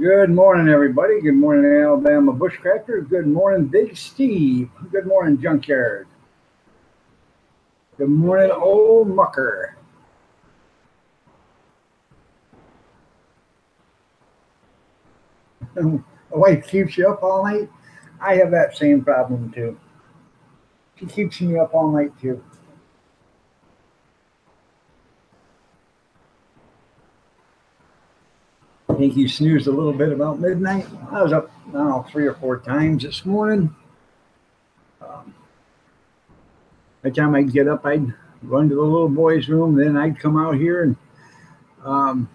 Good morning, everybody. Good morning, Alabama Bushcracker. Good morning, Big Steve. Good morning, Junkyard. Good morning, Old Mucker. A wife keeps you up all night. I have that same problem too. She keeps me up all night too. I think you snoozed a little bit about midnight. I was up, I don't know, 3 or 4 times this morning. Um, by the time I'd get up, I'd run to the little boy's room. Then I'd come out here and um,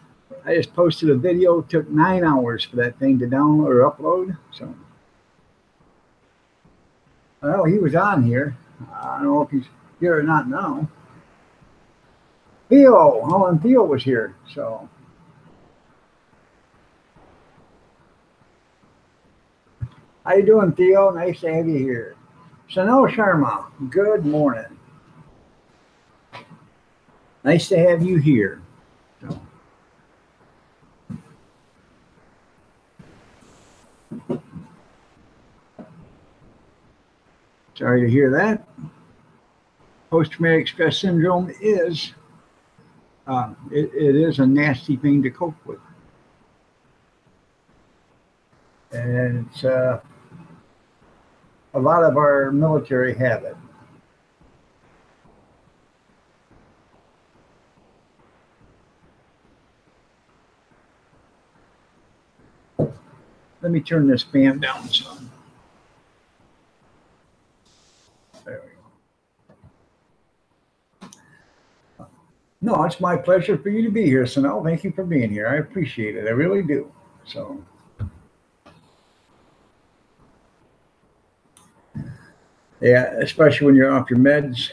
I just posted a video. It took 9 hours for that thing to download or upload. So, well, he was on here. I don't know if he's here or not now. Theo, and Theo was here. So, how you doing, Theo? Nice to have you here. Sanal Sharma, good morning. Nice to have you here. So. Sorry to hear that. Post-traumatic stress syndrome is it is a nasty thing to cope with, and it's a lot of our military have it. Let me turn this fan down some. There we go. No, it's my pleasure for you to be here, Sanel. Thank you for being here. I appreciate it. I really do. So, yeah, especially when you're off your meds.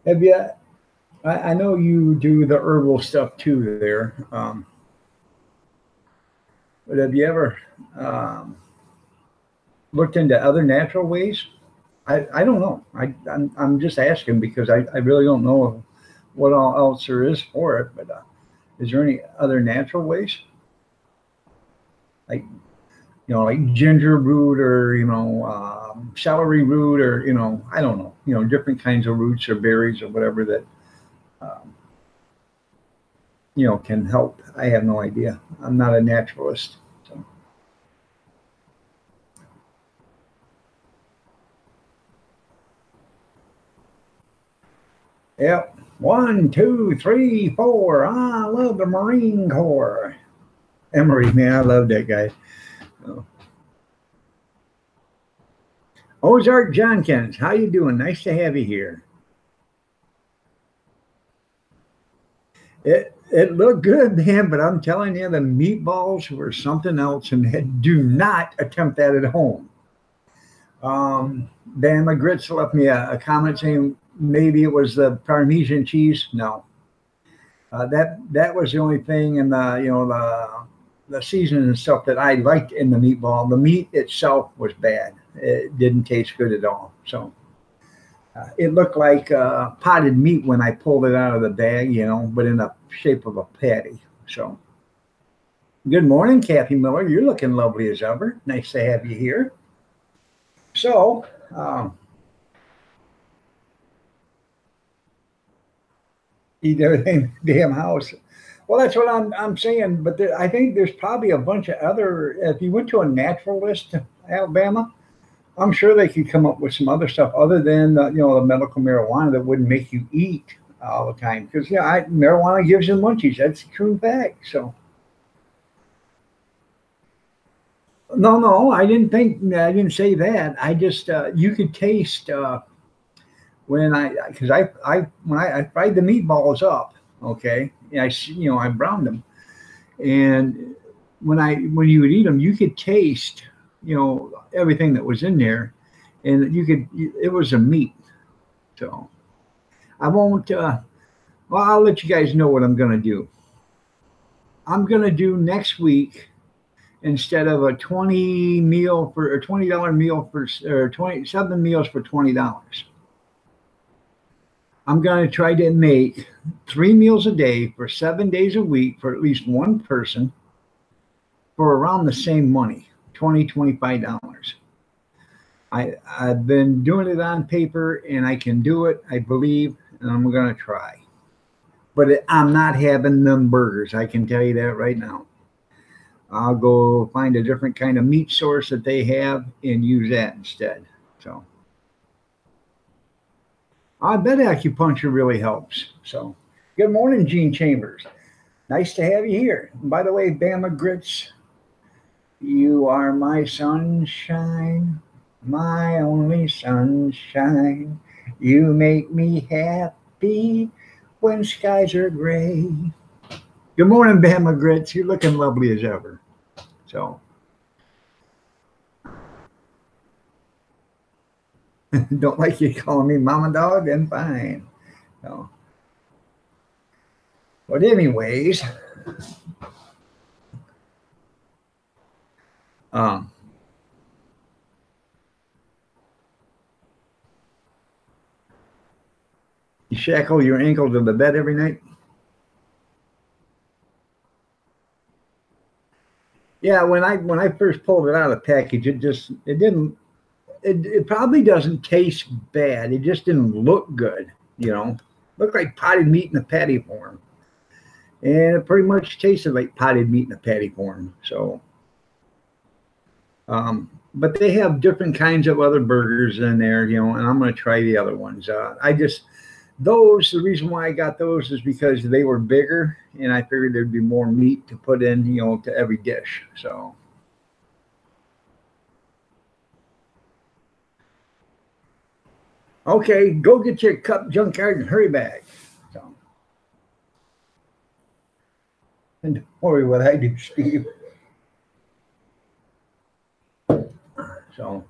Have you? I know you do the herbal stuff too there. But have you ever looked into other natural ways? I don't know. I'm just asking because I really don't know what all else there is for it. But is there any other natural ways? Like, like ginger root or, celery root or, I don't know, different kinds of roots or berries or whatever that, can help. I have no idea. I'm not a naturalist. So. Yep. 1, 2, 3, 4. I love the Marine Corps. Emery, man, I love that guy. Oh. Ozark Johnkins, how you doing? Nice to have you here. It looked good, man, but I'm telling you, the meatballs were something else, and do not attempt that at home. Bama Grits left me a comment saying maybe it was the Parmesan cheese. No, that was the only thing in the seasoning and stuff that I liked in the meatball. The meat itself was bad. It didn't taste good at all. So it looked like potted meat when I pulled it out of the bag, but in the shape of a patty. So good morning, Kathy Miller. You're looking lovely as ever. Nice to have you here. So, eat everything in the damn house. Well, that's what I'm saying. But I think there's probably a bunch of other. If you went to a naturalist, Alabama, I'm sure they could come up with some other stuff other than the medical marijuana that wouldn't make you eat all the time. Because marijuana gives you munchies. That's a true fact. So. No, I didn't say that. I just you could taste when when I fried the meatballs up, okay, and I browned them, and when you would eat them, you could taste everything that was in there, and it was a meat. So I won't. Well, I'll let you guys know what I'm gonna do. I'm gonna do next week. Instead of a $20 meal for or $20 meal for or 27 meals for $20. I'm going to try to make 3 meals a day for 7 days a week for at least one person for around the same money, $25. I've been doing it on paper and I can do it, I believe, and I'm going to try. But I'm not having them burgers. I can tell you that right now. I'll go find a different kind of meat source that they have and use that instead. So I bet acupuncture really helps. So good morning, Gene Chambers. Nice to have you here. And by the way, Bama Grits, you are my sunshine, my only sunshine. You make me happy when skies are gray. Good morning, Bama Grits. You're looking lovely as ever. So don't like you calling me mama dog, then fine. So, but anyways, um, you shackle your ankle to the bed every night? Yeah, when I first pulled it out of the package, it didn't it probably doesn't taste bad. It just didn't look good, you know. Looked like potted meat in a patty form. And it pretty much tasted like potted meat in a patty form. So but they have different kinds of other burgers in there, you know, and I'm gonna try the other ones. The reason why I got those is because they were bigger and I figured there'd be more meat to put in, you know, to every dish. So okay, go get your cup junkyard and hurry back. So and don't worry what I do, Steve. So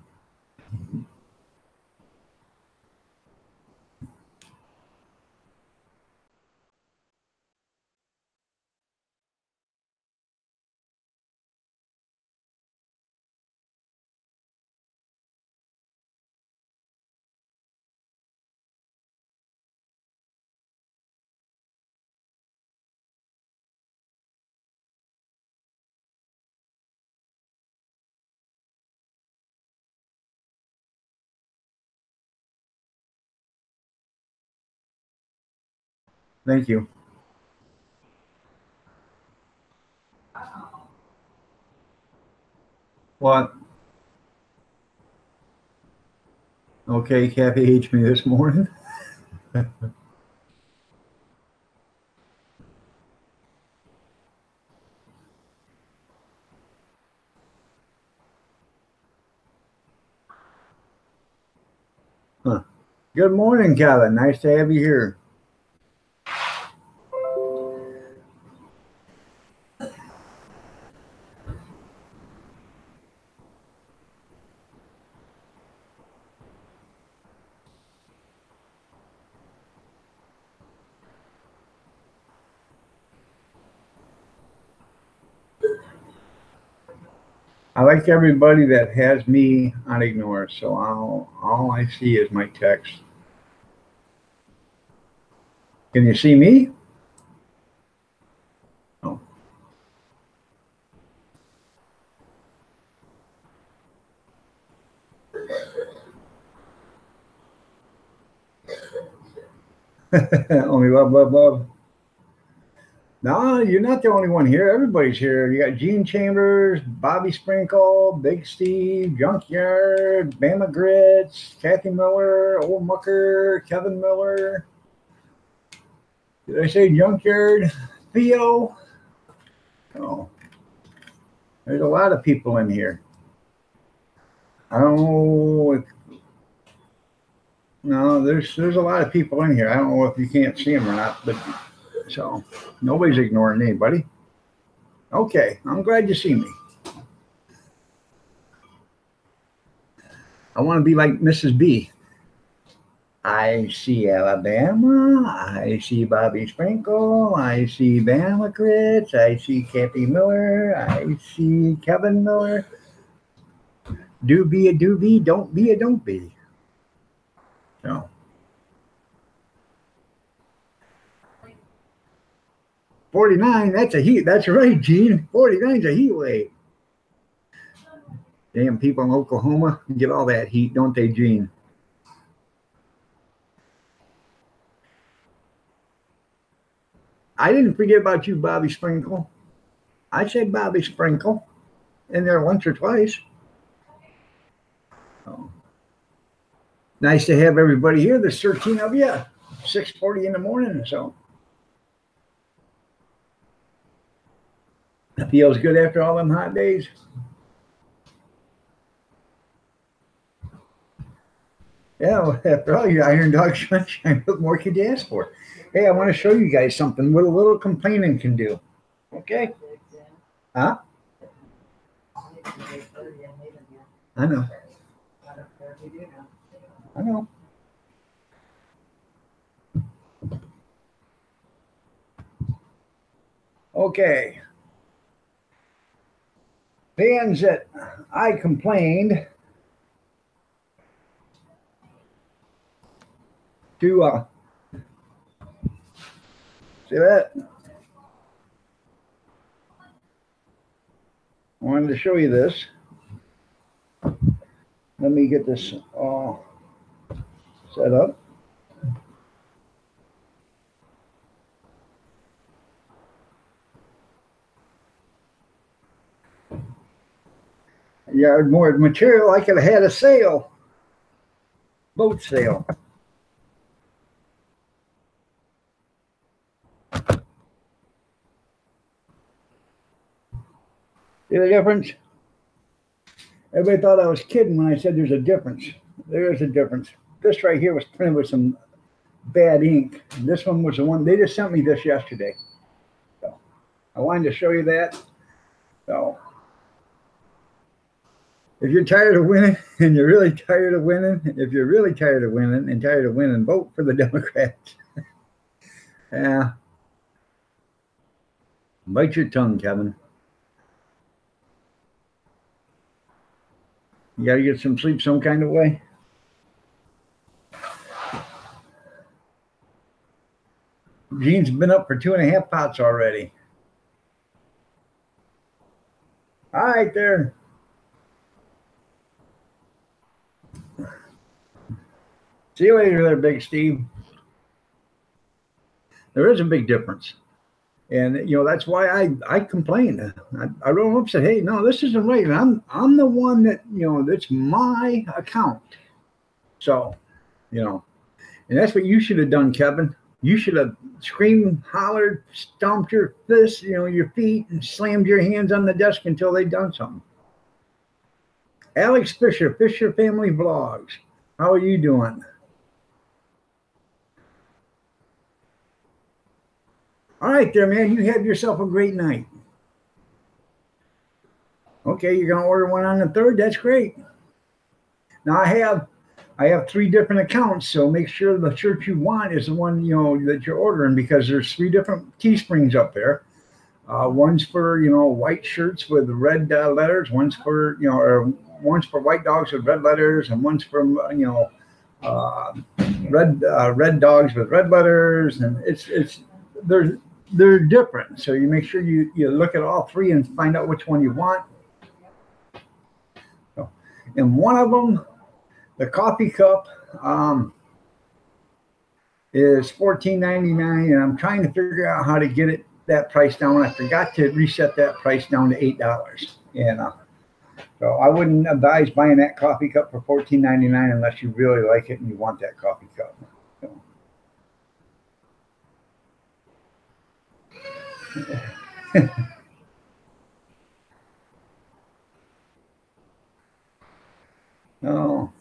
thank you. What? Okay, Kathy hates me this morning. Huh. Good morning, Kevin. Nice to have you here. I like everybody that has me on ignore, so all I see is my text. Can you see me? Oh. Only love, love, love. No, you're not the only one here. Everybody's here. You got Gene Chambers, Bobby Sprinkle, Big Steve, Junkyard, Bama Grits, Kathy Miller, Old Mucker, Kevin Miller. Did I say Junkyard? Theo. Oh, there's a lot of people in here. I don't know if no, there's a lot of people in here. I don't know if you can't see them or not, but so nobody's ignoring anybody. Okay, I'm glad you see me. I want to be like Mrs. B. I see Alabama. I see Bobby Sprinkle. I see Bama Grits. I see Kathy Miller. I see Kevin Miller. Do be a do be, don't be a don't be. So 49, that's a heat. That's right, Gene. 49 is a heat wave. Damn people in Oklahoma get all that heat, don't they, Gene? I didn't forget about you, Bobby Sprinkle. I said Bobby Sprinkle in there once or twice. Oh. Nice to have everybody here. There's 13 of you. 6:40 in the morning, so it feels good after all them hot days. Yeah, well, after all your Iron Dog sunshine, what more could you ask for? Hey, I want to show you guys something what a little complaining can do. Okay? Huh? I know. I know. Okay. Fans that I complained to see that? I wanted to show you this. Let me get this all set up. Yeah, more material. I could have had a sail, boat sail. See the difference? Everybody thought I was kidding when I said there's a difference. There is a difference. This right here was printed with some bad ink. This one was the one, they just sent me this yesterday. So I wanted to show you that. So if you're tired of winning and you're really tired of winning, if you're really tired of winning and tired of winning, vote for the Democrats. Yeah. Bite your tongue, Kevin. You got to get some sleep some kind of way. Gene's been up for 2.5 pots already. All right, there. See you later there, Big Steve. There is a big difference. And, you know, that's why I complained. I wrote up and said, hey, no, this isn't right. And I'm the one that, you know, that's my account. So, you know, and that's what you should have done, Kevin. You should have screamed, hollered, stomped your fists, you know, your feet, and slammed your hands on the desk until they'd done something. Alex Fisher, Fisher Family Vlogs. How are you doing? All right there, man. You have yourself a great night. Okay, you're going to order one on the 3rd. That's great. Now, I have 3 different accounts, so make sure the shirt you want is the one, you know, that you're ordering, because there's 3 different Teesprings up there. One's for, you know, white shirts with red letters. One's for, you know, or one's for white dogs with red letters, and one's for, you know, red dogs with red letters, and they're different. So you make sure you look at all 3 and find out which one you want. So, and one of them, the coffee cup, is $14.99, and I'm trying to figure out how to get that price down. I forgot to reset that price down to $8, and so I wouldn't advise buying that coffee cup for $14.99 unless you really like it and you want that coffee cup. So. No.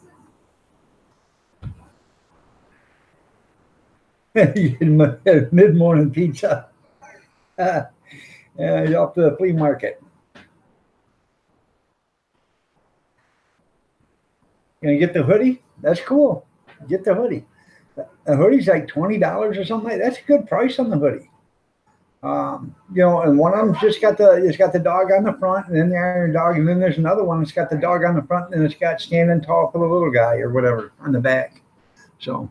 Mid-morning pizza. You're off to the flea market. Gonna get the hoodie? That's cool. Get the hoodie. The hoodie's like $20 or something like that. That's a good price on the hoodie. You know, and one of them's just got the dog on the front, and then the Iron Dog, and then there's another one that's got the dog on the front, and it's got standing tall for the little guy or whatever on the back. So.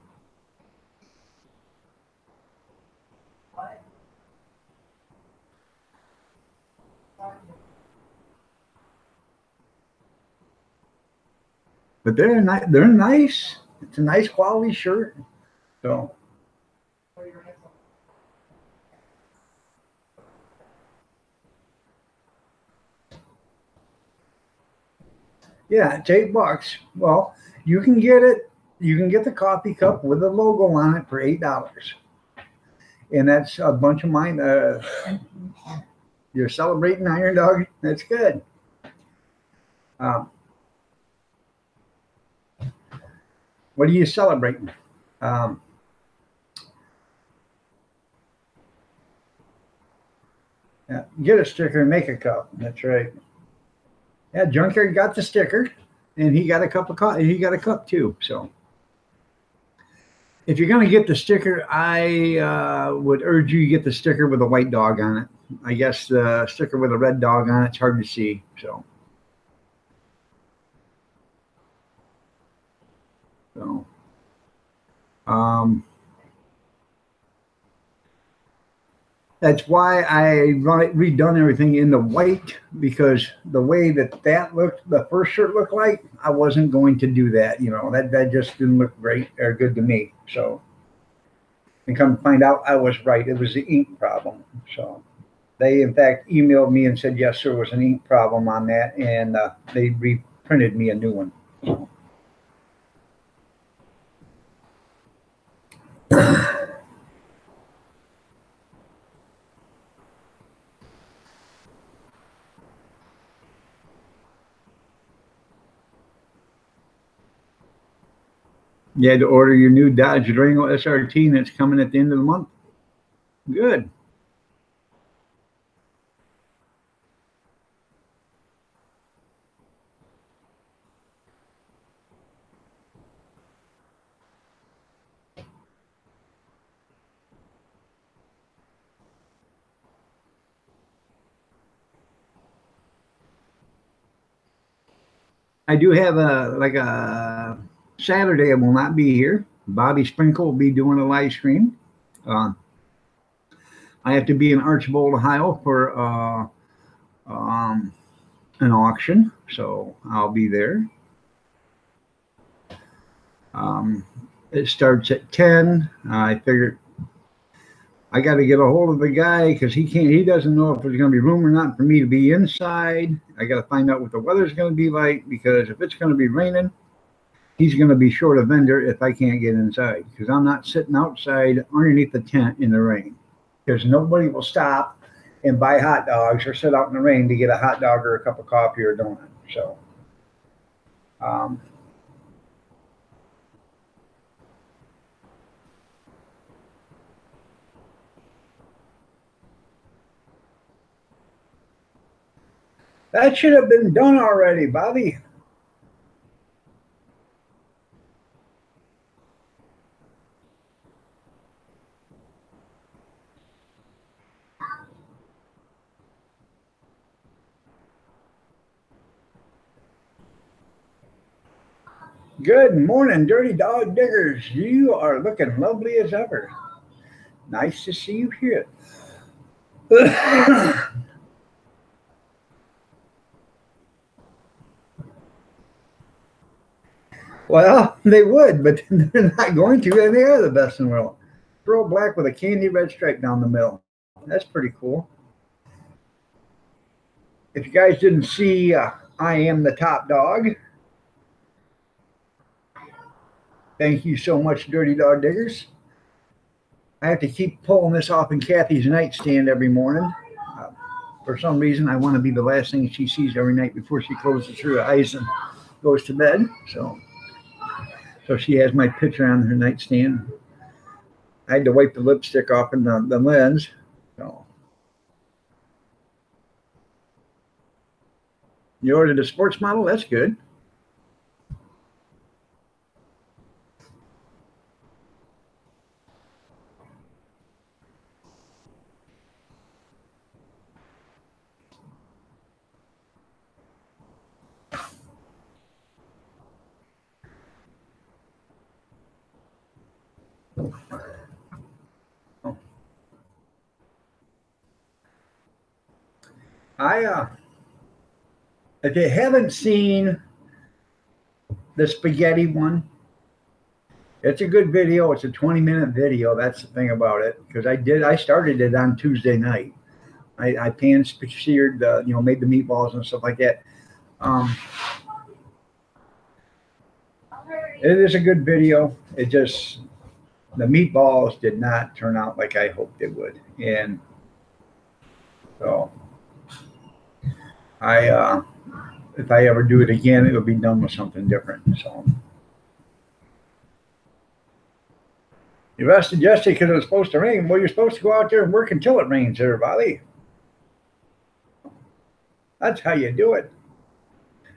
But they're nice. It's a nice quality shirt. So yeah, it's $8. Well, you can get it. You can get the coffee cup with a logo on it for $8, and that's a bunch of mine. You're celebrating Iron Dog. That's good. Um, what are you celebrating? Um, yeah, get a sticker and make a cup. That's right. Yeah, Junkyard got the sticker, and he got a cup of coffee. He got a cup too. So if you're gonna get the sticker, I would urge you to get the sticker with a white dog on it. I guess the sticker with a red dog on it's hard to see. So um, that's why I redone everything in the white because the way that looked, the first shirt looked like, I wasn't going to do that. You know that just didn't look great or good to me. So and come to find out, I was right. It was the ink problem. So they in fact emailed me and said yes, there was an ink problem on that, and they reprinted me a new one. You had to order your new Dodge Durango SRT, and it's coming at the end of the month. Good. I do have a Saturday. I will not be here. Bobby Sprinkle will be doing a live stream. Uh, I have to be in Archbold, Ohio for um, an auction, so I'll be there. Um, it starts at 10. I figured I got to get a hold of the guy because he can't. He doesn't know if there's going to be room or not for me to be inside. I got to find out what the weather's going to be like because if it's going to be raining, he's going to be short a vendor if I can't get inside because I'm not sitting outside underneath the tent in the rain because nobody will stop and buy hot dogs or sit out in the rain to get a hot dog or a cup of coffee or a donut. So, um, that should have been done already, Bobby. Good morning, Dirty Dog Diggers. You are looking lovely as ever. Nice to see you here. Well, they would, but they're not going to, and they are the best in the world. Pearl black with a candy red stripe down the middle. That's pretty cool. If you guys didn't see, I am the top dog. Thank you so much, Dirty Dog Diggers. I have to keep pulling this off in Kathy's nightstand every morning. Uh, for some reason, I want to be the last thing she sees every night before she closes her eyes and goes to bed. So she has my picture on her nightstand. I had to wipe the lipstick off in the lens. So you ordered a sports model? That's good. I if you haven't seen the spaghetti one, it's a good video. It's a 20-minute video. That's the thing about it. Because I started it on Tuesday night. I pan seared, made the meatballs and stuff like that. It is a good video. It just, the meatballs did not turn out like I hoped they would. And so if I ever do it again, it will be done with something different. So you arrested yesterday because it was supposed to rain. Well, you're supposed to go out there and work until it rains, everybody. That's how you do it.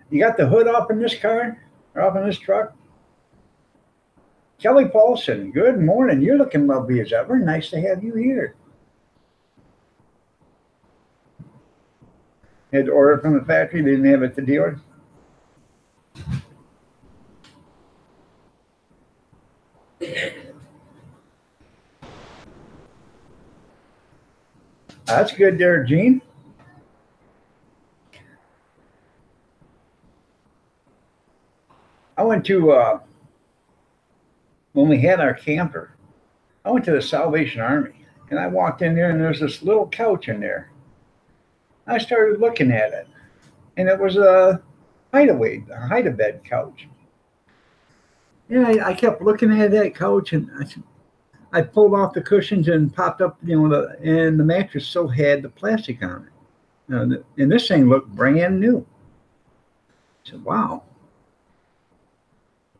You got the hood up in this car or up in this truck? Kelly Paulson, good morning. You're looking lovely as ever. Nice to have you here. Had to order from the factory. They didn't have it at the dealer. That's good there, Gene. I went to, when we had our camper, I went to the Salvation Army. And I walked in there and there's this little couch in there. I started looking at it. And it was a hide-a-bed couch. And I kept looking at that couch and I pulled off the cushions and popped up, and the mattress still had the plastic on it. And this thing looked brand new. I said, wow.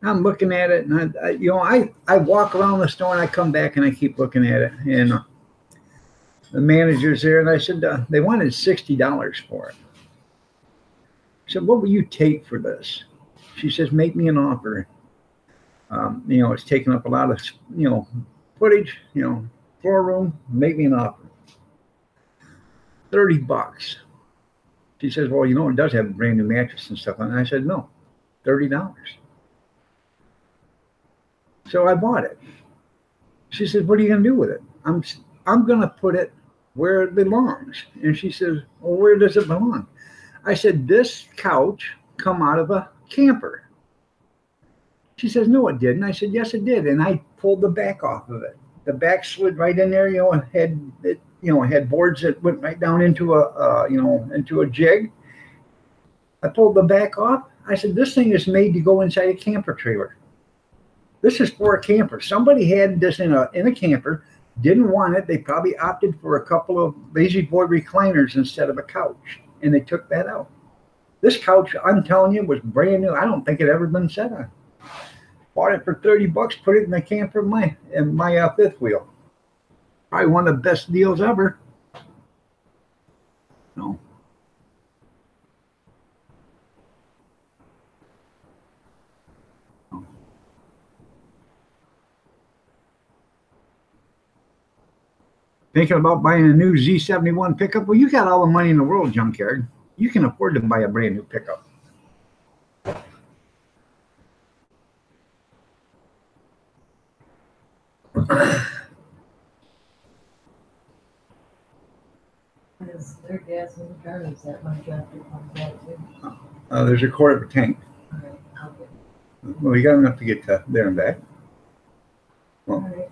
I'm looking at it, and I walk around the store and I come back and I keep looking at it. And the manager's there, and I said, they wanted $60 for it. I said, what will you take for this? She says, make me an offer. It's taking up a lot of, footage, floor room, make me an offer. $30. She says, well, it does have a brand new mattress and stuff. And I said, no, $30. So I bought it. She says, what are you going to do with it? I'm going to put it where it belongs. And she says, well, where does it belong? I said, this couch come out of a camper. She says, no, it didn't. I said, yes, it did. And I pulled the back off of it. The back slid right in there, and had boards that went right down into a jig. I pulled the back off. I said, this thing is made to go inside a camper trailer. This is for a camper. Somebody had this in a camper, didn't want it. They probably opted for a couple of lazy boy recliners instead of a couch, and they took that out. This couch, I'm telling you, was brand new. I don't think it ever been set on. Bought it for $30, put it in the camper in my fifth wheel. Probably one of the best deals ever. No. Thinking about buying a new Z71 pickup? Well, you got all the money in the world, Junkyard. You can afford to buy a brand new pickup. Is there gas in the car? Is that much after pump that too? There's a quarter of a tank. All right, okay. Well, you got enough to get there and back. Well, All right.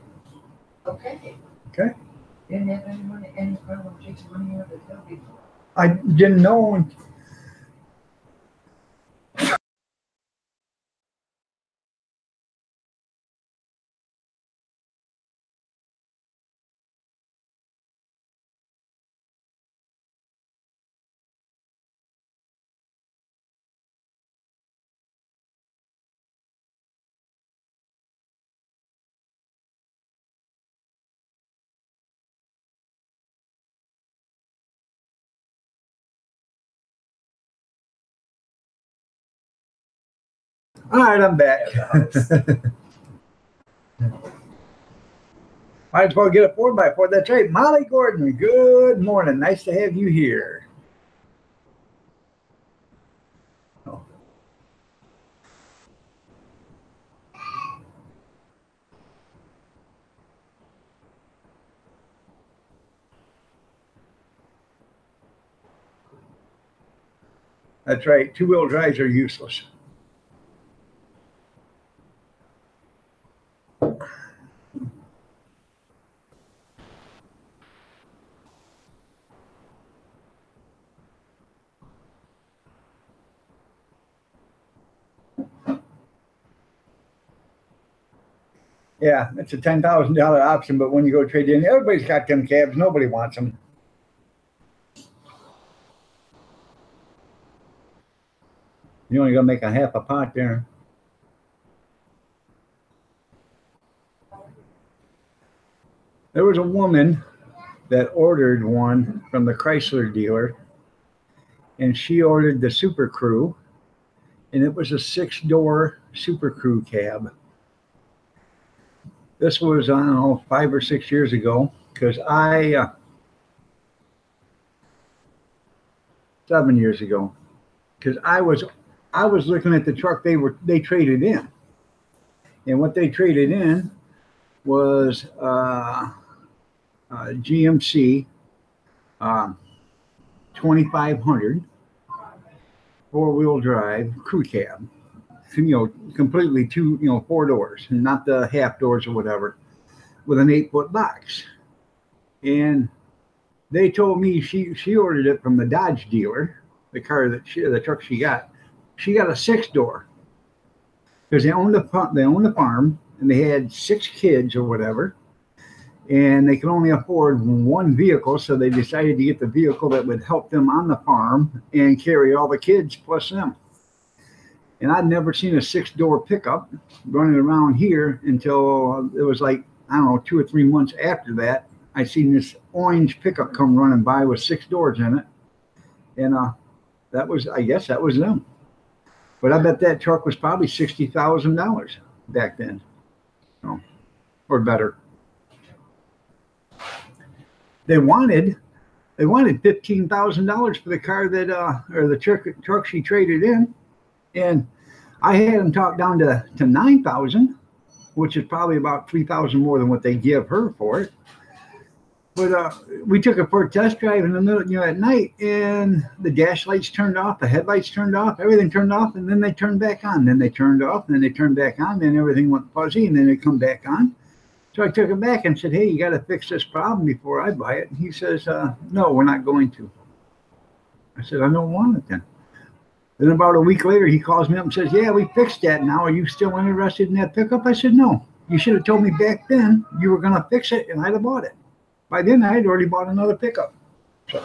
Okay. Okay. Didn't have any problem taking money out of the till before. I didn't know. All right, I'm back. Might as well get a 4x4. That's right. Molly Gordon, good morning. Nice to have you here. Oh. That's right. Two-wheel drives are useless. Yeah, it's a $10,000 option, but when you go trade in, everybody's got them cabs. Nobody wants them. You're only gonna make a half a pot there. There was a woman that ordered one from the Chrysler dealer, and she ordered the Super Crew, and it was a six-door Super Crew cab. This was, I don't know, 5 or 6 years ago, because 7 years ago, because I was looking at the truck they traded in, and what they traded in was GMC 2500 four-wheel drive crew cab, completely two, four doors, and not the half doors or whatever, with an 8-foot box. And they told me she ordered it from the Dodge dealer, the truck she got. She got a 6-door because they owned the farm, and they had 6 kids or whatever, and they could only afford one vehicle, so they decided to get the vehicle that would help them on the farm and carry all the kids plus them. And I'd never seen a 6-door pickup running around here until it was like, I don't know, 2 or 3 months after that. I seen this orange pickup come running by with 6 doors in it, and I guess that was them. But I bet that truck was probably $60,000 back then, or better. They wanted $15,000 for the car or the truck she traded in, and I had them talked down to 9,000, which is probably about 3,000 more than what they give her for it. But we took it for a test drive in the middle, at night, and the dash lights turned off, the headlights turned off, everything turned off, and then they turned back on. Then they turned off, and then they turned back on, then everything went fuzzy, and then they come back on. So I took him back and said, "Hey, you got to fix this problem before I buy it." And he says, "No, we're not going to." I said, "I don't want it then." Then about a week later, he calls me up and says, "Yeah, we fixed that. Now, are you still interested in that pickup?" I said, "No. You should have told me back then you were going to fix it, and I'd have bought it." By then, I had already bought another pickup. So,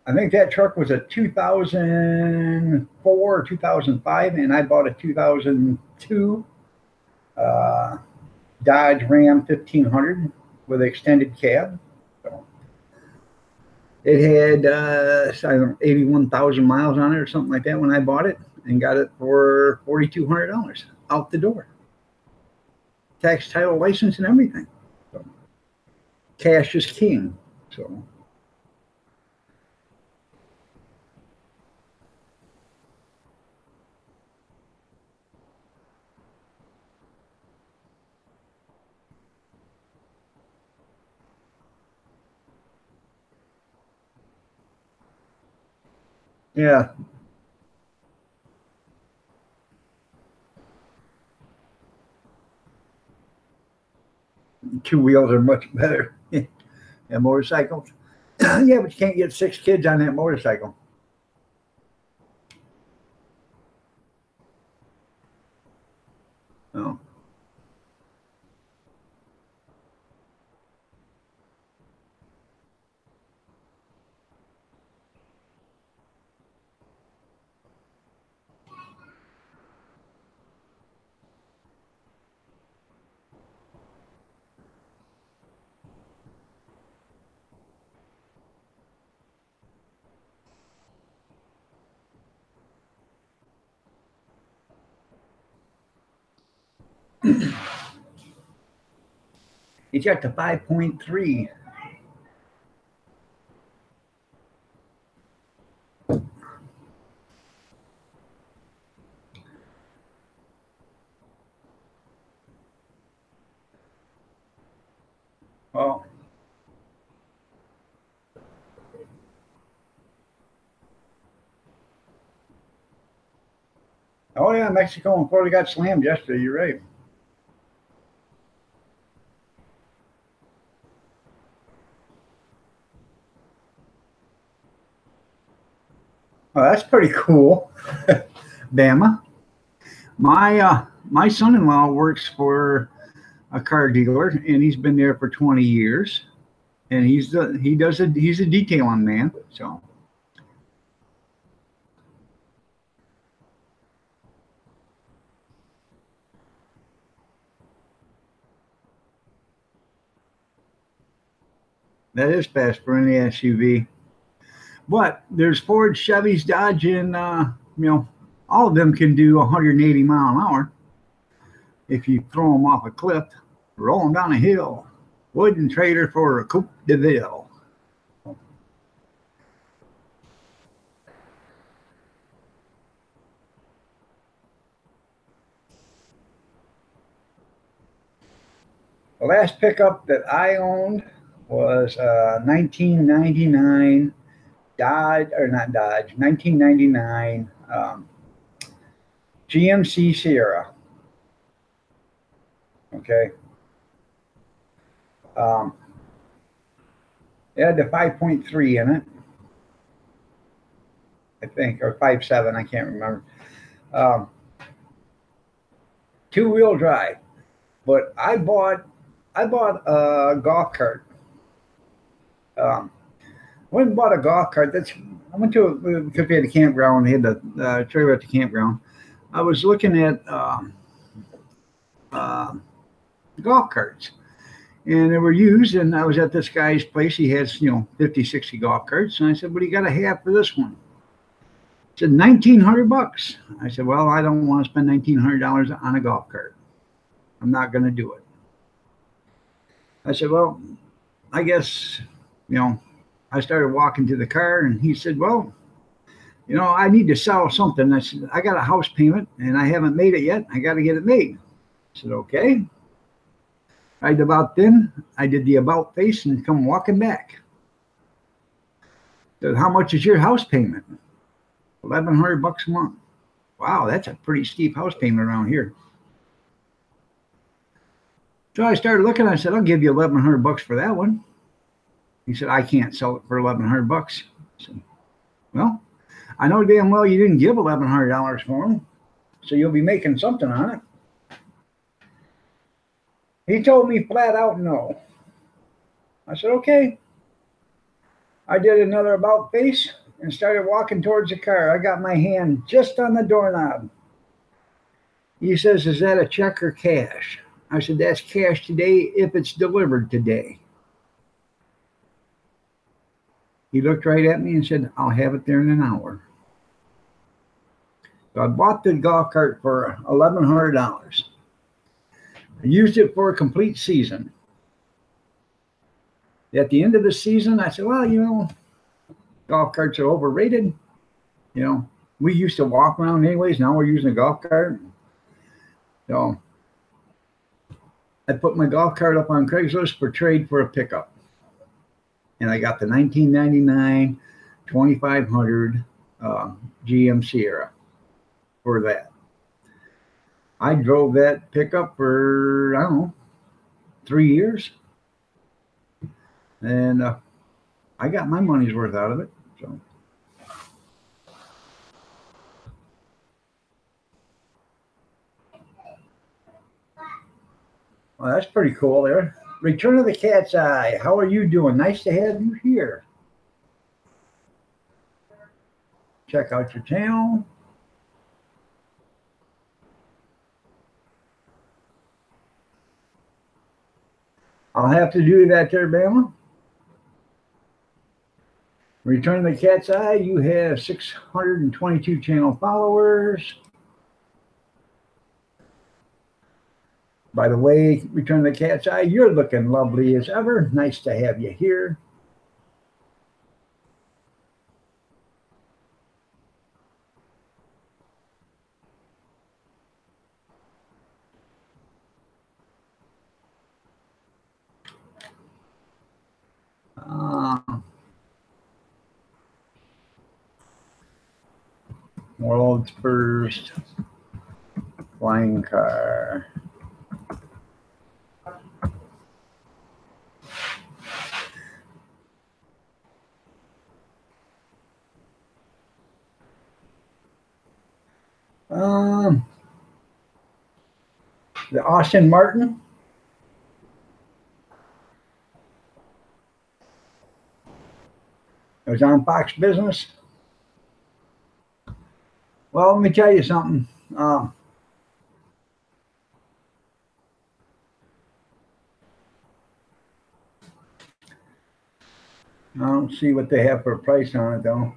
I think that truck was a 2004 or 2005, and I bought a 2002 Dodge Ram 1500 with an extended cab. So it had, I don't know, 81,000 miles on it or something like that when I bought it, and got it for $4,200 out the door. Tax, title, license, and everything. So, cash is king. So. Yeah. Two wheels are much better than motorcycles. Yeah, but you can't get 6 kids on that motorcycle. No. It's got the 5.3. Well, Oh yeah, Mexico and Florida got slammed yesterday. You're right. Oh, that's pretty cool. Bama. My son-in-law works for a car dealer, and he's been there for 20 years. And he's a detailing man. So that is fast for any SUV. But there's Ford, Chevys, Dodge, and all of them can do 180 mile an hour if you throw them off a cliff, roll them down a hill. Wouldn't trade her for a Coupe de Ville. The last pickup that I owned was 1999 Dodge, or not Dodge, 1999 GMC Sierra. Okay. Um, it had the 5.3 in it, I think, or 5.7, I can't remember. Um, Two-wheel drive. But I bought a golf cart. Um, went and bought a golf cart. I went to because we had a campground. They had the trailer at the campground. I was looking at uh, golf carts, and they were used. And I was at this guy's place. He has 50, 60 golf carts, and I said, "What do you got to have for this one?" He said, $1,900. I said, "Well, I don't want to spend $1,900 on a golf cart. I'm not going to do it." I said, "Well, I guess you know." I started walking to the car, and he said, "Well, I need to sell something." I said, "I got a house payment, and I haven't made it yet. I got to get it made." I said, "Okay." Right about then, I did the about face and come walking back. Said, "How much is your house payment?" $1,100 a month. Wow, that's a pretty steep house payment around here. So I started looking. I said, "I'll give you $1,100 for that one." He said, "I can't sell it for $1,100. I said, "Well, I know damn well you didn't give $1,100 for them, so you'll be making something on it." He told me flat out no. I said, "Okay." I did another about face and started walking towards the car. I got my hand just on the doorknob. He says, "Is that a check or cash?" I said, "That's cash today if it's delivered today." He looked right at me and said, "I'll have it there in an hour." So I bought the golf cart for $1,100. I used it for a complete season. At the end of the season, I said, "Well, golf carts are overrated. You know, we used to walk around anyways. Now we're using a golf cart." So I put my golf cart up on Craigslist for trade for a pickup. And I got the 1999 2500 GM Sierra for that. I drove that pickup for, I don't know, 3 years. And I got my money's worth out of it. So, well, that's pretty cool there. Return of the Cat's Eye. How are you doing? Nice to have you here. Check out your channel. I'll have to do that there, Bama. Return of the Cat's Eye. You have 622 channel followers. By the way, Return of the Cat's Eye, you're looking lovely as ever. Nice to have you here. Uh, World's first Flying car. The Austin Martin. It was on Fox Business. Well, let me tell you something. I don't see what they have for a price on it, though.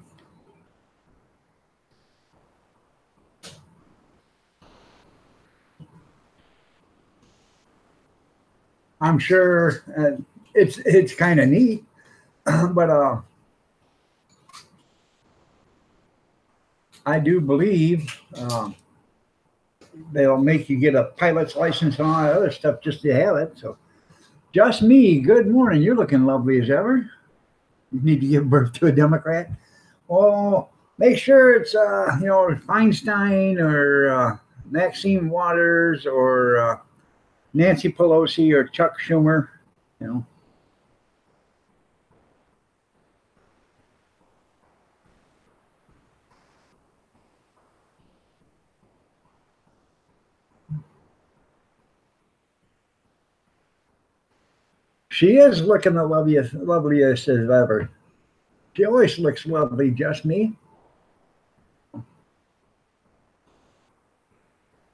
I'm sure it's kind of neat, but I do believe they'll make you get a pilot's license and all that other stuff just to have it. So, just me. Good morning. You're looking lovely as ever. You need to give birth to a Democrat. Well, make sure it's Feinstein or Maxine Waters or Nancy Pelosi or Chuck Schumer. You know. She is looking the loveliest as ever. She always looks lovely, just me.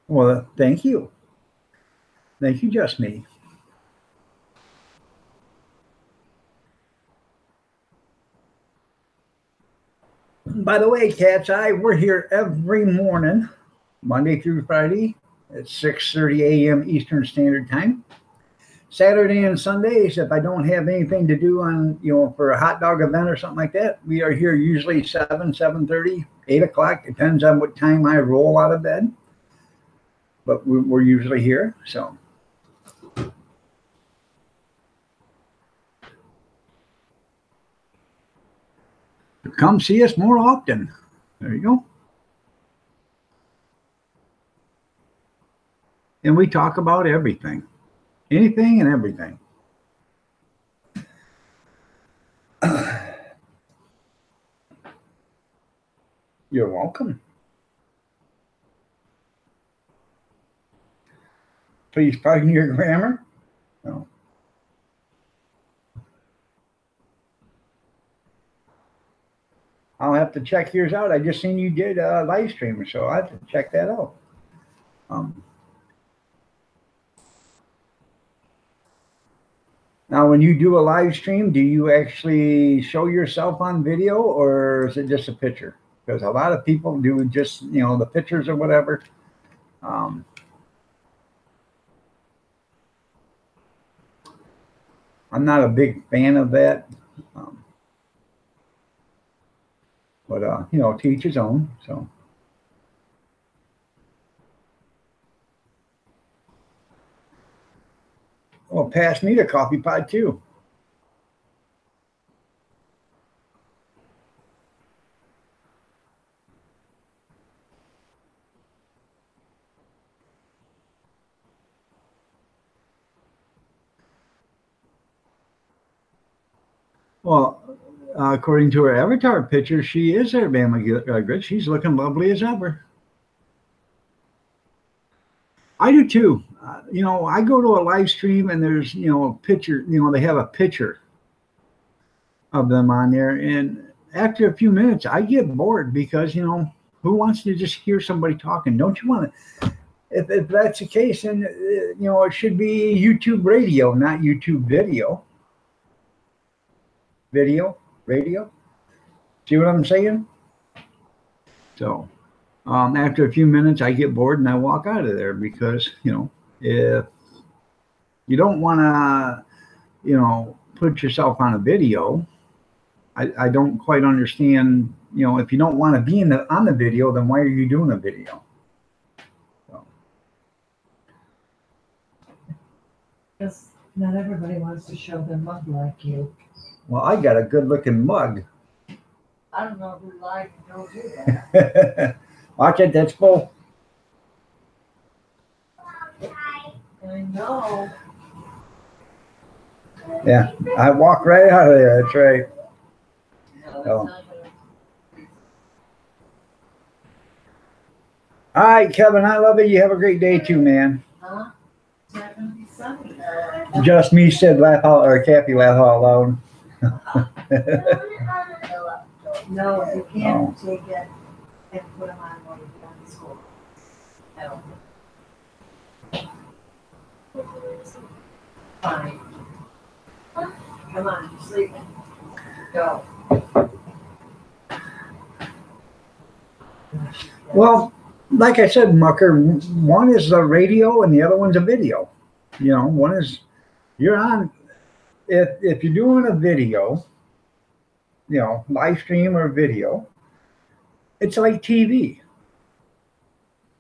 Well, thank you. Thank you, just me. By the way, Cat's Eye, we're here every morning, Monday through Friday at 6:30 a.m. Eastern Standard Time. Saturday and Sundays, if I don't have anything to do on, for a hot dog event or something like that, we are here usually 7:30, 8 o'clock, depends on what time I roll out of bed. But we're usually here, so. Come see us more often. There you go. And we talk about everything. Anything and everything. You're welcome. Please pardon your grammar. No. I'll have to check yours out. I just seen you did a live stream, so I have to check that out. Now, when you do a live stream, do you actually show yourself on video, or is it just a picture? Because a lot of people do just, the pictures or whatever. I'm not a big fan of that. But, to each his own, so. Well, pass me the coffee pod, too. Well, according to her avatar picture, she is Alabama Grit. She's looking lovely as ever. I do too. I go to a live stream and there's, a picture, they have a picture of them on there. And after a few minutes, I get bored because, who wants to just hear somebody talking? Don't you want to? If that's the case, then, it should be YouTube radio, not YouTube video. Radio. See what I'm saying? So after a few minutes, I get bored and I walk out of there because, if you don't want to, put yourself on a video, I don't quite understand, if you don't want to be on the video, then why are you doing a video? So. Because not everybody wants to show their mug like you. Well, I got a good-looking mug. I don't know who lied and told you that. Watch it, that's full. No. Yeah, I walked right out of there. That's right. No, it's Oh. not gonna. All right, Kevin, I love it. You have a great day too, man. Huh? It's not gonna be sunny. Just me said laugh out, or Kathy laugh out loud. No, you can't take it and put them on while you're done in school. No. Fine. Come on, you're sleeping. Go. Well, like I said, Mucker, one is a radio and the other one's a video. You know, one is you're on. If you're doing a video, you know, live stream or video, it's like TV.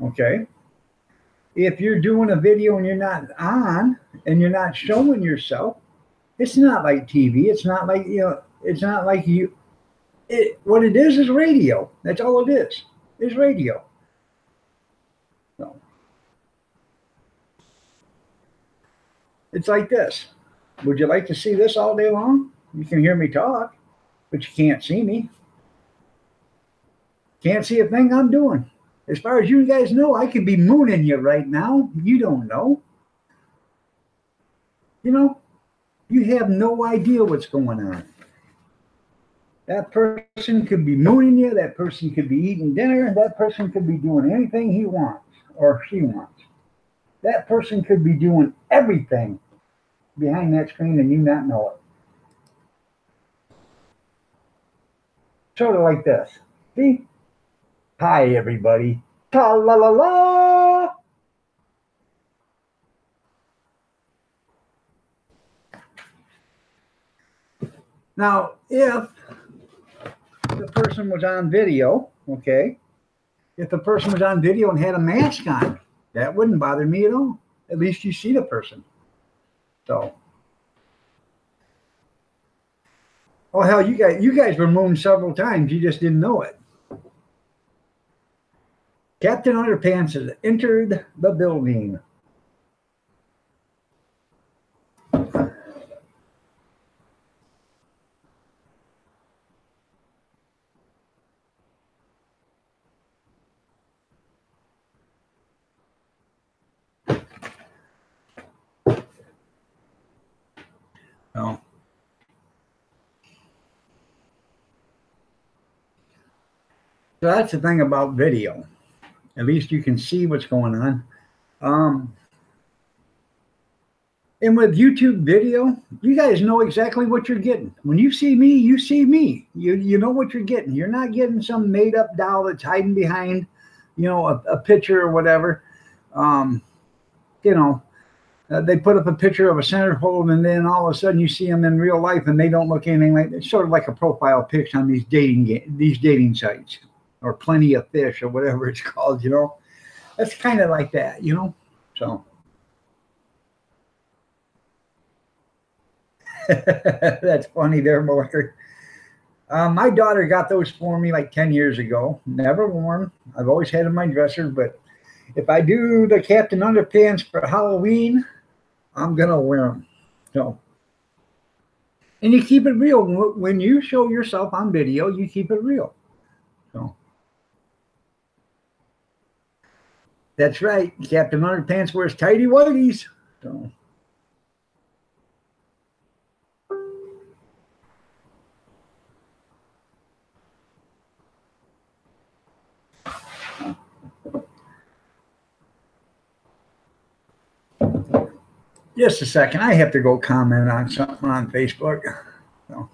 Okay. If you're doing a video and you're not on and you're not showing yourself, it's not like TV. It's not like, you know, it's not like you. What it is radio. That's all it is radio. So it's like this. Would you like to see this all day long? You can hear me talk, but you can't see me. Can't see a thing I'm doing. As far as you guys know, I could be mooning you right now. You don't know. You know, you have no idea what's going on. That person could be mooning you. That person could be eating dinner. And that person could be doing anything he wants or she wants. That person could be doing everything behind that screen and you not know it. Sort of like this. See? Hi, everybody. Ta la la la. Now, if the person was on video, okay, if the person was on video and had a mask on, that wouldn't bother me at all. At least you see the person. So, oh hell, you guys were mooned several times. You just didn't know it. Captain Underpants has entered the building. Oh. So that's the thing about video. At least you can see what's going on. And with YouTube video, you guys know exactly what you're getting. When you see me, you see me. You know what you're getting. You're not getting some made up doll that's hiding behind, you know, a picture or whatever. You know, they put up a picture of a centerfold, and then all of a sudden you see them in real life, and they don't look anything like. It's sort of like a profile picture on these dating sites, or Plenty of Fish, or whatever it's called. You know, that's kind of like that. You know, so. That's funny there, Marker. My daughter got those for me like 10 years ago. Never worn. I've always had them in my dresser, but if I do the Captain Underpants for Halloween, I'm going to wear them. So, and you keep it real. When you show yourself on video, you keep it real. So, that's right. Captain Underpants wears tighty whities. So. Just a second. I have to go comment on something on Facebook. So.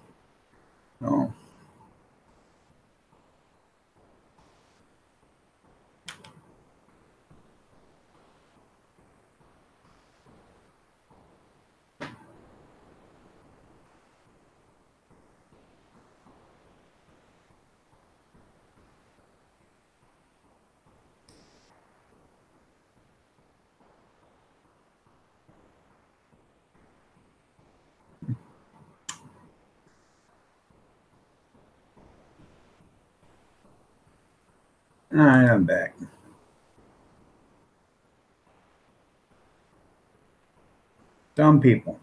All right, I'm back. Some people.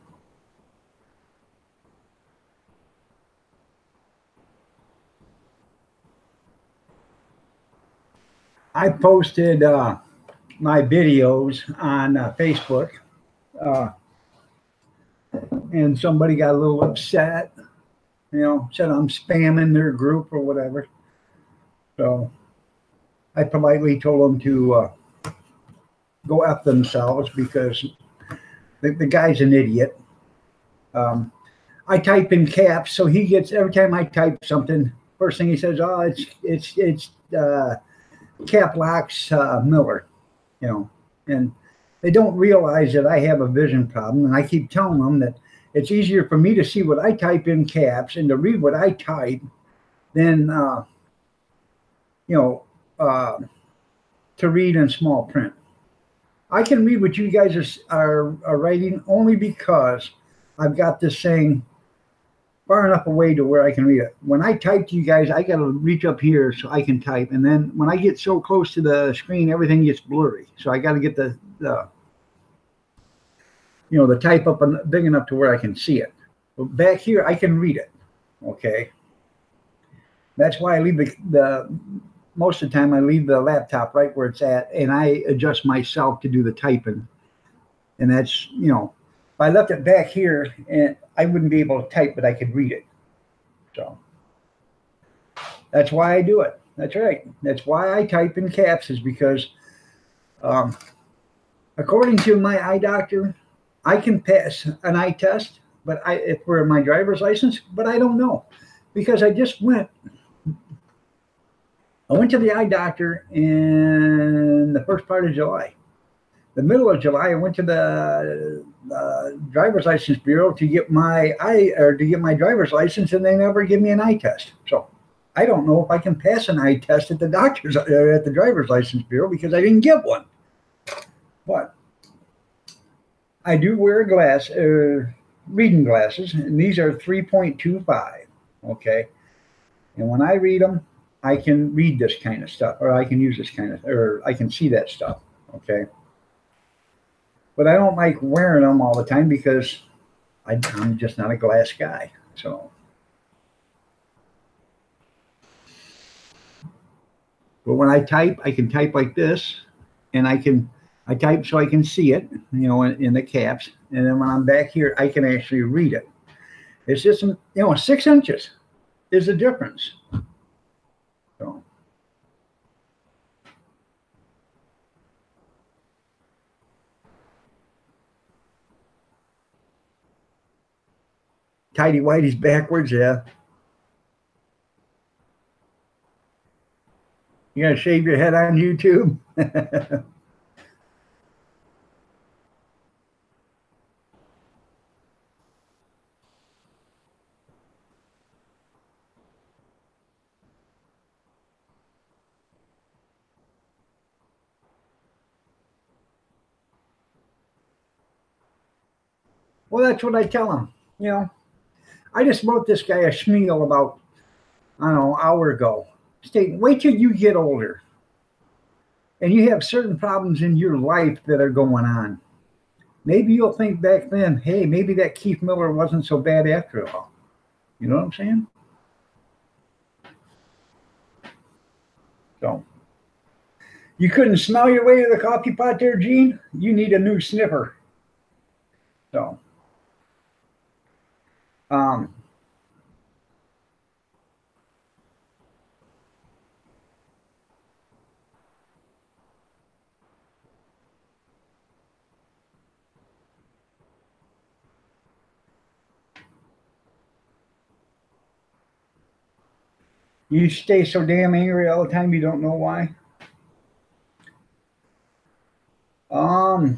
I posted my videos on Facebook, uh, and somebody got a little upset, said I'm spamming their group or whatever. So I politely told them to go F themselves because the guy's an idiot. I type in caps, so he gets, every time I type something, first thing he says, "Oh, it's cap locks Miller," and they don't realize that I have a vision problem, and I keep telling them that it's easier for me to see what I type in caps and to read what I type than to read in small print. I can read what you guys are writing only because I've got this thing far enough away to where I can read it. When I type to you guys, I got to reach up here so I can type. And then when I get so close to the screen, everything gets blurry. So I got to get the type up big enough to where I can see it. But back here, I can read it. Okay. That's why I leave most of the time I leave the laptop right where it's at, and I adjust myself to do the typing. And that's, if I left it back here, and I wouldn't be able to type, but I could read it. So that's why I do it. That's right. That's why I type in caps, is because according to my eye doctor, I can pass an eye test, but for my driver's license, but I don't know, because I went to the eye doctor in the first part of July. The middle of July, I went to the driver's license bureau to get my driver's license, and they never give me an eye test. So I don't know if I can pass an eye test at the driver's license bureau because I didn't get one. But I do wear reading glasses, and these are 3.25. Okay, and when I read them, I can read this kind of stuff, or I can use this or I can see that stuff. Okay. But I don't like wearing them all the time because I'm just not a glass guy. So, but when I type, I can type like this, and I type so I can see it, in the caps. And then when I'm back here, I can actually read it. It's just, 6 inches is the difference. So. Tidy Whitey's backwards, yeah. You gonna shave your head on YouTube? Well, that's what I tell him. I just wrote this guy a schmeal about, I don't know, an hour ago, stating, wait till you get older and you have certain problems in your life that are going on. Maybe you'll think back then, hey, maybe that Keith Miller wasn't so bad after all. You know what I'm saying? So, you couldn't smell your way to the coffee pot there, Gene? You need a new sniffer. So. You stay so damn angry all the time you don't know why? I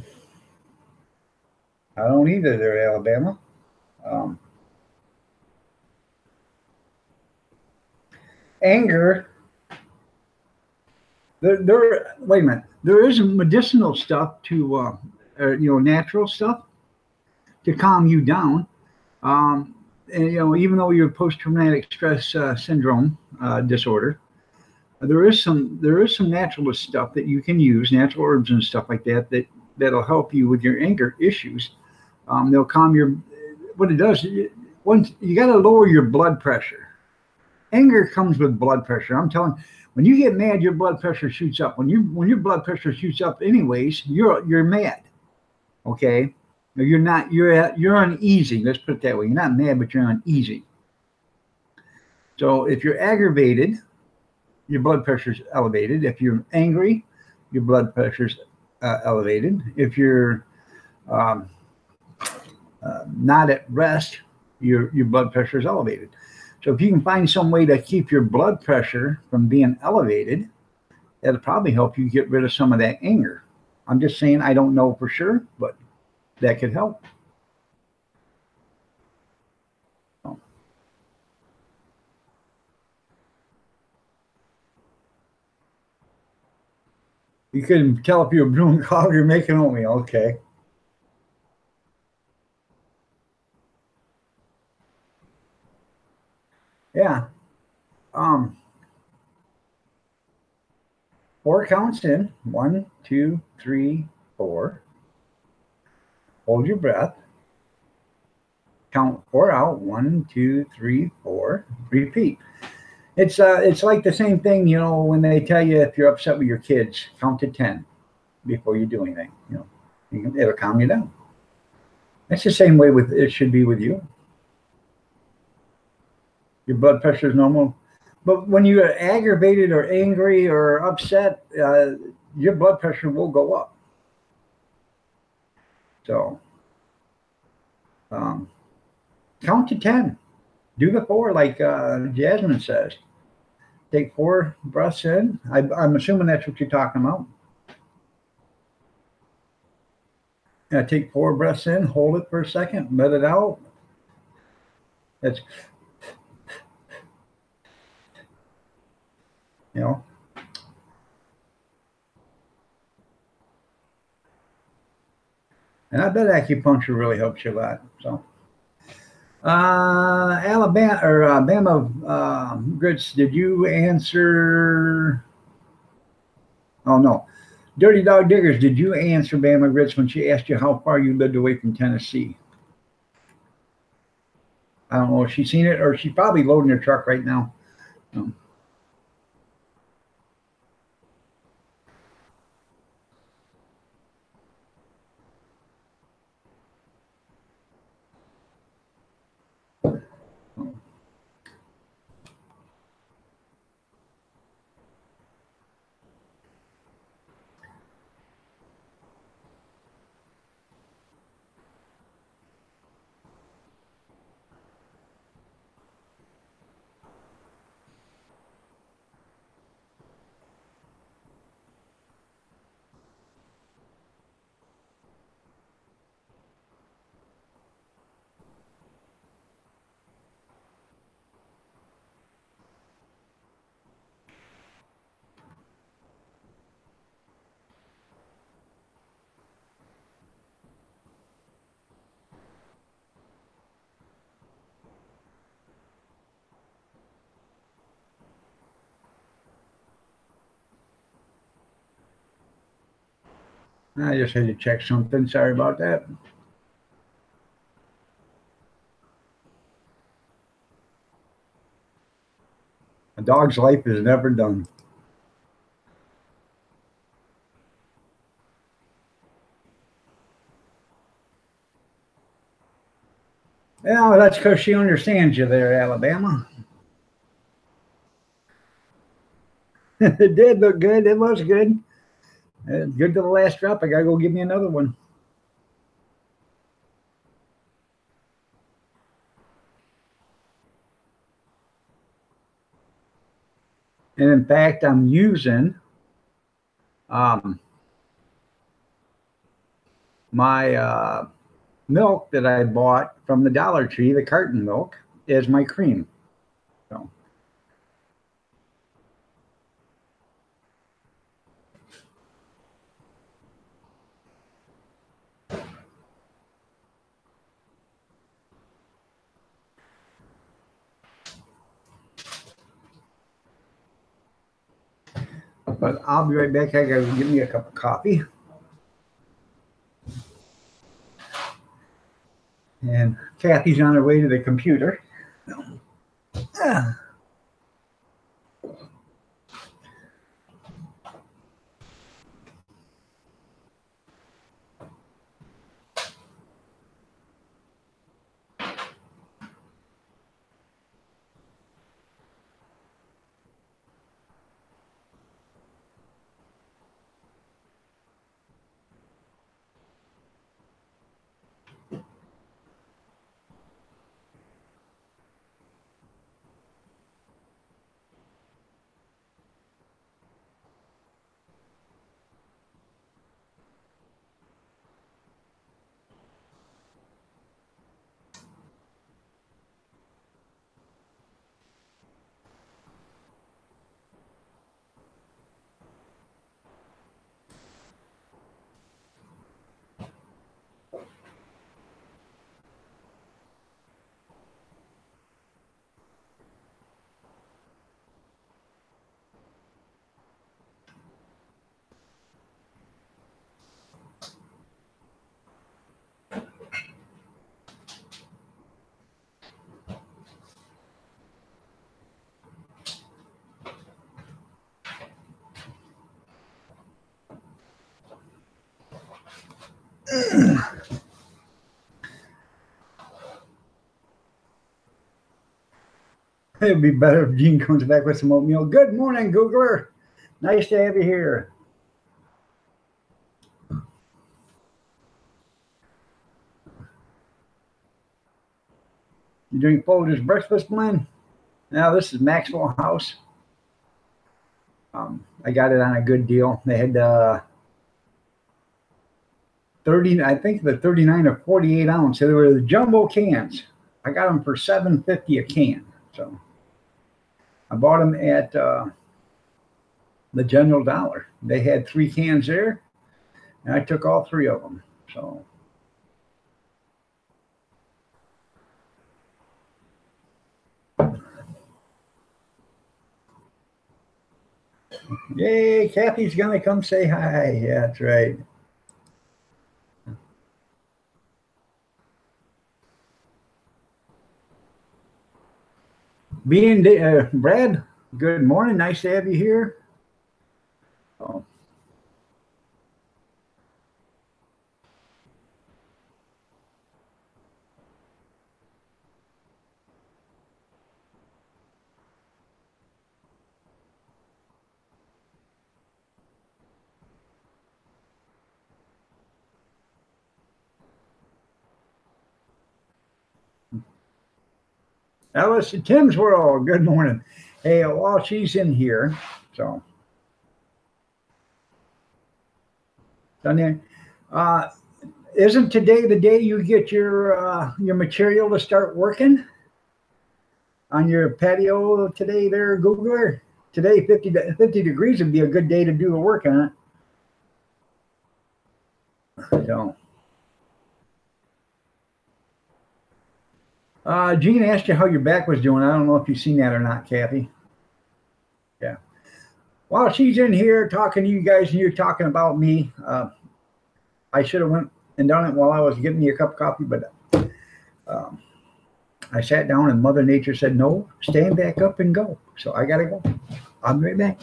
don't either there, Alabama. Anger. Wait a minute. There is medicinal stuff to, natural stuff to calm you down. And, even though you're post-traumatic stress syndrome disorder, there is some naturalist stuff that you can use, natural herbs and stuff like that'll help you with your anger issues. They'll calm your. What it does, once you got to lower your blood pressure. Anger comes with blood pressure. I'm telling. When you get mad, your blood pressure shoots up. When your blood pressure shoots up, anyways, you're mad. Okay, you're not. You're uneasy. Let's put it that way. You're not mad, but you're uneasy. So if you're aggravated, your blood pressure's elevated. If you're angry, your blood pressure's elevated. If you're not at rest, your blood pressure is elevated. So if you can find some way to keep your blood pressure from being elevated, that'll probably help you get rid of some of that anger. I'm just saying, I don't know for sure, but that could help. You couldn't tell if you were brewing coffee or making oatmeal. Okay. Yeah. 4 counts in. 1, 2, 3, 4. Hold your breath. Count 4 out. 1, 2, 3, 4. Repeat. It's like the same thing, when they tell you if you're upset with your kids, count to 10 before you do anything. It'll calm you down. It's the same way it should be with you. Your blood pressure is normal, but when you're aggravated or angry or upset, your blood pressure will go up. So, count to 10. Do the 4 like Jasmine says. Take 4 breaths in. I'm assuming that's what you're talking about. Take 4 breaths in, hold it for a second, let it out. That's, and I bet acupuncture really helps you a lot. So, Alabama or Bama Grits, did you answer? Oh no, Dirty Dog Diggers, did you answer Bama Grits when she asked you how far you lived away from Tennessee? I don't know if she's seen it or she's probably loading her truck right now. I just had to check something. Sorry about that. A dog's life is never done. Yeah, that's because she understands you there, Alabama. It did look good. It was good. Good to the last drop. I got to go give me another one. And in fact, I'm using my milk that I bought from the Dollar Tree, the carton milk, as my cream. So. But I'll be right back. I gotta give me a cup of coffee. Kathy's on her way to the computer. Ah. It'd be better if Gene comes back with some oatmeal. Good morning, Googler. Nice to have you here. You drink Folger's breakfast blend? Now this is Maxwell House. I got it on a good deal. They had 30, I think the 39 or 48 ounce. So they were the jumbo cans. I got them for $7.50 a can. So I bought them at the General Dollar. They had 3 cans there, and I took all 3 of them. So yay, Kathy's gonna come say hi. Yeah, that's right. Brad, good morning. Nice to have you here. Oh. Alice, Tim's World, good morning. Hey, while she's in here, so done there. Isn't today the day you get your material to start working on your patio today there, Googler? Today, 50 degrees would be a good day to do the work on it. So, Gene asked you how your back was doing. I don't know if you've seen that or not, Kathy. Yeah. While she's in here talking to you guys and you're talking about me, I should have went and done it while I was getting you a cup of coffee, but I sat down and Mother Nature said, no, stand back up and go. So I got to go. I'll be right back.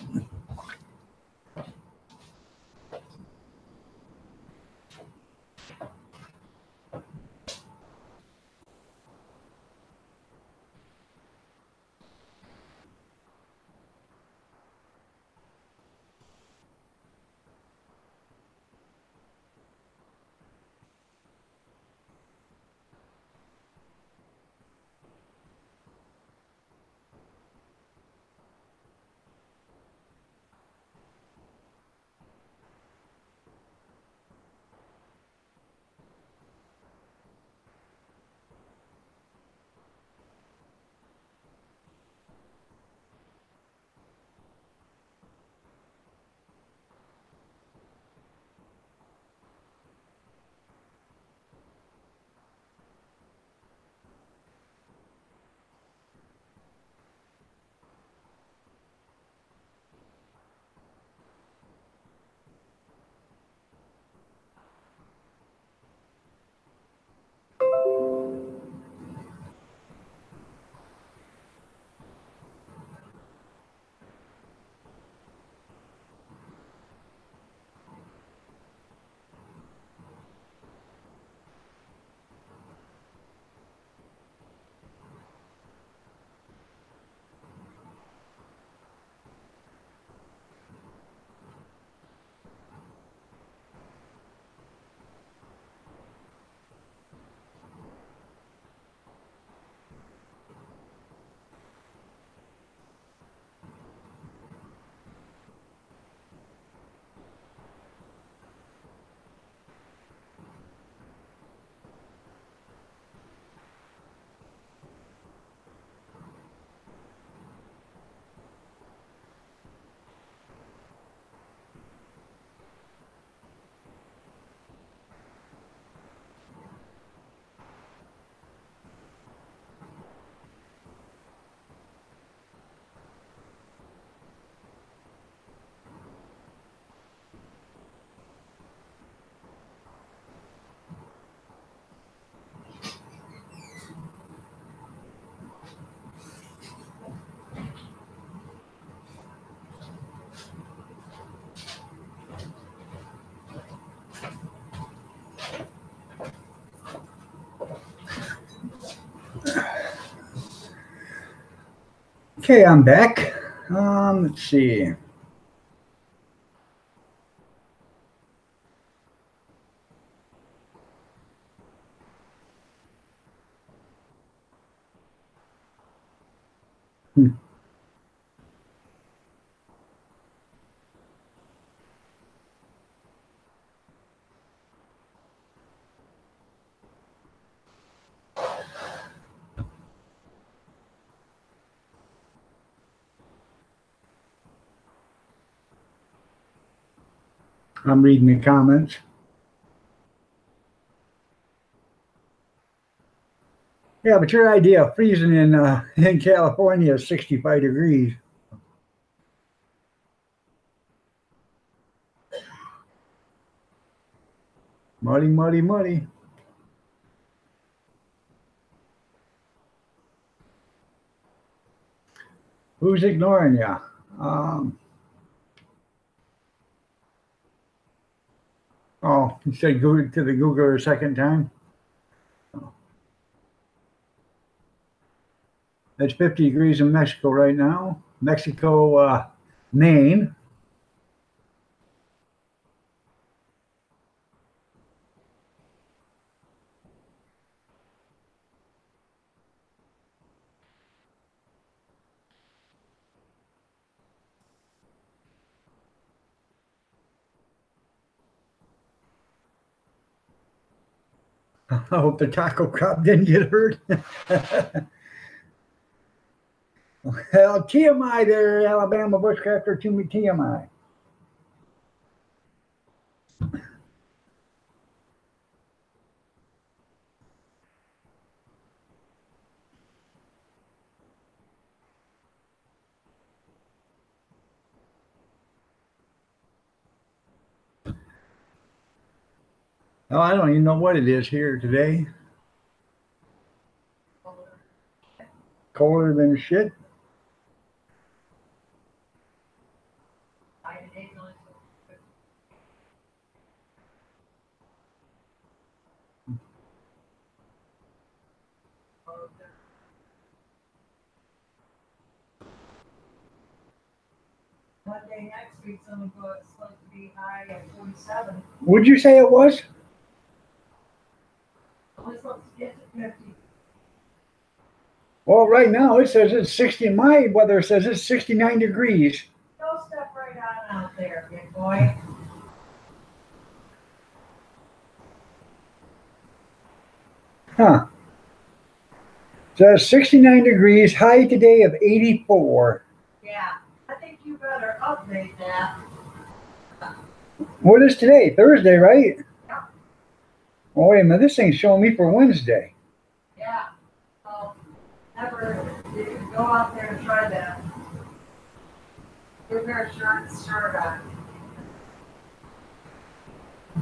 Okay, I'm back. Let's see. I'm reading the comments. Yeah, but your idea of freezing in California is 65 degrees. Muddy, muddy, muddy. Who's ignoring you? Oh, you said go to the Googler a second time? It's 50 degrees in Mexico right now. Mexico, Maine. I hope the taco crop didn't get hurt. Well, TMI there, Alabama bushcrafter to me, TMI. Oh, I don't even know what it is here today. Colder than shit. Monday next week's only supposed to be high at 47. Would you say it was? Only supposed to get to 50. Well, right now it says it's 60. My weather says it's 69 degrees. Go step right on out there, big boy. Huh. So 69 degrees, high today of 84. Yeah, I think you better update that. What is today? Thursday, right? Yeah. Oh, wait a minute. This thing's showing me for Wednesday. Yeah. So, never go out there and try that. Get a pair of shirt on.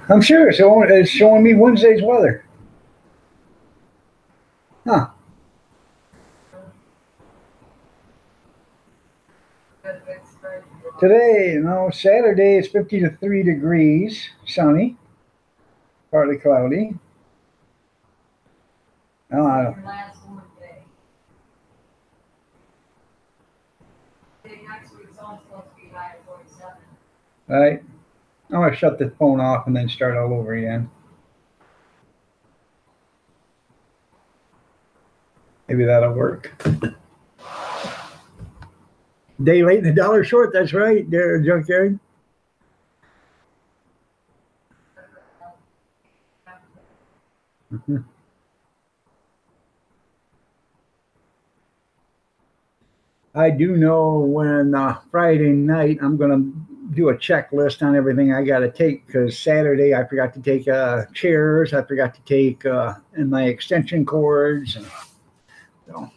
I'm sure it's showing me Wednesday's weather. Huh. Today, Saturday is 50 to 3 degrees, sunny, partly cloudy. Your last one day. Next week's only supposed to be high at 47. All right. I'm going to shut the phone off and then start all over again. Maybe that'll work. Day late and a dollar short. That's right, there, Junkyard. I do know when Friday night I'm going to do a checklist on everything I got to take, because Saturday I forgot to take chairs. I forgot to take and my extension cords. And, so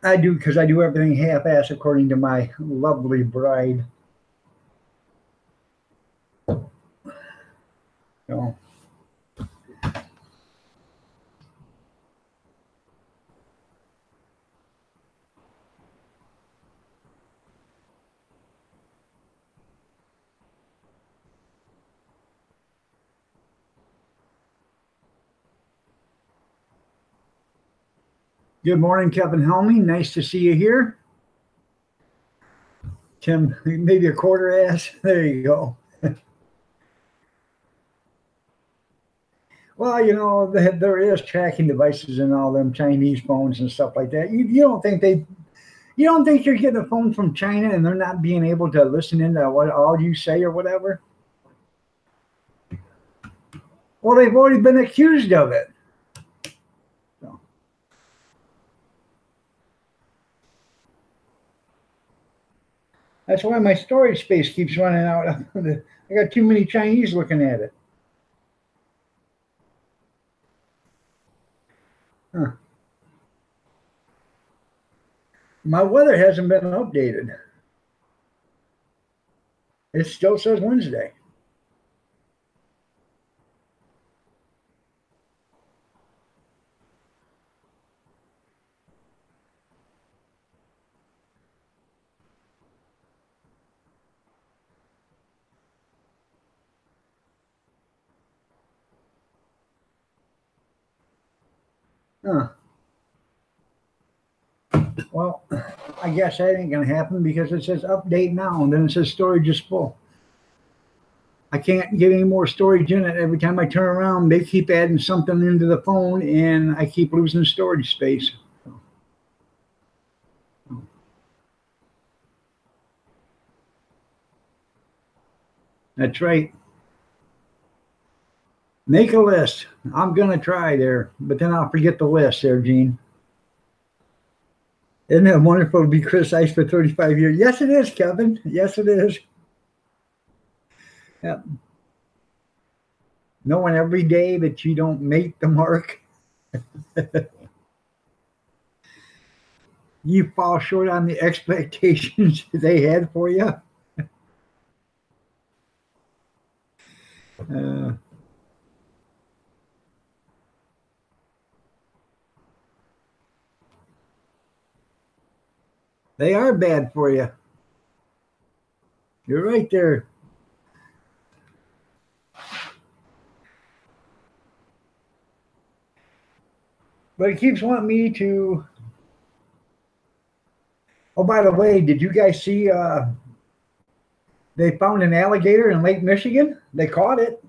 I do, because I do everything half-ass according to my lovely bride. So. Good morning, Kevin Helmy. Nice to see you here. Tim, maybe a quarter ass. There you go. Well, there is tracking devices in all them Chinese phones and stuff like that. You don't think you're getting a phone from China and they're not being able to listen into what all you say or whatever? Well, they've already been accused of it. So. That's why my storage space keeps running out. I got too many Chinese looking at it. Huh. My weather hasn't been updated. It still says Wednesday. Huh. Well, I guess that ain't gonna happen because it says update now and then it says storage is full. I can't get any more storage in it. Every time I turn around, they keep adding something into the phone and I keep losing storage space. That's right. Make a list. I'm gonna try there, but then I'll forget the list there, Gene. Isn't it wonderful to be criticized for 35 years? Yes, it is, Kevin. Yes, it is. Yeah. Knowing every day that you don't make the mark, you fall short on the expectations they had for you. Uh, they are bad for you. You're right there. But it keeps wanting me to. Oh, by the way, did you guys see? They found an alligator in Lake Michigan. They caught it.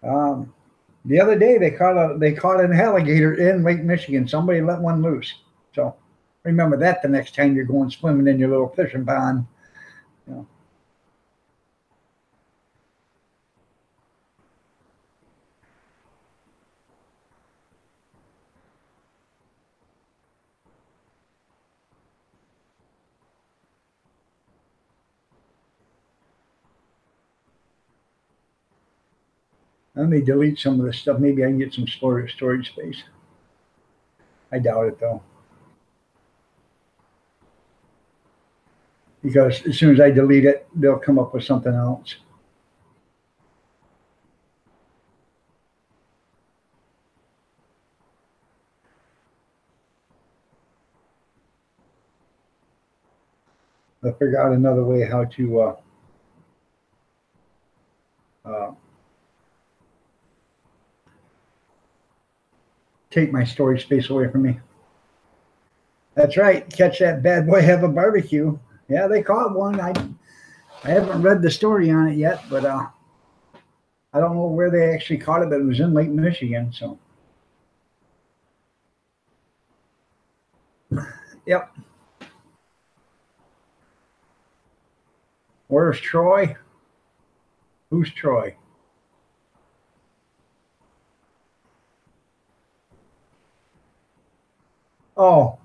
Um, the other day, they caught an alligator in Lake Michigan. Somebody let one loose. So remember that the next time you're going swimming in your little fishing pond. You know. Let me delete some of this stuff. Maybe I can get some storage space. I doubt it though, because as soon as I delete it, they'll come up with something else. They'll figure out another way how to uh, take my storage space away from me. That's right. Catch that bad boy, have a barbecue. Yeah, they caught one. I haven't read the story on it yet, but I don't know where they actually caught it, but it was in Lake Michigan. So, yep. Where's Troy? Who's Troy? Oh,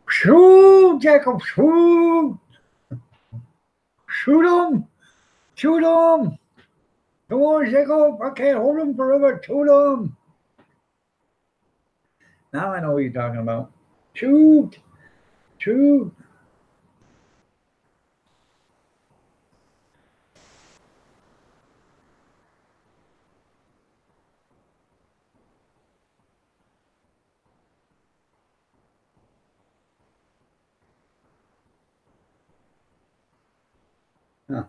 shoot, Jacob, shoot, shoot him, shoot him. Come on, Jacob. I can't hold him forever. Shoot him. Now I know what you're talking about. Shoot, shoot. Huh.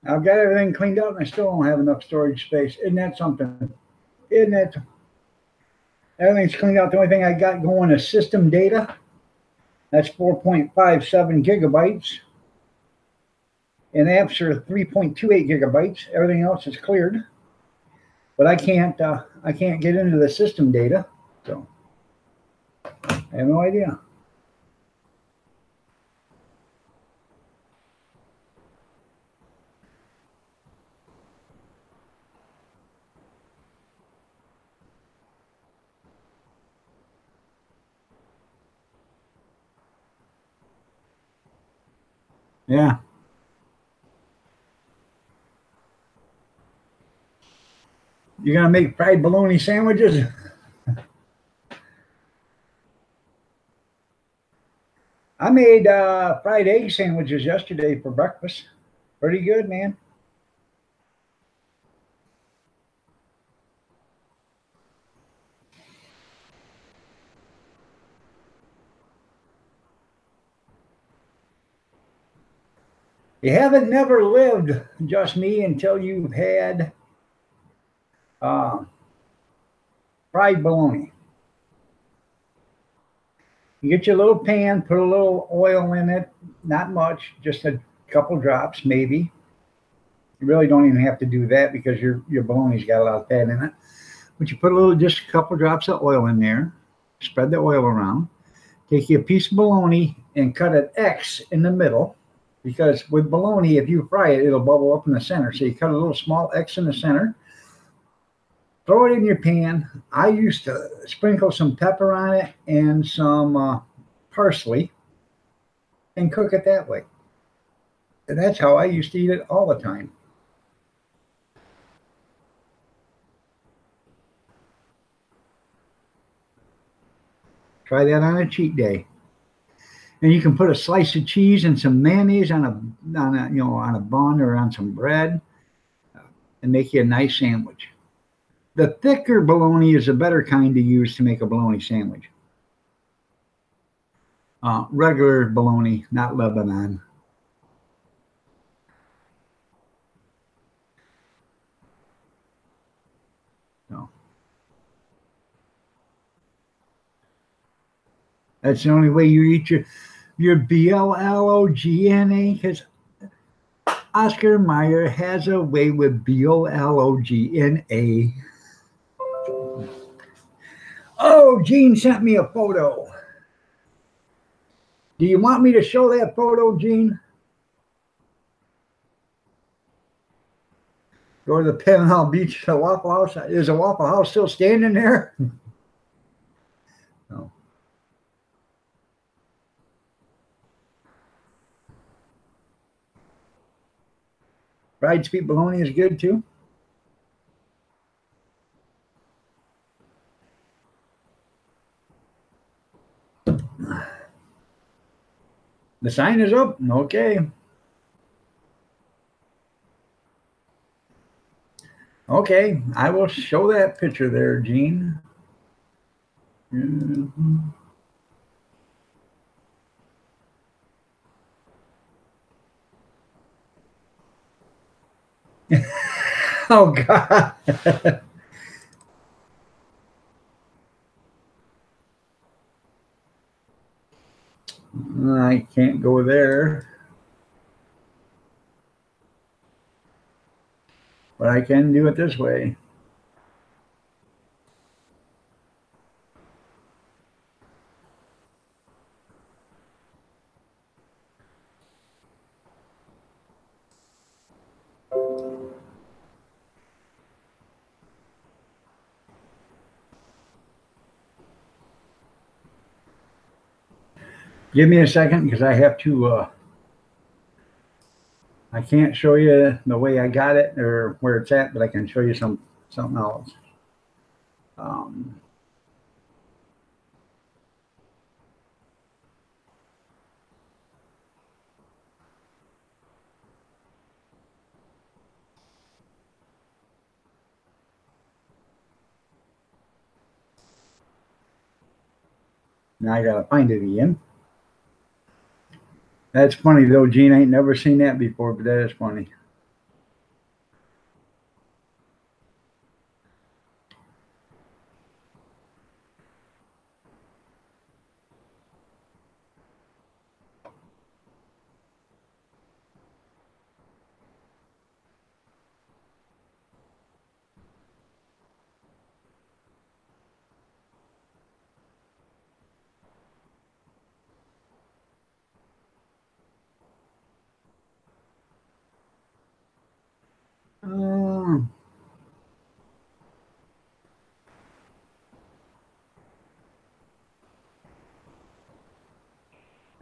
I've got everything cleaned out and I still don't have enough storage space. Isn't that something? Isn't that? Everything's cleaned out. The only thing I got going is system data. That's 4.57 gigabytes. And apps are 3.28 gigabytes. Everything else is cleared. But I can't get into the system data. So I have no idea. Yeah. You're gonna make fried bologna sandwiches? I made fried egg sandwiches yesterday for breakfast. Pretty good, man. You haven't never lived, just me, until you've had uh, fried bologna. You get your little pan, put a little oil in it, not much, just a couple drops, maybe. You really don't even have to do that because your bologna's got a lot of fat in it. But you put just a couple drops of oil in there, spread the oil around. Take you a piece of bologna and cut an X in the middle, because with bologna, if you fry it, it'll bubble up in the center. So you cut a little small X in the center, throw it in your pan. I used to sprinkle some pepper on it and some parsley and cook it that way. And that's how I used to eat it all the time. Try that on a cheat day. And you can put a slice of cheese and some mayonnaise on a bun or on some bread and make you a nice sandwich. The thicker bologna is a better kind to use to make a bologna sandwich. Regular bologna, not Lebanon. No. That's the only way you eat your BLOGNA, because Oscar Mayer has a way with BLOGNA. Oh, Gene sent me a photo. Do you want me to show that photo, Gene? Go to the Panhandle Beach, the Waffle House. Is the Waffle House still standing there? No. Fried sweet bologna is good too. The sign is up. Okay. Okay, I will show that picture there, Gene. Mm-hmm. Oh, God. I can't go there. But I can do it this way. Give me a second because I have to, I can't show you the way I got it or where it's at, but I can show you something else. Now I gotta find it again. That's funny though, Gene. I ain't never seen that before, but that is funny.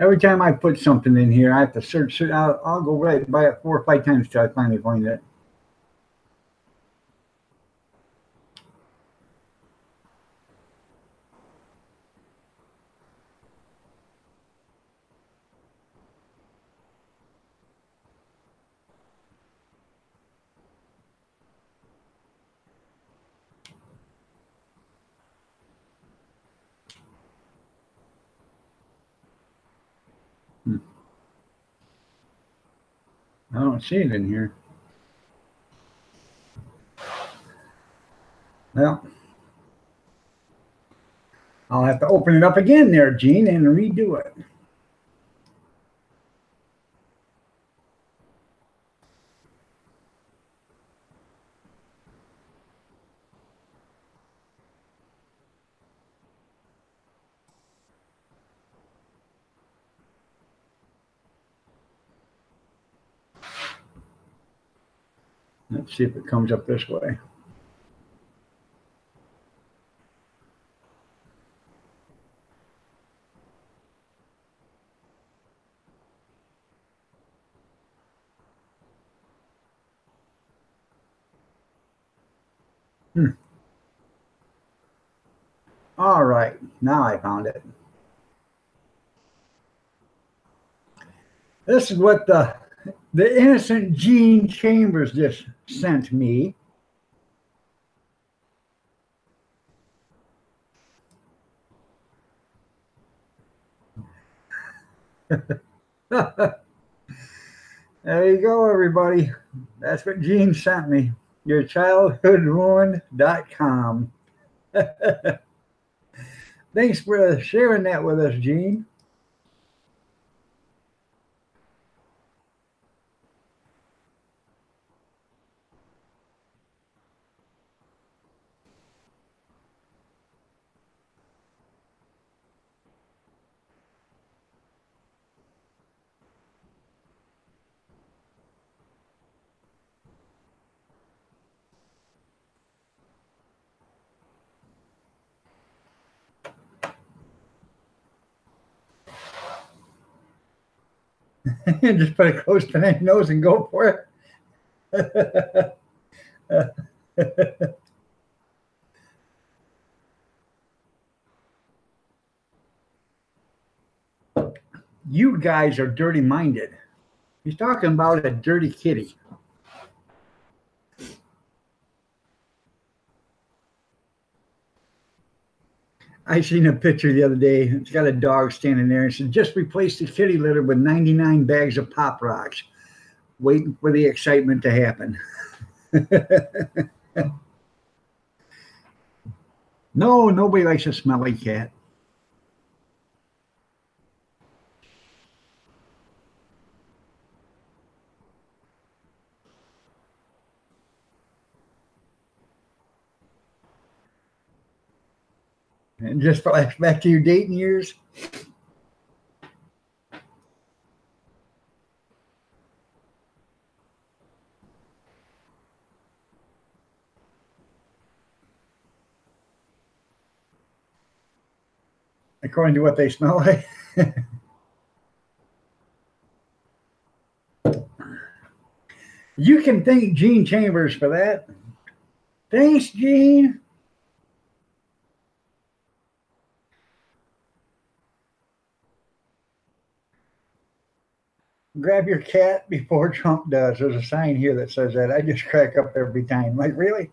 Every time I put something in here, I have to search. I'll go right by it 4 or 5 times till I finally find it. I don't see it in here. Well, I'll have to open it up again there, Gene, and redo it. Let's see if it comes up this way. All right, now I found it. This is what the innocent Gene Chambers just sent me. There you go, everybody. That's what Gene sent me. Yourchildhoodruined.com. Thanks for sharing that with us, Gene. Just put it close to my nose and go for it. You guys are dirty minded. He's talking about a dirty kitty. I seen a picture the other day. It's got a dog standing there and said, just replace the kitty litter with 99 bags of Pop Rocks, waiting for the excitement to happen. No, nobody likes a smelly cat. And just flash back to your dating years. According to what they smell like. You can thank Gene Chambers for that. Thanks, Gene. Grab your cat before Trump does. There's a sign here that says that. I just crack up every time. Like, really?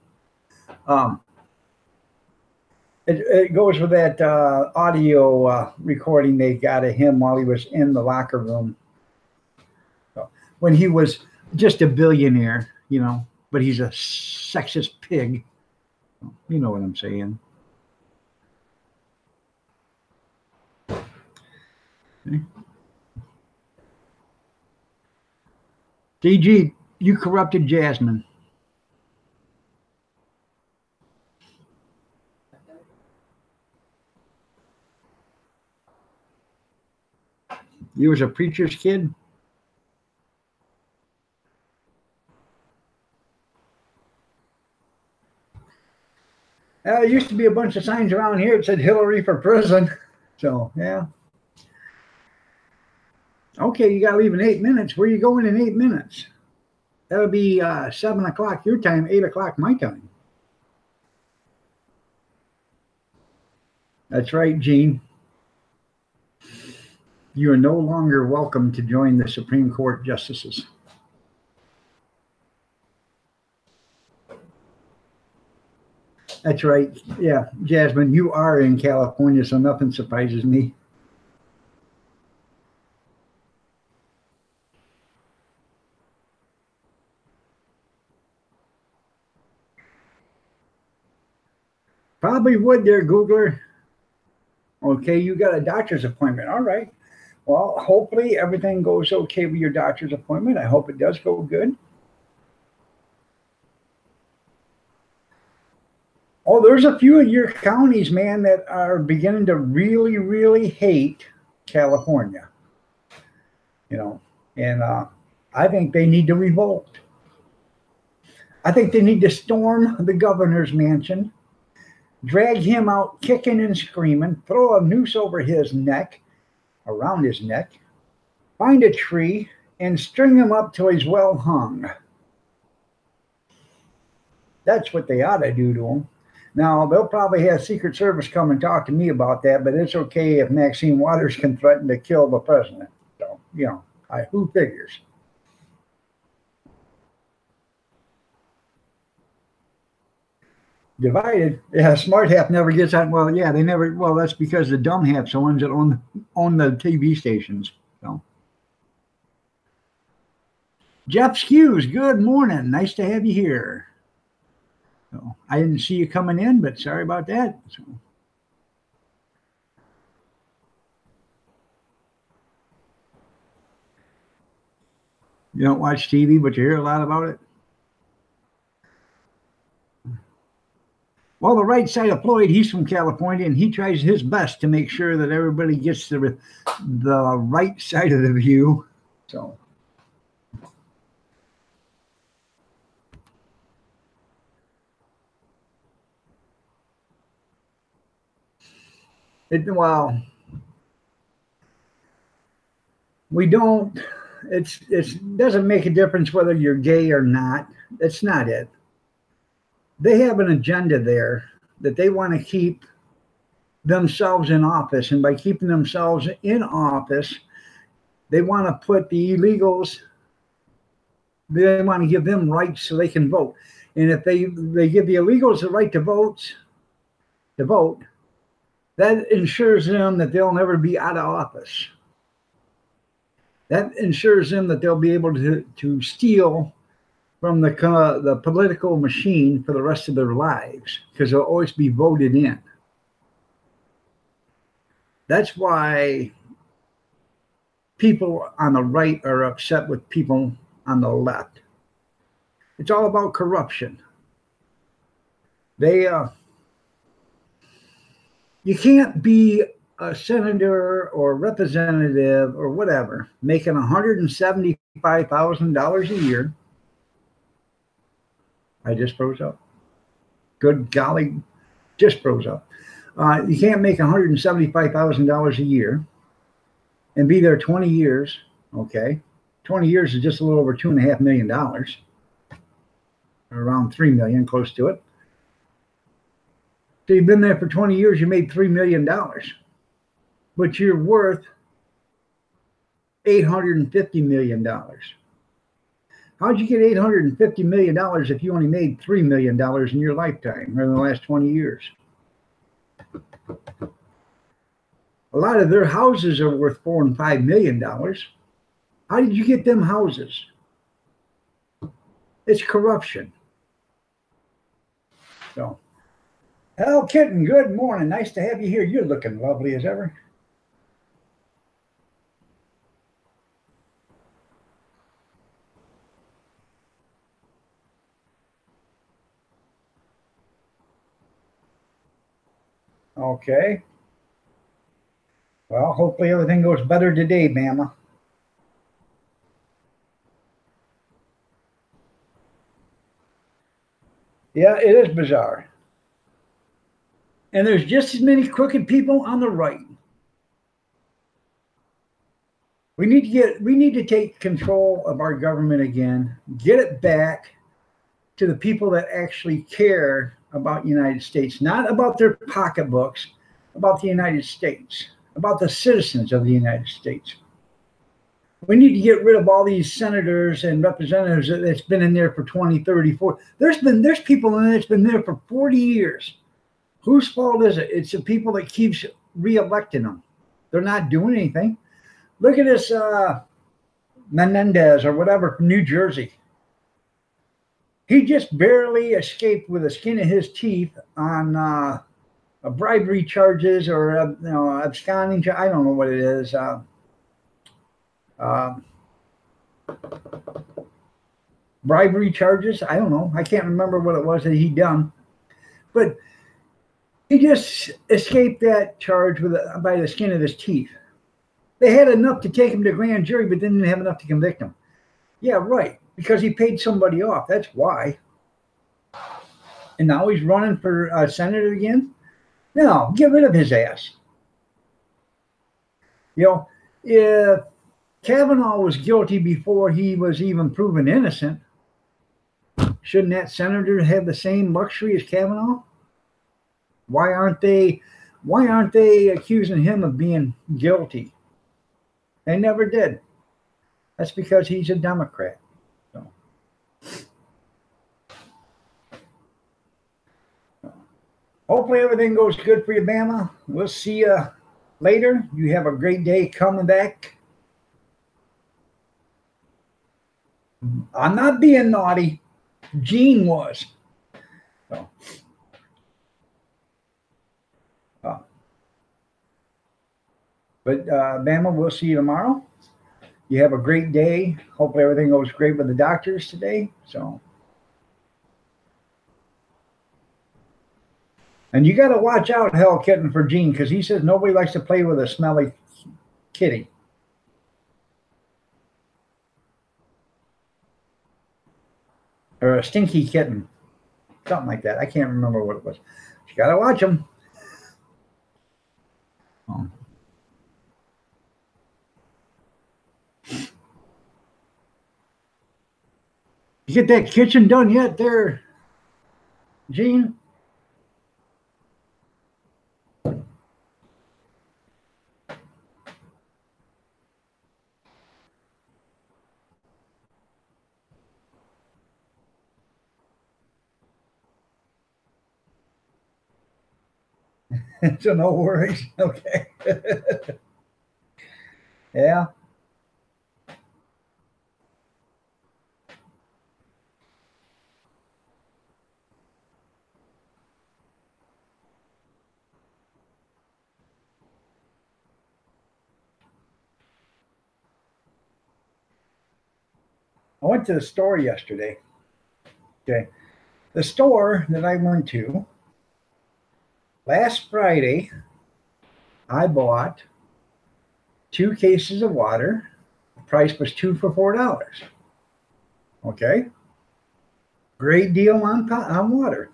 It goes with that audio recording they got of him while he was in the locker room. So, when he was just a billionaire, you know, but he's a sexist pig. You know what I'm saying. Okay. DG, you corrupted Jasmine. You was a preacher's kid? There used to be a bunch of signs around here that said Hillary for president. So, yeah. Okay, you got to leave in 8 minutes. Where are you going in 8 minutes? That'll be 7 o'clock your time, 8 o'clock my time. That's right, Gene. You are no longer welcome to join the Supreme Court justices. That's right. Yeah, Jasmine, you are in California, so nothing surprises me. Probably would there, Googler. Okay, you got a doctor's appointment. All right. Well, hopefully everything goes okay with your doctor's appointment. I hope it does go good. Oh, there's a few of your counties, man, that are beginning to really, really hate California. And I think they need to revolt. I think they need to storm the governor's mansion, drag him out kicking and screaming, throw a noose over his neck, around his neck, find a tree, and string him up till he's well hung. That's what they ought to do to him. Now, they'll probably have Secret Service come and talk to me about that, but it's okay if Maxine Waters can threaten to kill the president. So, who figures? Divided. Yeah, smart half never gets on. Well, yeah, they never. Well, that's because the dumb half's the ones that own the TV stations. So, Jeff Skews, good morning. Nice to have you here. So, I didn't see you coming in, but sorry about that. So. You don't watch TV, but you hear a lot about it. Well, the right side of Floyd, he's from California, and he tries his best to make sure that everybody gets the right side of the view. So, well, we don't. It doesn't make a difference whether you're gay or not. That's not it. They have an agenda there that they want to keep themselves in office. And by keeping themselves in office, they want to put the illegals, they want to give them rights so they can vote. And if they give the illegals the right to vote, that ensures them that they'll never be out of office. That ensures them that they'll be able to steal from the political machine for the rest of their lives, because they'll always be voted in. That's why people on the right are upset with people on the left. It's all about corruption. You can't be a senator or representative or whatever making $175,000 a year. I just froze up. Good golly, just froze up. You can't make $175,000 a year and be there 20 years. Okay, 20 years is just a little over $2.5 million, around $3 million, close to it. So you've been there for 20 years. You made $3 million, but you're worth $850 million. How'd you get $850 million if you only made $3 million in your lifetime or in the last 20 years? A lot of their houses are worth $4 and $5 million. How did you get them houses? It's corruption. So, Hal Kitten, good morning. Nice to have you here. You're looking lovely as ever. Okay. Well, hopefully everything goes better today, Mama. Yeah, it is bizarre. And there's just as many crooked people on the right. We need to take control of our government again, get it back to the people that actually care about the United States, not about their pocketbooks, about the United States, about the citizens of the United States. We need to get rid of all these senators and representatives that's been in there for 20, 30, 40. There's people in there that's been there for 40 years. Whose fault is it? It's the people that keeps re-electing them. They're not doing anything. Look at this Menendez or whatever from New Jersey. He just barely escaped with the skin of his teeth on bribery charges or absconding. I don't know what it is. Bribery charges. I don't know. I can't remember what it was that he done, but he just escaped that charge by the skin of his teeth. They had enough to take him to grand jury, but didn't have enough to convict him. Yeah, right. Because he paid somebody off. That's why. And now he's running for senator again. No, get rid of his ass. If Kavanaugh was guilty before he was even proven innocent, shouldn't that senator have the same luxury as Kavanaugh? Why aren't they accusing him of being guilty? They never did. That's because he's a Democrat. So. Hopefully everything goes good for you, Bama. We'll see you later. You have a great day coming back. I'm not being naughty. Gene was. So. But Bama, we'll see you tomorrow. You have a great day. Hopefully everything goes great with the doctors today. So, and you got to watch out, Hell Kitten, for Gene, because he says nobody likes to play with a smelly kitty. Or a stinky kitten. Something like that. I can't remember what it was. You got to watch them. Oh. You get that kitchen done yet there, Gene? So no worries. Okay. Yeah. I went to the store yesterday. Okay. The store that I went to last Friday, I bought 2 cases of water. The price was 2 for $4. Okay. Great deal on water.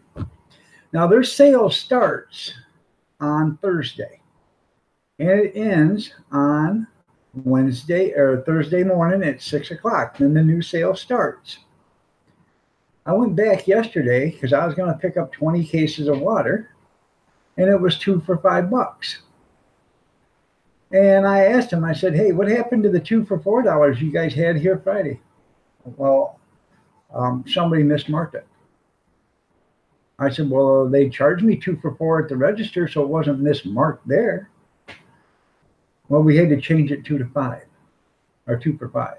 Now their sale starts on Thursday and it ends on Wednesday or Thursday morning at 6 o'clock. Then the new sale starts. I went back yesterday because I was going to pick up 20 cases of water, and it was 2 for $5. And I asked him, I said, hey, what happened to the 2 for $4 you guys had here Friday? Well, somebody mismarked it. I said, well, they charged me 2 for $4 at the register, so it wasn't mismarked there. Well, we had to change it 2 to 5, or 2 for $5.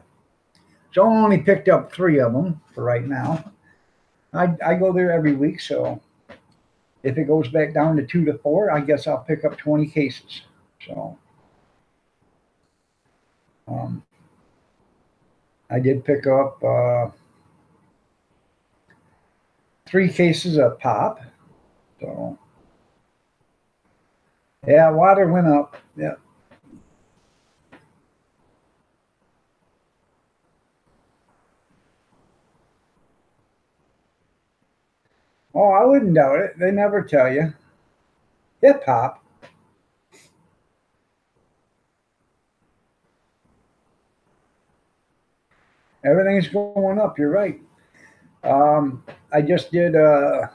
So I only picked up 3 of them for right now. I go there every week, so if it goes back down to 2 to 4, I guess I'll pick up 20 cases. So I did pick up 3 cases of pop. So yeah, water went up. Yeah. Oh, I wouldn't doubt it. They never tell you. Hip hop. Everything's going up. You're right. I just did a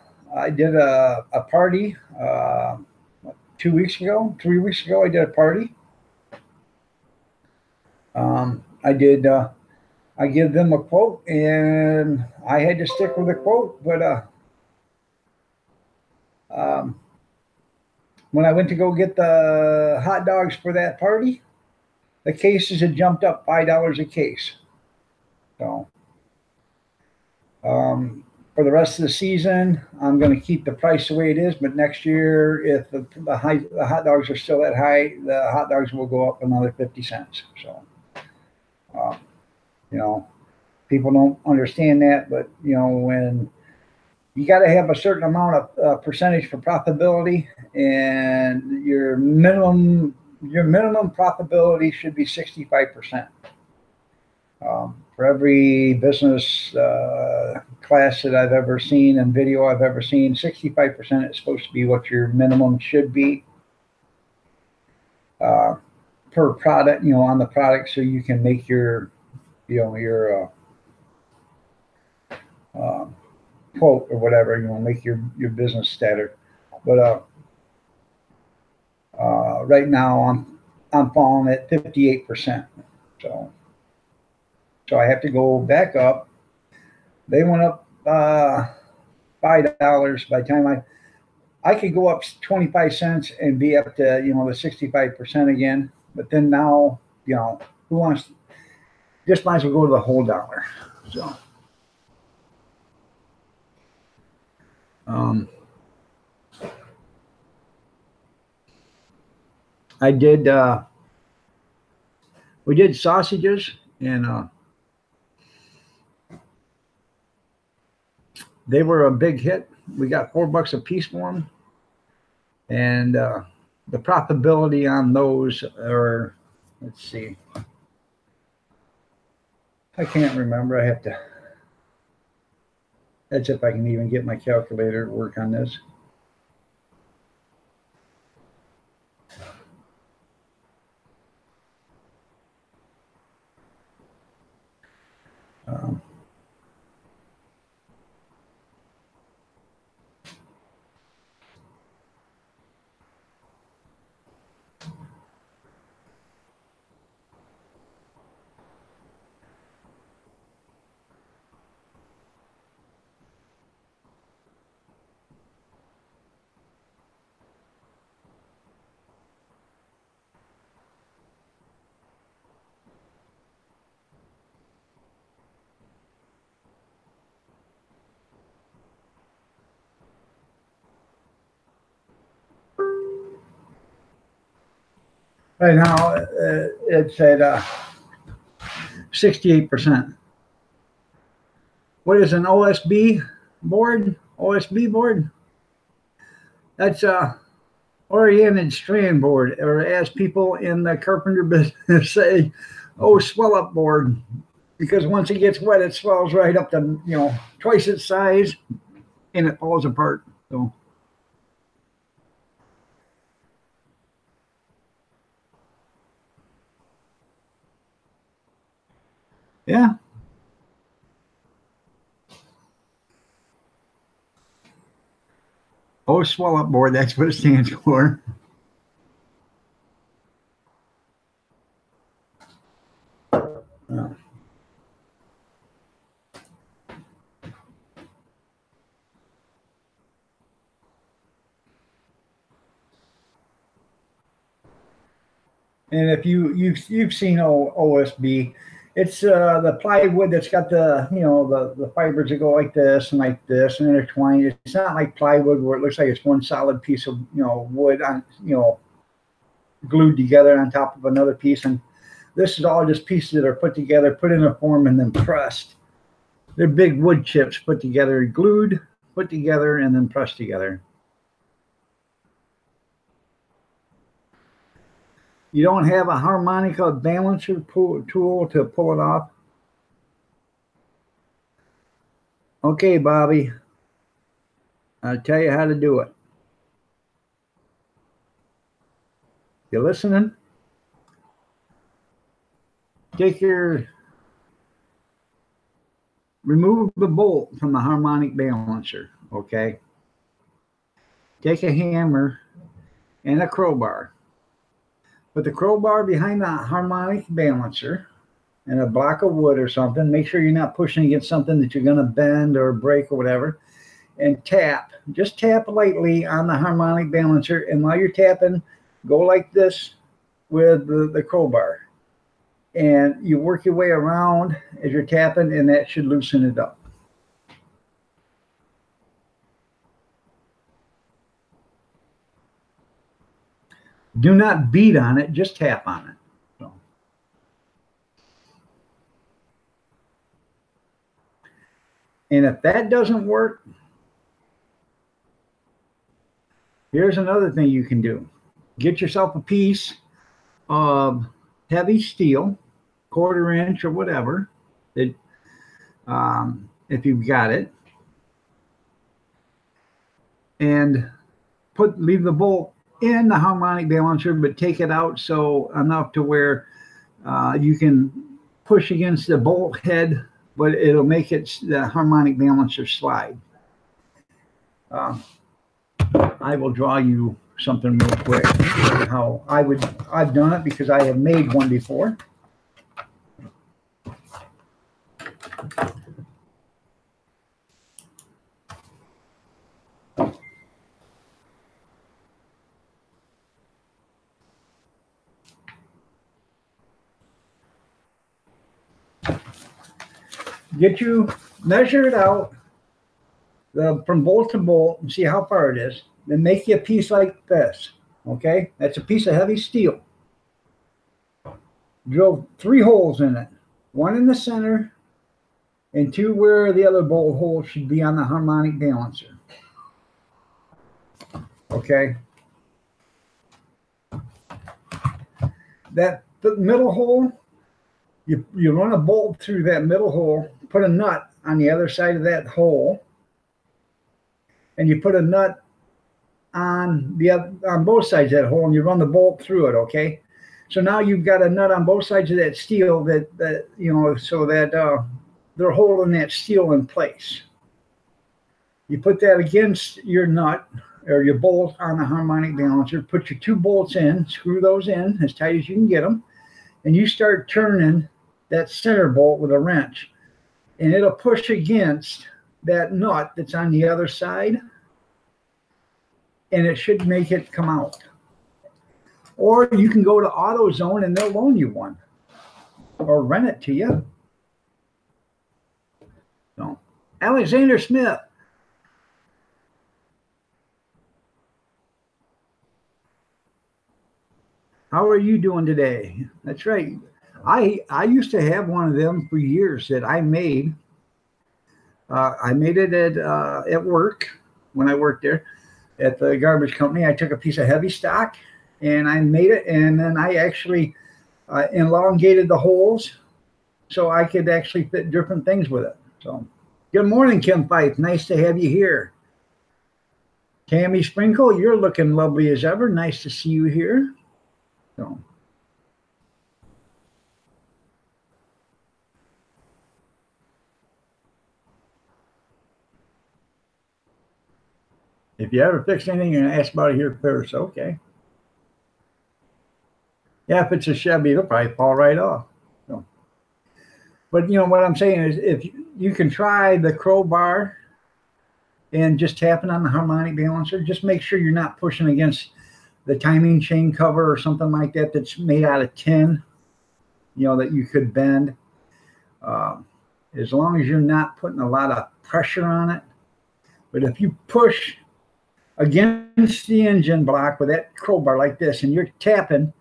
party 2 weeks ago, 3 weeks ago. I did a party. I did. I give them a quote, and I had to stick with the quote. But um, when I went to go get the hot dogs for that party, the cases had jumped up $5 a case. So for the rest of the season, I'm going to keep the price the way it is. But next year, if the hot dogs are still that high, the hot dogs will go up another 50 cents. So, um, you know, people don't understand that, but when you got to have a certain amount of percentage for profitability, and your minimum profitability should be 65%. For every business class that I've ever seen and video I've ever seen, 65% is supposed to be what your minimum should be per product, on the product, so you can make your quote or whatever, make your business statter. But right now I'm falling at 58%. So I have to go back up. They went up $5 by the time I could go up 25 cents and be up to the 65% again. But then now, who wants, just might as well go to the whole dollar. So I did we did sausages, and they were a big hit. We got $4 a piece for them, and the profitability on those are, let's see, I can't remember. I have to, that's if I can even get my calculator to work on this. Right now, it's at 68%. What is an OSB board? OSB board? That's oriented strand board, or as people in the carpenter business say, swell up board, because once it gets wet, it swells right up to twice its size, and it falls apart. So. Yeah. Swell up board, that's what it stands for. Yeah. And if you've seen OSB, it's the plywood that's got the fibers that go like this and intertwined. It's not like plywood where it looks like it's one solid piece of wood on glued together on top of another piece. And this is all just pieces that are put together, put in a form, and then pressed. They're big wood chips put together, glued, put together, and then pressed together. You don't have a harmonica balancer tool to pull it off? Okay, Bobby. I'll tell you how to do it. You listening? Take your remove the bolt from the harmonic balancer, okay? Take a hammer and a crowbar. Put the crowbar behind the harmonic balancer and a block of wood or something. Make sure you're not pushing against something that you're going to bend or break or whatever. And tap, just tap lightly on the harmonic balancer. And while you're tapping, go like this with the crowbar. And you work your way around as you're tapping, and that should loosen it up. Do not beat on it, just tap on it. So. And if that doesn't work, here's another thing you can do. Get yourself a piece of heavy steel, 1/4 inch or whatever, that, if you've got it, and leave the bolt in the harmonic balancer, but take it out so enough to where you can push against the bolt head, but it'll make the harmonic balancer slide. I will draw you something real quick how I've done it, because I have made one before. Measure it out from bolt to bolt and see how far it is. Then make you a piece like this. Okay, that's a piece of heavy steel. Drill 3 holes in it, 1 in the center and 2 where the other bolt hole should be on the harmonic balancer. Okay, that middle hole, you run a bolt through that middle hole, put a nut on the other side of that hole, and you put a nut on both sides of that hole, and you run the bolt through it. Okay, so now you've got a nut on both sides of that steel that you know, so that they're holding that steel in place. You put that against your nut or your bolt on the harmonic balancer, put your 2 bolts in, screw those in as tight as you can get them, and you start turning that center bolt with a wrench, and it'll push against that nut that's on the other side, and it should make it come out. Or you can go to AutoZone and they'll loan you one or rent it to you. So, Alexander Smith. How are you doing today? That's right. I used to have one of them for years that I made. I made it at work when I worked there at the garbage company. I took a piece of heavy stock and I made it, and then I actually elongated the holes so I could actually fit different things with it. So, good morning, Kim Fife. Nice to have you here. Tammy Sprinkle, you're looking lovely as ever. Nice to see you here. So. If you ever fix anything, you're going to ask about it here first. Okay. Yeah, if it's a Chevy, it'll probably fall right off. So. But, you know, what I'm saying is, if you can try the crowbar and just tapping on the harmonic balancer, just make sure you're not pushing against the timing chain cover or something like that that's made out of tin, you know, that you could bend. As long as you're not putting a lot of pressure on it. But if you push against the engine block with that crowbar like this, and you're tapping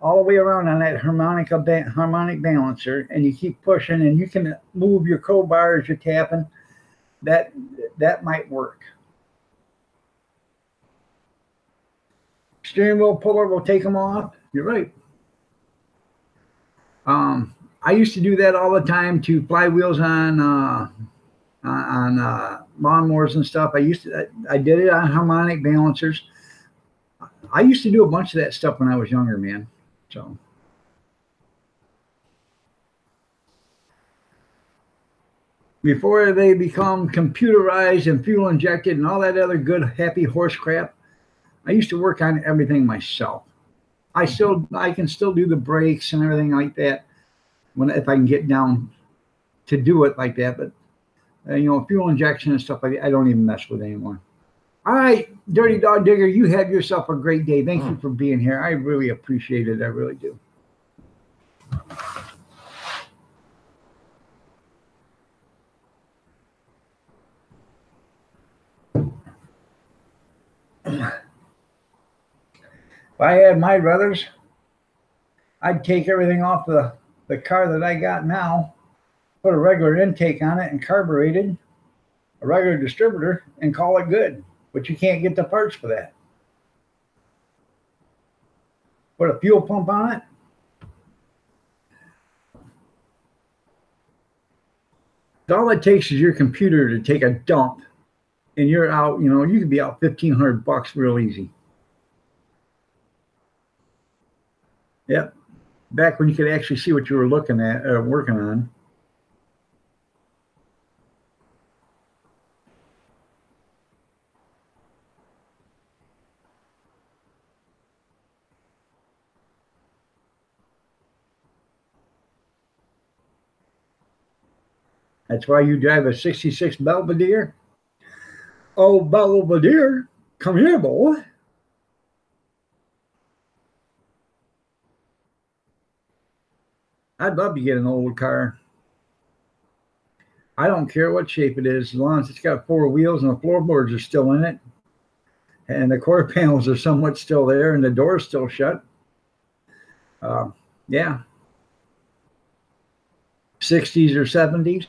all the way around on that harmonic balancer, and you keep pushing, and you can move your crowbar as you're tapping, that might work. Steering wheel puller will take them off. You're right. I used to do that all the time to flywheels on lawnmowers and stuff. I did it on harmonic balancers. I used to do a bunch of that stuff when I was younger, man. So. before they become computerized and fuel injected and all that other good happy horse crap. I used to work on everything myself. I can still do the brakes and everything like that when if I can get down to do it like that. But fuel injection and stuff like that, I don't even mess with anymore. All right, Dirty Dog Digger, you have yourself a great day. Thank you for being here. I really appreciate it. I really do. If I had my brothers, I'd take everything off the car that I got now, put a regular intake on it and carbureted, a regular distributor, and call it good. But you can't get the parts for that. Put a fuel pump on it. All it takes is your computer to take a dump, and you're out. You could be out $1,500 real easy. Yep. Back when you could actually see what you were looking at or working on. That's why you drive a 66 Belvedere. Oh, Belvedere, come here, boy. I'd love to get an old car. I don't care what shape it is, as long as it's got four wheels and the floorboards are still in it, and the quarter panels are somewhat still there, and the door's still shut. Yeah. 60s or 70s,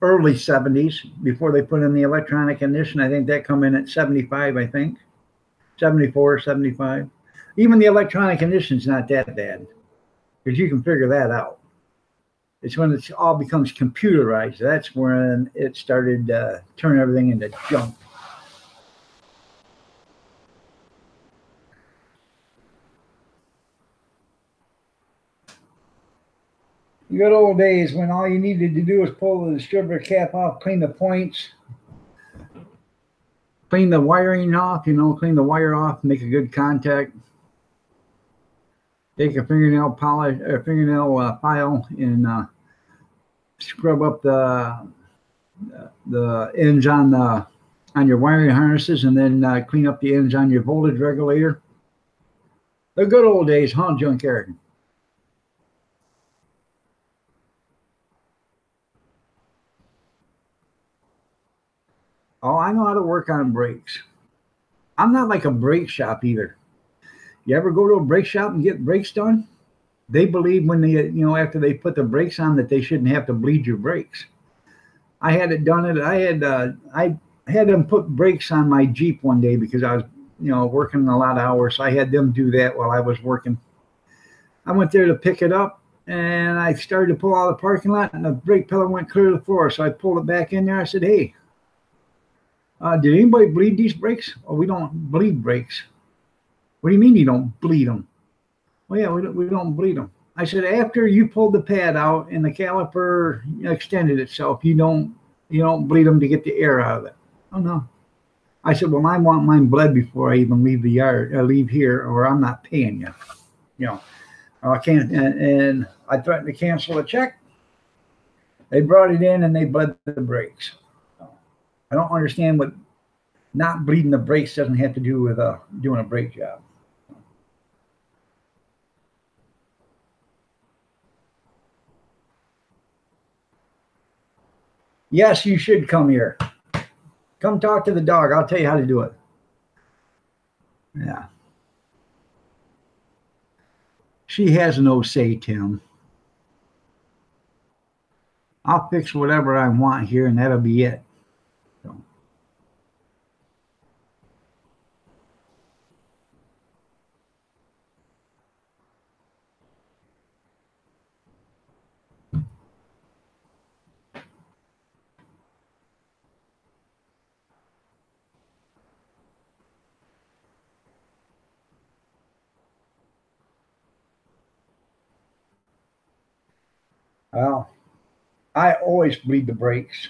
early 70s, before they put in the electronic ignition. I think that come in at 75, I think. 74, 75. Even the electronic ignition's not that bad, because you can figure that out. It's when it all becomes computerized. That's when it started turning everything into junk. The good old days when all you needed to do was pull the distributor cap off, clean the points, clean the wiring off, clean the wire off, make a good contact. Take a fingernail polish or fingernail file and scrub up the ends on your wiring harnesses, and then clean up the ends on your voltage regulator. The good old days, huh, Junkyard? Oh, I know how to work on brakes. I'm not like a brake shop either. You ever go to a brake shop and get brakes done? They believe when they, after they put the brakes on, that they shouldn't have to bleed your brakes. I had it done. I had them put brakes on my Jeep one day because I was, working a lot of hours. So I had them do that while I was working. I went there to pick it up, and I started to pull out of the parking lot, and the brake pedal went clear to the floor. So I pulled it back in there. I said, "Hey, did anybody bleed these brakes?" "Oh, we don't bleed brakes." "What do you mean you don't bleed them?" "Well, yeah, we don't bleed them." I said, "After you pulled the pad out and the caliper extended itself, you don't bleed them to get the air out of it." "Oh no." I said, "Well, I want mine bled before I even leave the yard, leave here, or I'm not paying you." I can't, and I threatened to cancel the check. They brought it in and they bled the brakes. I don't understand what not bleeding the brakes doesn't have to do with doing a brake job. Yes, you should come here. Come talk to the dog. I'll tell you how to do it. Yeah. She has no say, Tim. I'll fix whatever I want here, and that'll be it. So. Well, I always bleed the brakes.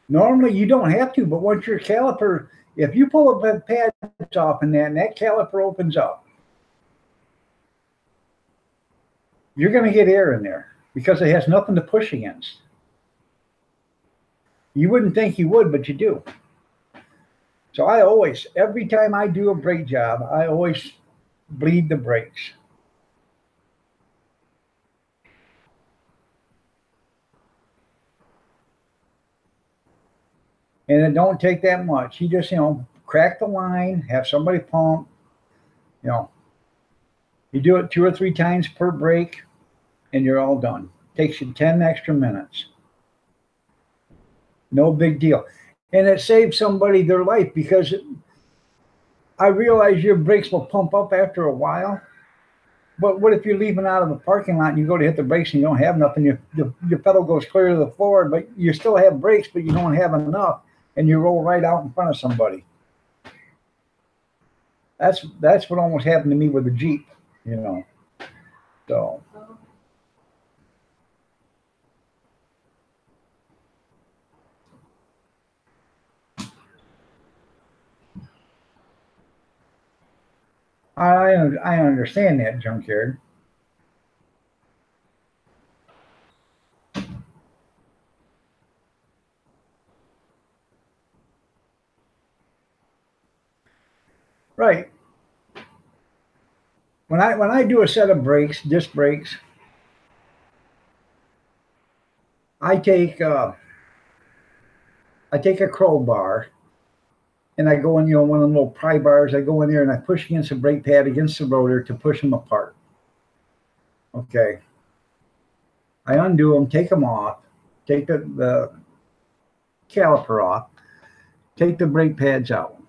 Normally you don't have to, but once your caliper, if you pull the pads off and that caliper opens up, you're going to get air in there because it has nothing to push against. You wouldn't think you would, but you do. So I always, every time I do a brake job, I always bleed the brakes. And it don't take that much. You just, crack the line, have somebody pump, you know, you do it 2 or 3 times per brake and you're all done. Takes you 10 extra minutes. No big deal. And it saves somebody their life because I realize your brakes will pump up after a while. But what if you're leaving out of the parking lot and you go to hit the brakes and you don't have nothing? Your pedal goes clear to the floor, but you still have brakes, but you don't have enough, and you roll right out in front of somebody. That's what almost happened to me with the Jeep, So I understand that, Junkyard. Right. When I do a set of brakes, disc brakes, I take a crowbar and I go in, one of the little pry bars. I go in there and I push against the brake pad against the rotor to push them apart. Okay. I undo them, take them off, take the caliper off, take the brake pads out.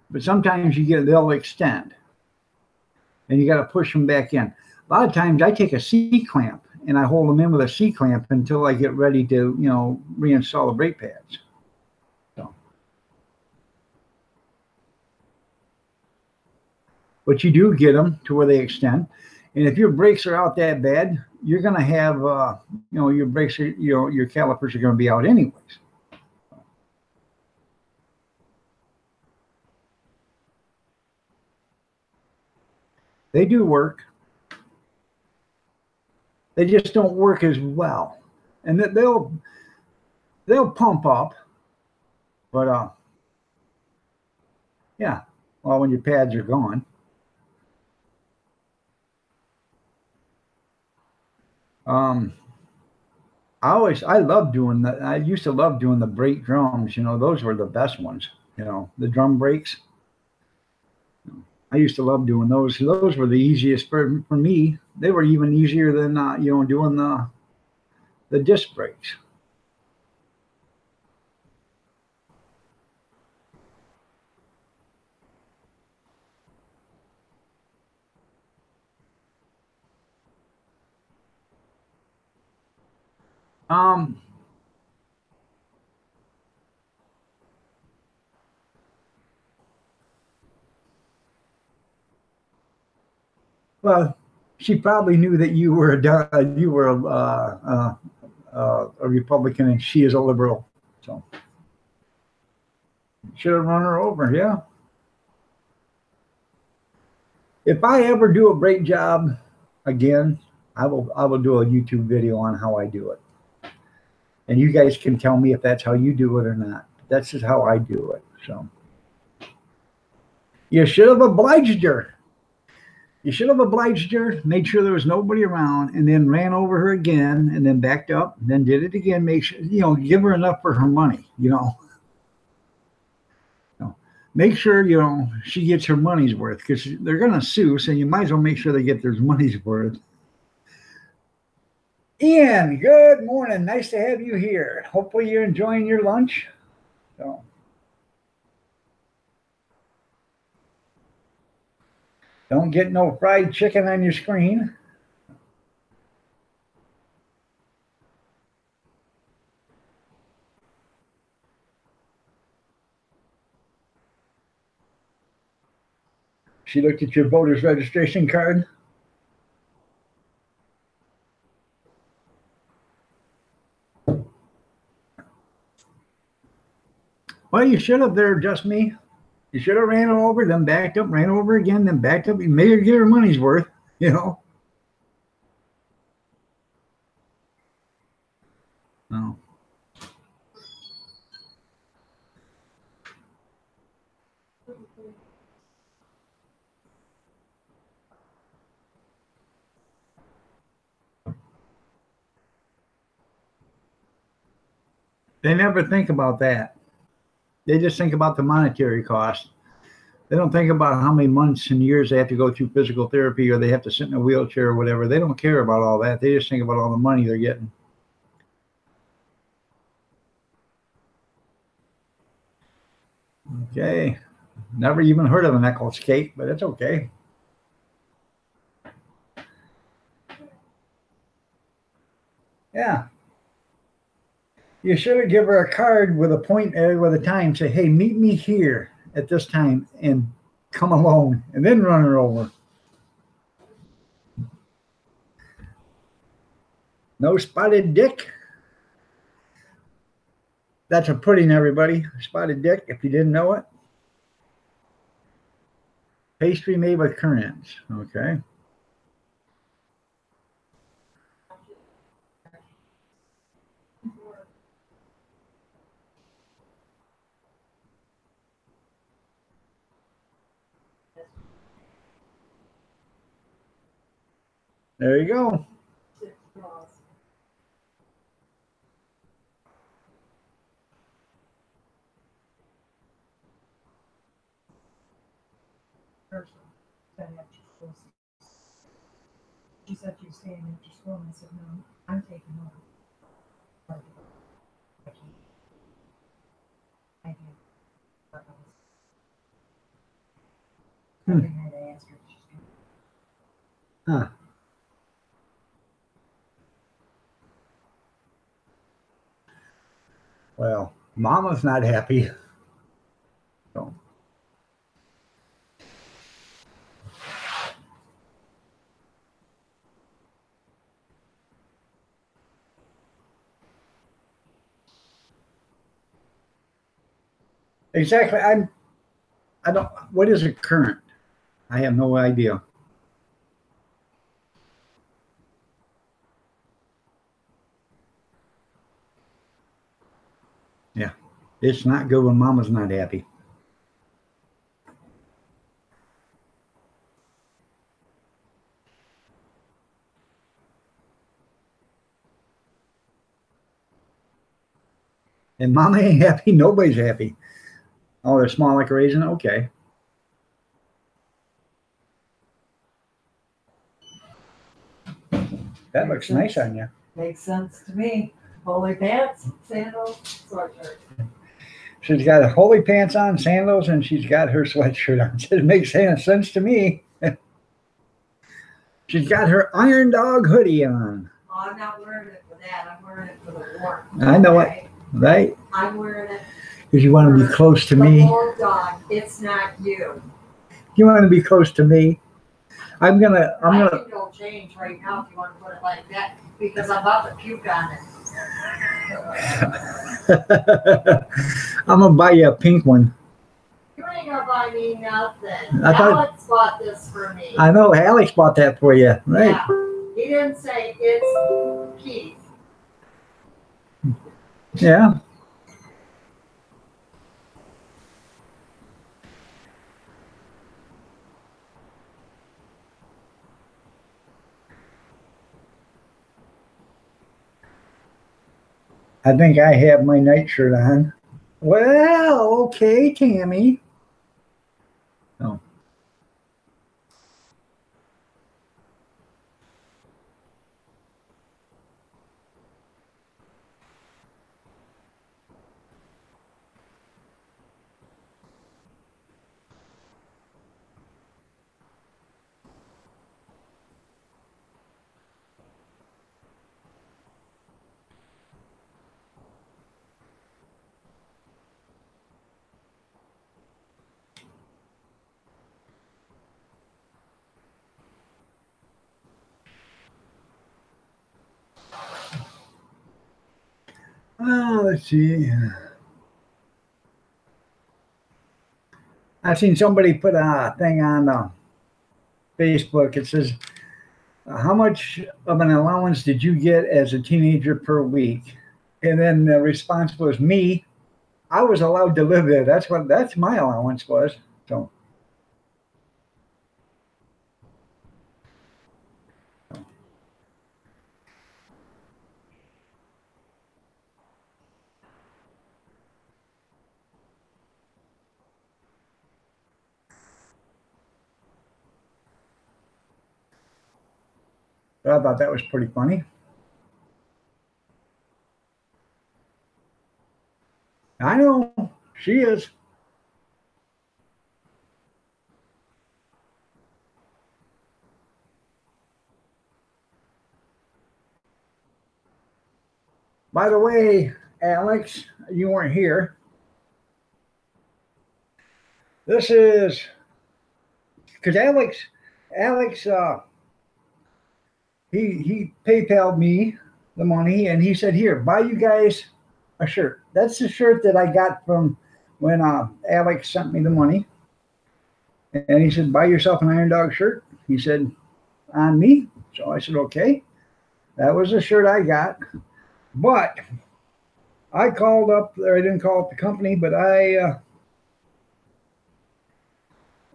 But sometimes they'll extend and you got to push them back in. A lot of times I take a C-clamp and I hold them in with a C-clamp until I get ready to, reinstall the brake pads. So. But you do get them to where they extend. And if your brakes are out that bad, you're going to have, your brakes, your calipers are going to be out anyways. They do work. They just don't work as well. And they'll pump up, but yeah, well, when your pads are gone. I love doing that. I used to love doing the brake drums. Those were the best ones. The drum brakes. I used to love doing those. Those were the easiest for me. They were even easier than doing the disc brakes. Um, well, she probably knew that you were a Republican and she is a liberal, so should have run her over. Yeah. If I ever do a brake job again, I will do a YouTube video on how I do it, and you guys can tell me if that's how you do it or not. That's just how I do it. So you should have obliged her. You should have obliged her, made sure there was nobody around, and then ran over her again, and then backed up, and then did it again. Make sure, give her enough for her money, Make sure, she gets her money's worth because they're going to sue, so you might as well make sure they get their money's worth. Ian, good morning. Nice to have you here. Hopefully you're enjoying your lunch. So. Don't get no fried chicken on your screen. She looked at your voter's registration card. Well, you should have there, just me. You should have ran over, then backed up, ran over again, then backed up. You made her get her money's worth, you know. No. They never think about that. They just think about the monetary cost. They don't think about how many months and years they have to go through physical therapy or they have to sit in a wheelchair or whatever. They don't care about all that. They just think about all the money they're getting. Okay. Never even heard of an Eccles cake, but it's okay. Yeah. You should have given her a card with a point with a time. Say, hey, meet me here at this time and come alone, and then run her over. No spotted dick. That's a pudding, everybody. Spotted dick, if you didn't know it. Pastry made with currants. Okay. There you go. She said she was staying after school, and I said, no, I'm taking over. I did. Every night I asked her if she's Huh. Well, Mama's not happy. So. Exactly. I don't. What is a current? I have no idea. Yeah, it's not good when Mama's not happy. And Mama ain't happy. Nobody's happy. Oh, they're small like a raisin. Okay. That looks nice on you. Makes sense to me. Holy pants, sandals, sweatshirt. She's got holy pants on, sandals, and she's got her sweatshirt on. It makes sense to me. She's got her Iron Dog hoodie on. Oh, I'm not wearing it for that. I'm wearing it for the warmth. I know it, right? I'm wearing it Because you want to be close to the me. warm dog. It's not you. You want to be close to me. I'm gonna. I can go change right now if you want to put it like that because I'm about to puke on it. I'm gonna buy you a pink one. You ain't gonna buy me nothing. I thought- Alex bought this for me. I know Alex bought that for you, right? Yeah. He didn't say it's Keith. Yeah. I think I have my nightshirt on. Well, okay, Tammy. Oh. Let's see. I've seen somebody put a thing on Facebook. It says, how much of an allowance did you get as a teenager per week? And then the response was, me. I was allowed to live there. That's my allowance was. So I thought that was pretty funny. I know she is. By the way, Alex, you weren't here. This is because Alex, he PayPal'd me the money, and he said, "Here, buy you guys a shirt." That's the shirt that I got from when Alex sent me the money, and he said, "Buy yourself an Iron Dog shirt." He said, "On me." So I said, "Okay." That was the shirt I got, but I called up, or I didn't call up the company, but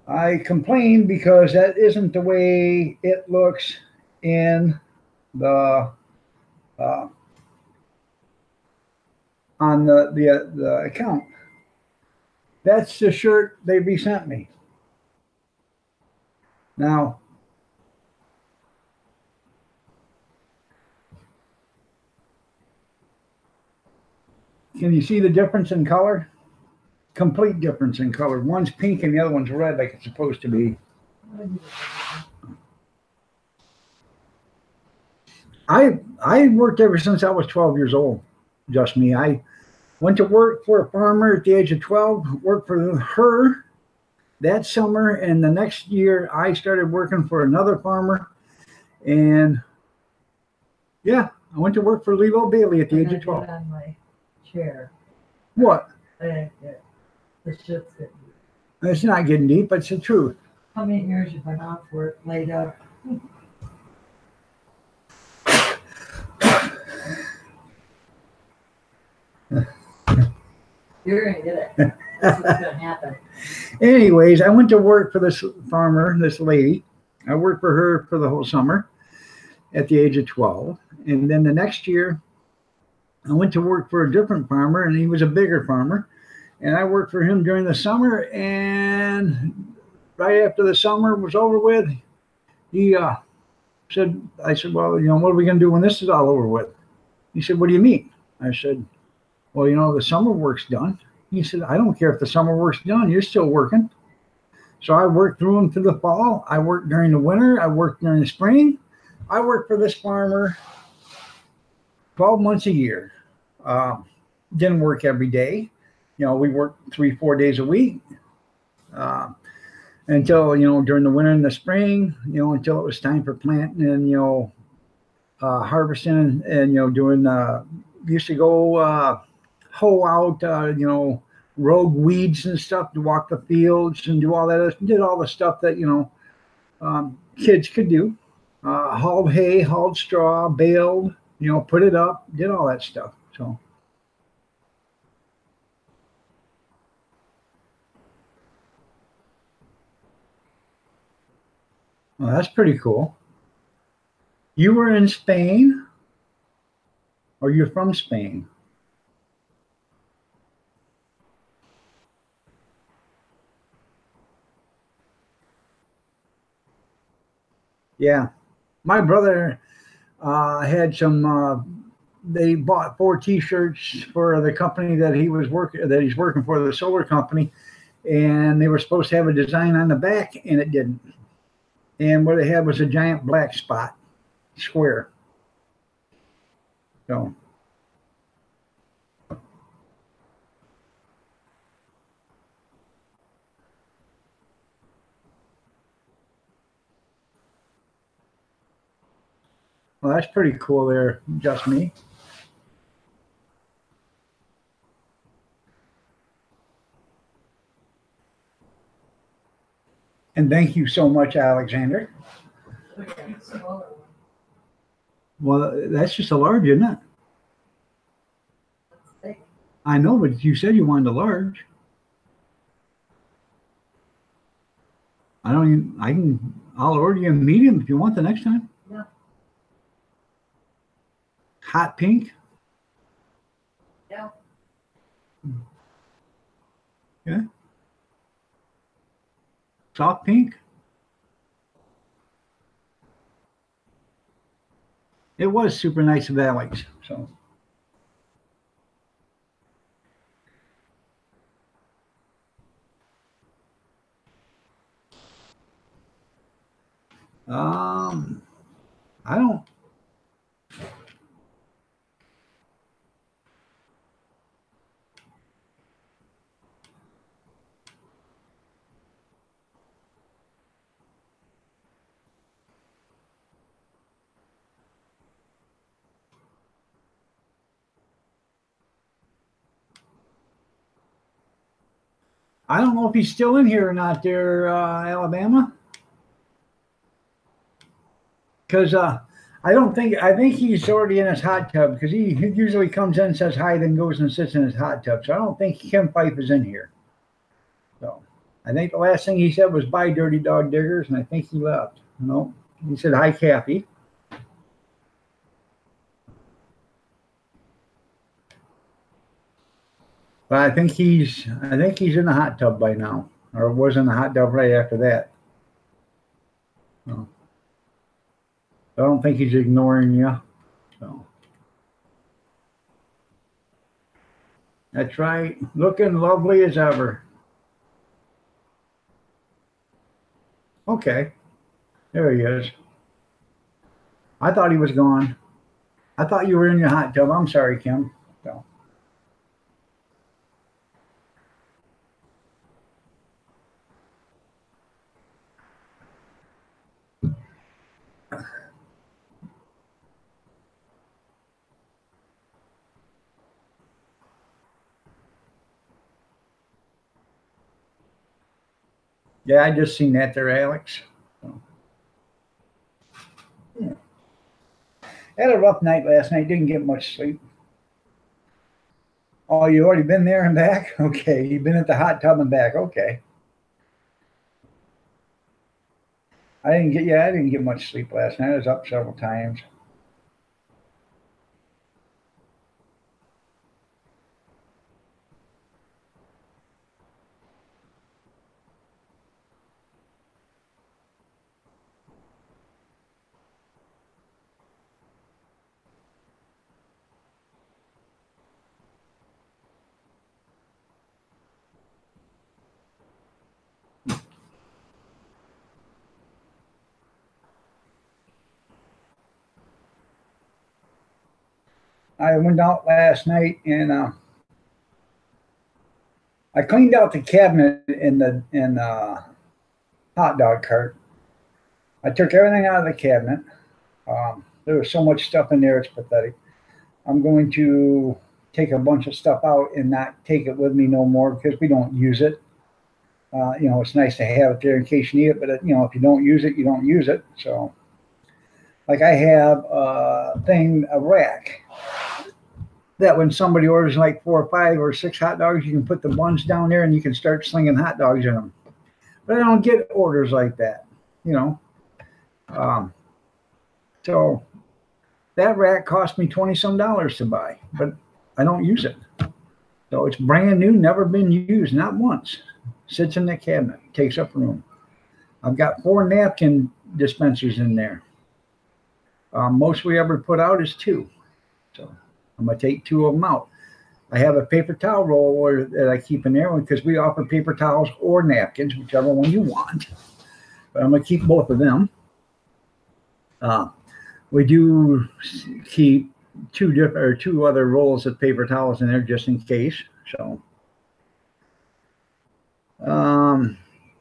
I complained because that isn't the way it looks in the uh, on the account. That's the shirt they resent me. Now, can you see the difference in color? Complete difference in color. One's pink and the other one's red, like it's supposed to be. I worked ever since I was 12 years old. Just me. I went to work for a farmer at the age of 12. Worked for her that summer, and the next year I started working for another farmer. And yeah, I went to work for Levo Bailey at the age of 12. On my chair. What? The shit's getting deep. It's not getting deep, but it's the truth. How many years you've been off work, laid up? You're gonna get it. That's what's gonna happen. Anyways, I went to work for this farmer, this lady. I worked for her for the whole summer at the age of 12. And then the next year, I went to work for a different farmer, and he was a bigger farmer. And I worked for him during the summer. And right after the summer was over with, he said, I said, well, what are we going to do when this is all over with? He said, what do you mean? I said, well, the summer work's done. He said, I don't care if the summer work's done. You're still working. So I worked through him through the fall. I worked during the winter. I worked during the spring. I worked for this farmer 12 months a year. Didn't work every day. We worked 3-4 days a week until, during the winter and the spring, until it was time for planting and, harvesting and, doing, used to go hoe out, rogue weeds and stuff to walk the fields and do all that. Did all the stuff that, kids could do. Hauled hay, hauled straw, baled, put it up, did all that stuff. So. Well, that's pretty cool. You were in Spain, or you're from Spain? Yeah. My brother had some. They bought 4 T-shirts for the company that he's working for, the solar company, and they were supposed to have a design on the back, and it didn't. And what they had was a giant black spot, square. So. Well, that's pretty cool there, just me. And thank you so much, Alexander. Well, that's just a large, isn't it? I know, but you said you wanted a large. I'll order you a medium if you want the next time. Yeah. Hot pink. Yeah. Yeah. Soft pink. It was super nice of Alex. So. I don't. I don't know if he's still in here or not there, Alabama. Because I think he's already in his hot tub because he usually comes in, says hi, then goes and sits in his hot tub. So I don't think Kim Fife is in here. So I think the last thing he said was bye, Dirty Dog Diggers, and I think he left. No, he said hi, Kathy. But I think he's in the hot tub by now, or was in the hot tub right after that. So, I don't think he's ignoring you. So that's right, looking lovely as ever. Okay, there he is. I thought he was gone. I thought you were in your hot tub. I'm sorry, Kim. So. Yeah, I just seen that there, Alex. So. Yeah. Had a rough night last night. Didn't get much sleep. Oh, you already been there and back? Okay, you've been at the hot tub and back. Okay. I didn't get much sleep last night. I was up several times. I went out last night and I cleaned out the cabinet in the hot dog cart. I took everything out of the cabinet. There was so much stuff in there, it's pathetic. I'm going to take a bunch of stuff out and not take it with me no more because we don't use it. It's nice to have it there in case you need it, but if you don't use it, you don't use it. So, like I have a rack that when somebody orders like 4 or 5 or 6 hot dogs, you can put the buns down there and you can start slinging hot dogs in them. But I don't get orders like that, So that rack cost me $20 some to buy, but I don't use it. So it's brand new, never been used, not once. Sits in the cabinet, takes up room. I've got 4 napkin dispensers in there. Most we ever put out is 2. So I'm going to take 2 of them out. I have a paper towel roller that I keep in there because we offer paper towels or napkins, whichever one you want. But I'm going to keep both of them. We do keep 2 other rolls of paper towels in there just in case. So,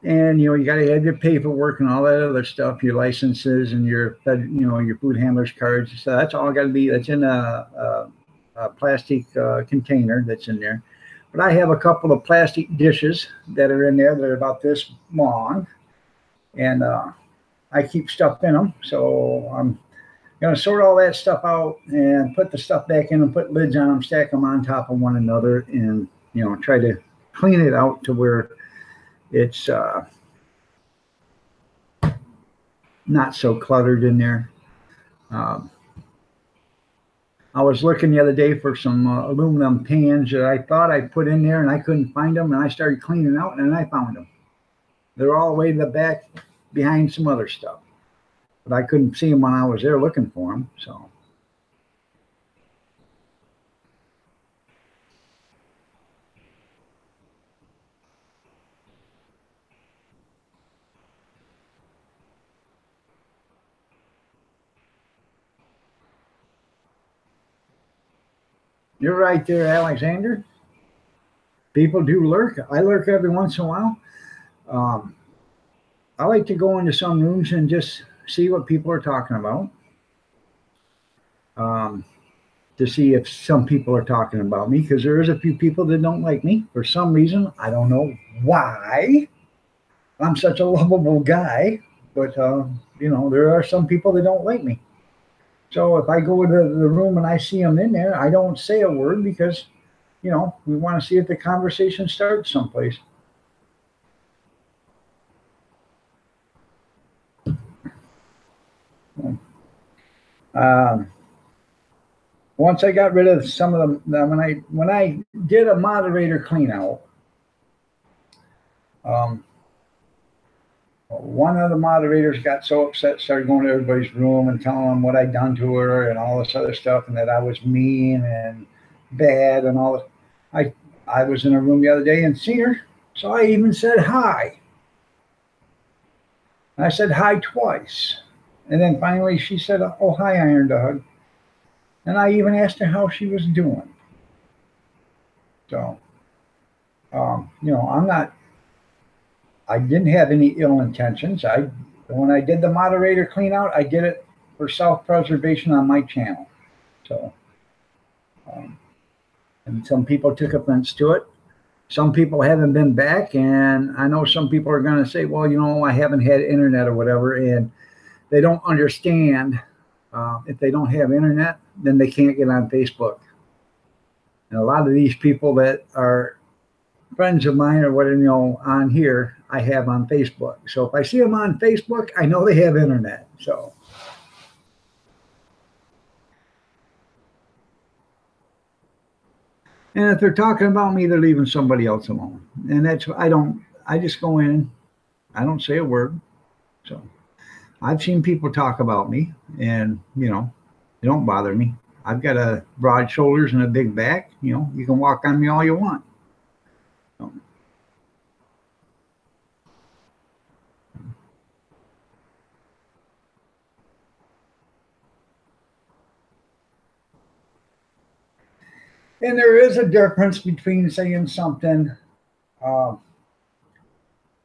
and you got to have your paperwork and all that other stuff, your licenses and your food handlers cards. So that's all got to be. That's in a plastic container that's in there. But I have a couple of plastic dishes that are in there that are about this long. and I keep stuff in them. So I'm going to sort all that stuff out and put the stuff back in and put lids on them, stack them on top of one another, and try to clean it out to where it's not so cluttered in there. Um, I was looking the other day for some aluminum pans that I thought I put in there and I couldn't find them, and I started cleaning out and I found them. They're all the way to the back behind some other stuff, but I couldn't see them when I was there looking for them. So you're right there, Alexander. People do lurk. I lurk every once in a while. Um, I like to go into some rooms and just see what people are talking about. Um, to see if some people are talking about me, because there is a few people that don't like me for some reason. I don't know why. I'm such a lovable guy, but there are some people that don't like me. So if I go into the room and I see them in there, I don't say a word because we want to see if the conversation starts someplace. Um, Once I got rid of some of them, when I did a moderator clean out, one of the moderators got so upset, started going to everybody's room and telling them what I'd done to her and all this other stuff, and that I was mean and bad and all this. I was in a room the other day and seen her, so I even said hi. I said hi twice, and then finally she said, "Oh, hi, Iron Dog," and I even asked her how she was doing. So, I'm not. I didn't have any ill intentions. When I did the moderator clean out, I did it for self-preservation on my channel. So, and some people took offense to it. Some people haven't been back, and I know some people are going to say, "Well, I haven't had internet or whatever," and they don't understand. If they don't have internet, then they can't get on Facebook. And a lot of these people that are friends of mine or whatever, on here, I have on Facebook. So if I see them on Facebook, I know they have internet. So, and if they're talking about me, they're leaving somebody else alone. And I just go in, I don't say a word. So I've seen people talk about me, and, they don't bother me. I've got a broad shoulders and a big back. You can walk on me all you want. So, and there is a difference between saying something uh,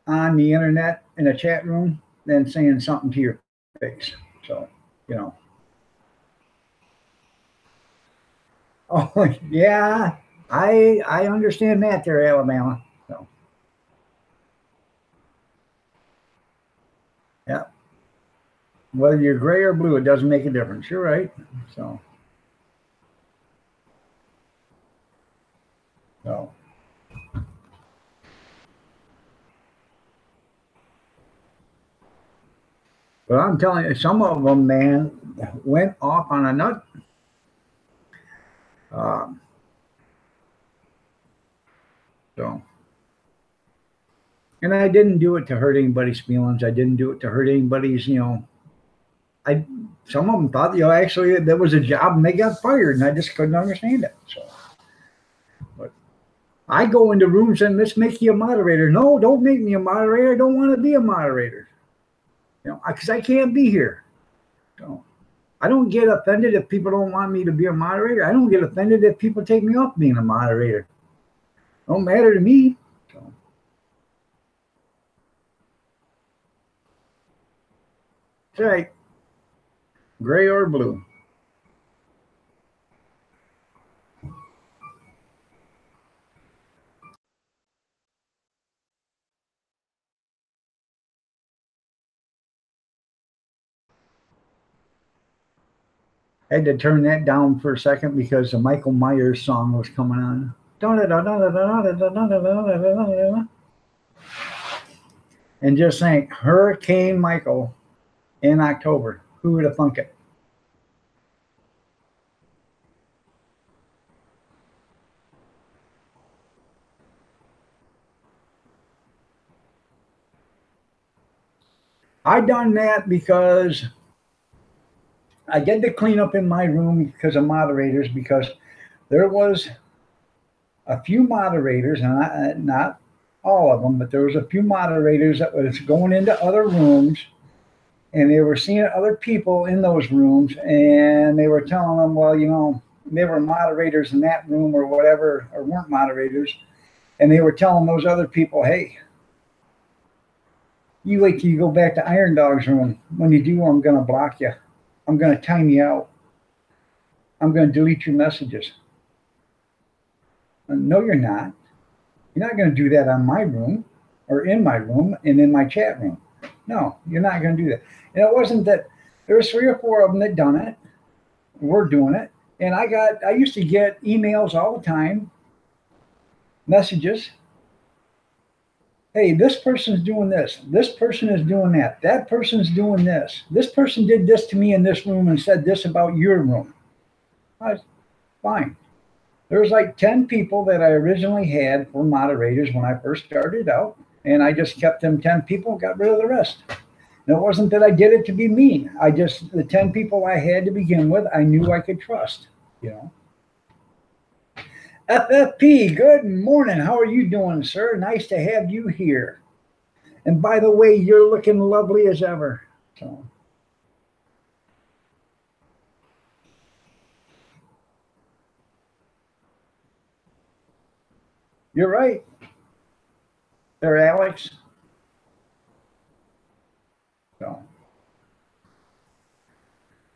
on the internet in a chat room than saying something to your face. So, you know. Oh yeah, I understand that there, Alabama. So yeah, whether you're gray or blue, it doesn't make a difference. You're right. So so. But I'm telling you, some of them, man, went off on a nut. Uh, so, and I didn't do it to hurt anybody's feelings. I didn't do it to hurt anybody's, I some of them thought, actually there was a job and they got fired, and I just couldn't understand it. So, but I go into rooms and let's make you a moderator. No, don't make me a moderator. I don't want to be a moderator. Because I can't be here. So I don't get offended if people don't want me to be a moderator. I don't get offended if people take me off being a moderator. Don't matter to me. So, it's all right, gray or blue. Had to turn that down for a second because the Michael Myers song was coming on. And just think, Hurricane Michael in October. Who would have thunk it? I done that because I did the cleanup in my room because of moderators, because there was a few moderators, and not all of them, but there was a few moderators that was going into other rooms, and they were seeing other people in those rooms, and they were telling them, well, you know, they were moderators in that room or whatever, or weren't moderators, and they were telling those other people, hey, you wait till you go back to Iron Dog's room. When you do, I'm going to block you. I'm going to time you out. I'm going to delete your messages. No, you're not. You're not going to do that on my room or in my room and in my chat room. No, you're not going to do that. And it wasn't that there was 3 or 4 of them that done it. We're doing it. And I used to get emails all the time, messages. Hey, this person's doing this. This person is doing that. That person's doing this. This person did this to me in this room and said this about your room. I was fine. There was like 10 people that I originally had for moderators when I first started out, and I just kept them 10 people, got rid of the rest. And it wasn't that I did it to be mean. The 10 people I had to begin with, I knew I could trust, you know. FFP, good morning. How are you doing, sir? Nice to have you here. And by the way, you're looking lovely as ever. So. You're right. There, Alex. So.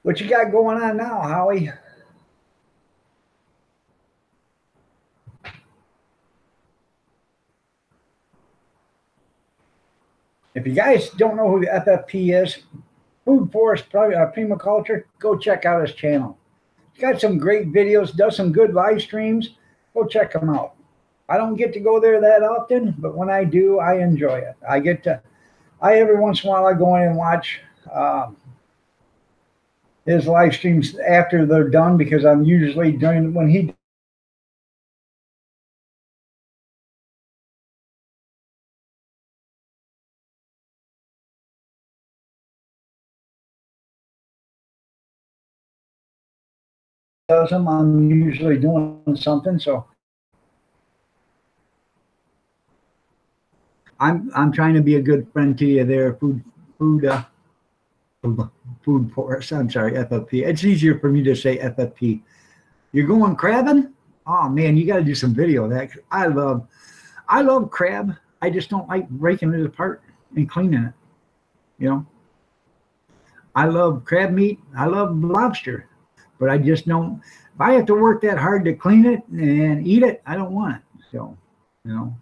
What you got going on now, Howie? If you guys don't know who the FFP is, Food Forest Permaculture, go check out his channel. He's got some great videos, does some good live streams. Go check him out. I don't get to go there that often, but when I do, I enjoy it. Every once in a while I go in and watch his live streams after they're done, because I'm usually doing when he does them, I'm usually doing something. So I'm trying to be a good friend to you there, Food Forest. I'm sorry, FFP. It's easier for me to say FFP. You're going crabbing? Oh man, you got to do some video of that. I love crab. I just don't like breaking it apart and cleaning it. You know, I love crab meat. I love lobster, but I just don't. If I have to work that hard to clean it and eat it, I don't want it. So, you know,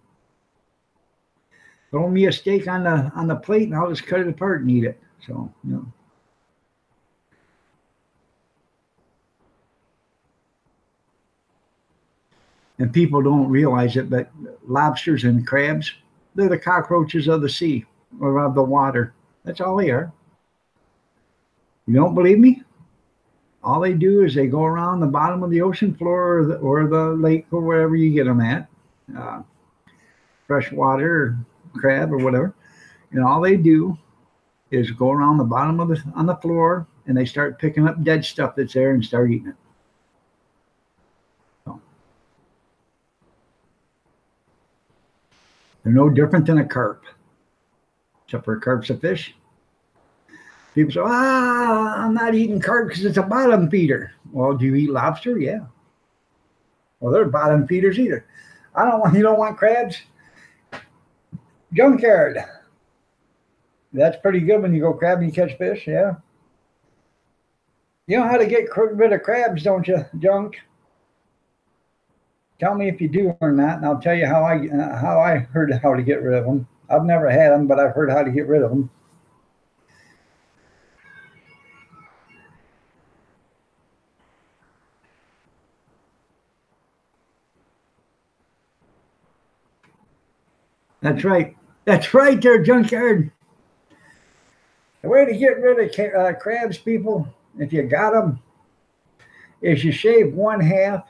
throw me a steak on the plate and I'll just cut it apart and eat it. So, you know. And people don't realize it, but lobsters and crabs, they're the cockroaches of the sea or of the water. That's all they are. You don't believe me? All they do is they go around the bottom of the ocean floor or the lake or wherever you get them at, freshwater or crab or whatever. And all they do is go around the bottom of on the floor, and they start picking up dead stuff that's there and start eating it. So, they're no different than a carp, except for a carp's a fish. People say, I'm not eating carp because it's a bottom feeder. Well, do you eat lobster? Yeah. Well, they're bottom feeders either. You don't want crabs? Junkyard. That's pretty good when you go crabbing and catch fish, yeah. You know how to get rid of crabs, don't you, Junk? Tell me if you do or not, and I'll tell you how I heard how to get rid of them. I've never had them, but I've heard how to get rid of them. That's right. That's right there, Junkyard. The way to get rid of crabs, people, if you got them, is you shave one half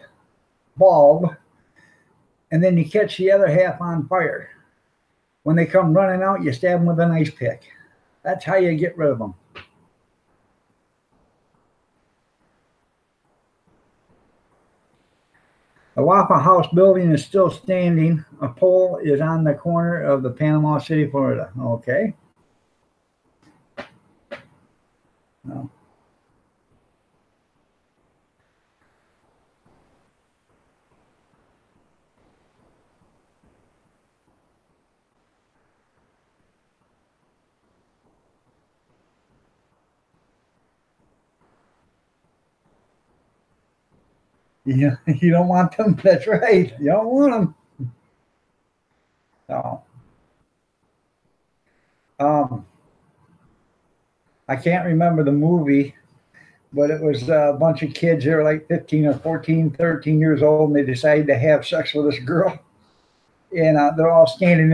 bald and then you catch the other half on fire. When they come running out, you stab them with an ice pick. That's how you get rid of them. The Waffle House building is still standing. A pole is on the corner of the Panama City, Florida. Okay. No. Yeah, you don't want them. That's right. You don't want them. So, um, I can't remember the movie, but it was a bunch of kids. They were like 15 or 14, 13 years old, and they decided to have sex with this girl. And they're all standing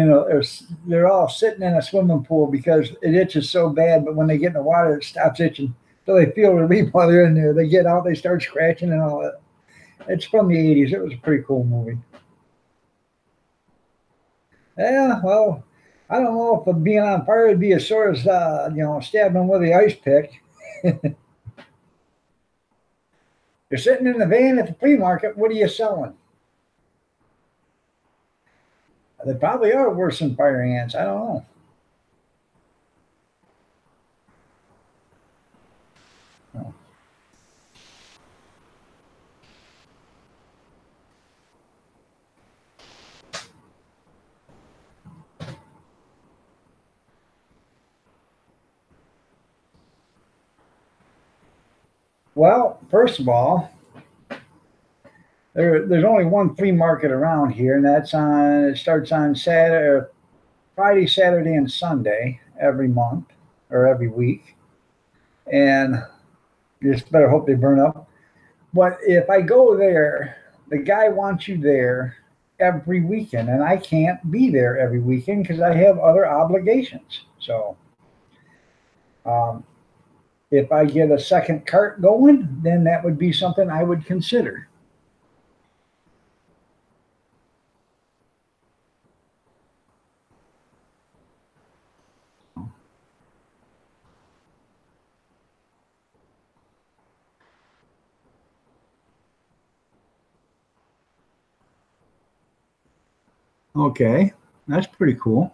they're all sitting in a swimming pool because it itches so bad. But when they get in the water, it stops itching. So they feel relief while they're in there. They get out, they start scratching and all that. It's from the 80s. It was a pretty cool movie. Yeah, well, I don't know if being on fire would be as sore as stabbing them with the ice pick. You're sitting in the van at the flea market. What are you selling? They probably are worse than fire ants. I don't know. No. Well, first of all, there's only one flea market around here, and it starts on Friday, Saturday, and Sunday every month or every week. And you just better hope they burn up. But if I go there, the guy wants you there every weekend, and I can't be there every weekend because I have other obligations. So, um, if I get a second cart going, then that would be something I would consider. Okay, that's pretty cool.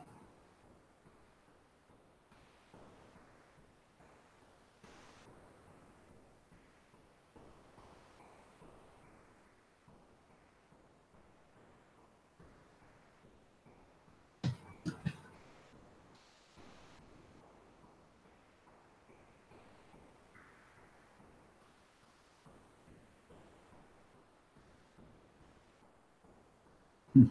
Hmm.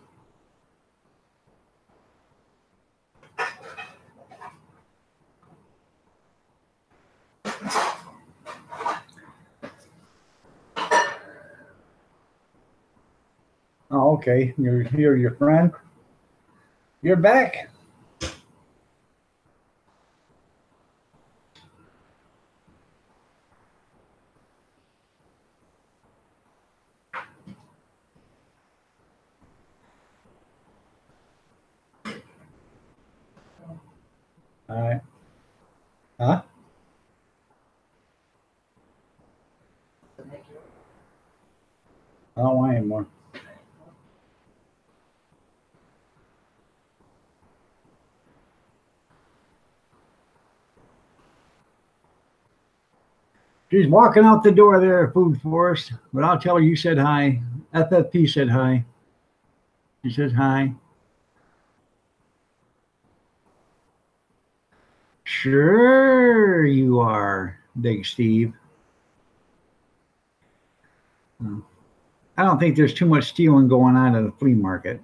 Oh, okay. You're here, your friend. You're back. All right. Huh? I don't want anymore. She's walking out the door there, Food Forest, but I'll tell her you said hi. FFP said hi. She says hi. Sure, you are, Big Steve. I don't think there's too much stealing going on at a flea market.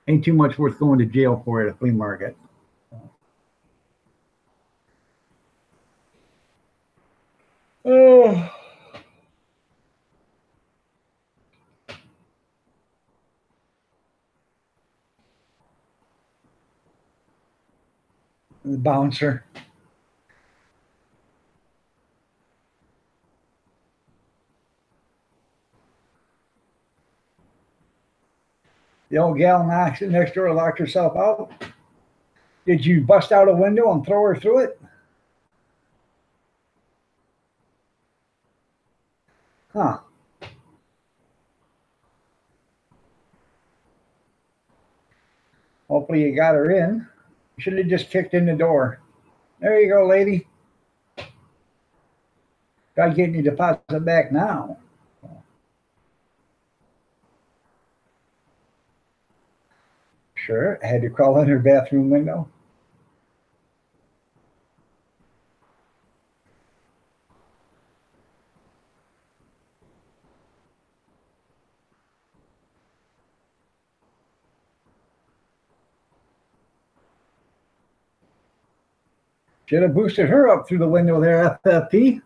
Ain't too much worth going to jail for at a flea market. Oh. The bouncer. The old gal next door locked herself out. Did you bust out a window and throw her through it? Huh. Hopefully you got her in. You should have just kicked in the door. There you go, lady. Try getting your deposit back now. Sure. I had to crawl in her bathroom window. Should have boosted her up through the window there, FFP.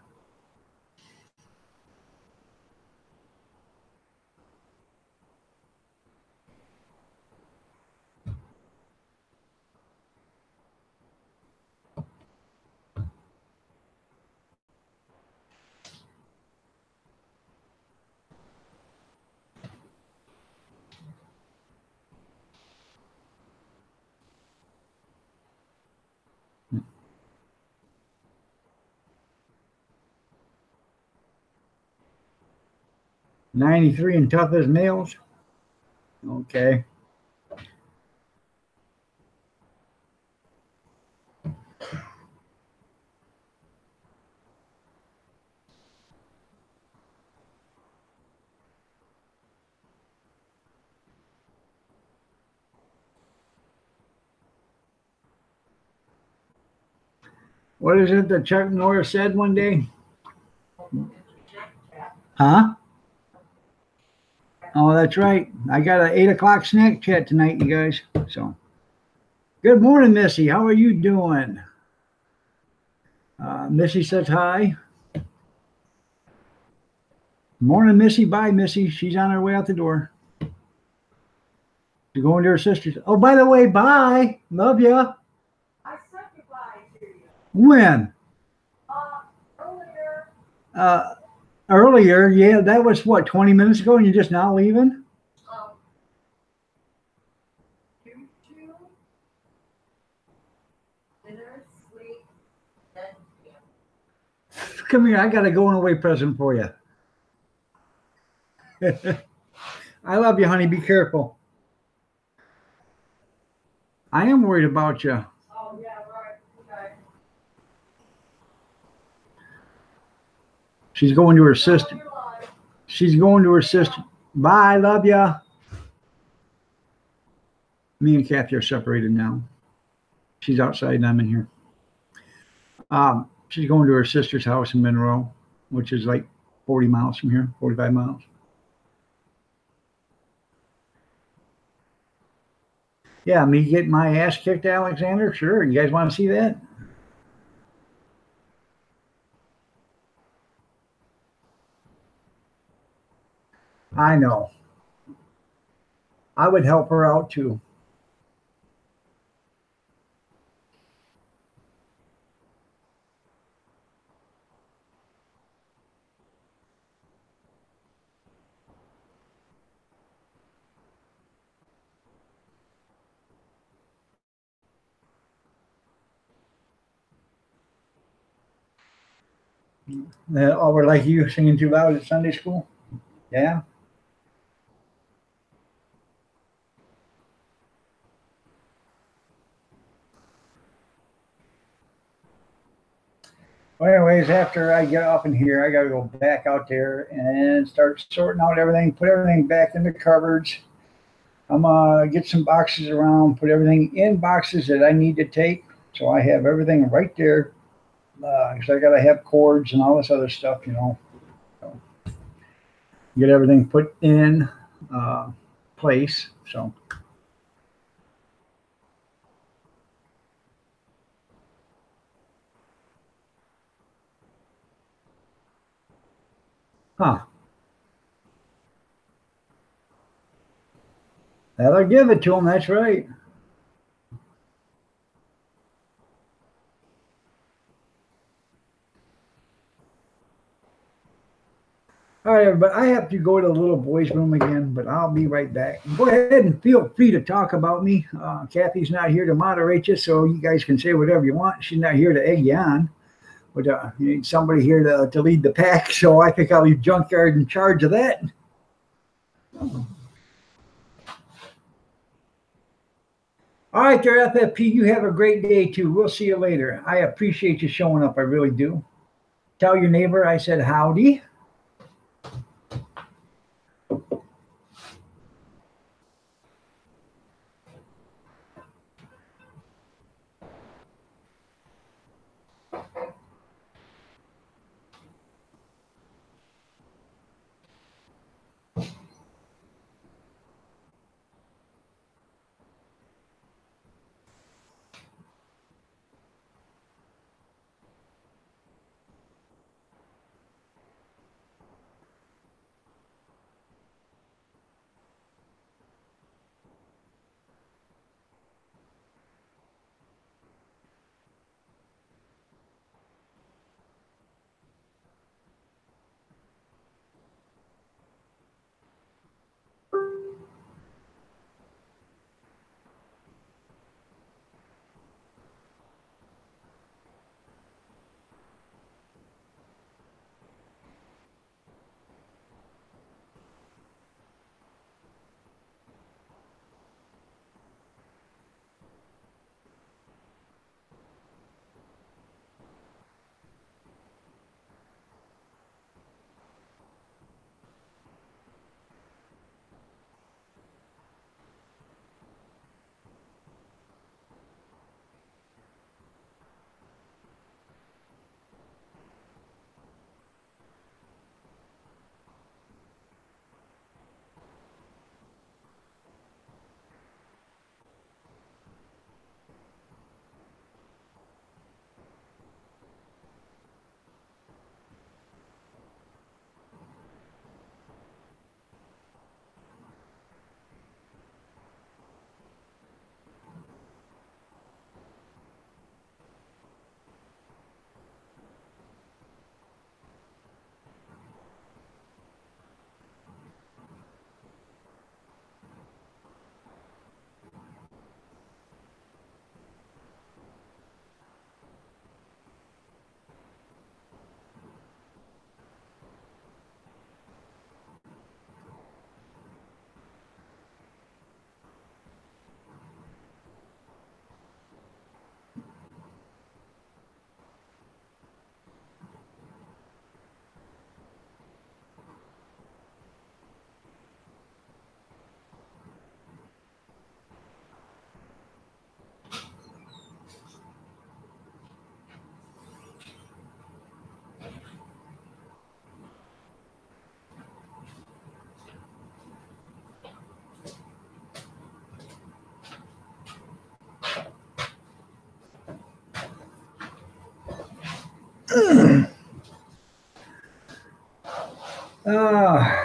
'93 and tough as nails. Okay. What is it that Chuck Norris said one day? Huh? Oh, that's right. I got an 8 o'clock snack chat tonight, you guys. So, good morning, Missy. How are you doing? Missy says hi. Morning, Missy. Bye, Missy. She's on her way out the door. She's going to her sister's. Oh, by the way, bye. Love ya. I said goodbye to you. When? Earlier. Earlier, yeah, that was what, 20 minutes ago, and you're just now leaving? Dinner, sleep, then Come here, I got a going away present for you. I love you, honey. Be careful. I am worried about you. Oh, yeah, right. Okay. She's going to her sister. She's going to her sister. Bye, love ya. Me and Kathy are separated now. She's outside and I'm in here. She's going to her sister's house in Monroe, which is like 40 miles from here, 45 miles. Yeah, me getting my ass kicked, Alexander? Sure. You guys want to see that? I know. I would help her out too. Oh, we're like you singing too loud at Sunday school? Yeah. Well, anyways, after I get up in here, I got to go back out there and start sorting out everything, put everything back in the cupboards. I'm going to get some boxes around, put everything in boxes that I need to take. So I have everything right there. Because I got to have cords and all this other stuff, you know. So get everything put in place. So. Huh. That'll give it to them. That's right. All right, everybody. I have to go to the little boys' room again, but I'll be right back. Go ahead and feel free to talk about me. Kathy's not here to moderate you, so you guys can say whatever you want. She's not here to egg you on, but you need somebody here to lead the pack. So I think I'll leave Junkyard in charge of that. All right, there, FFP. You have a great day too. We'll see you later. I appreciate you showing up. I really do. Tell your neighbor I said howdy. Uh,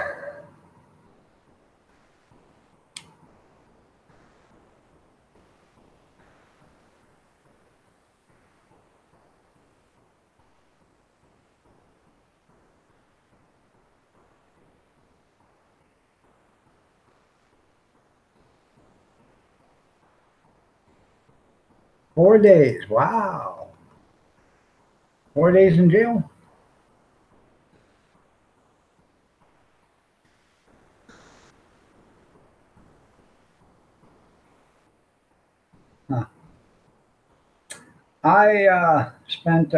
4 days. Wow. 4 days in jail. Huh. I spent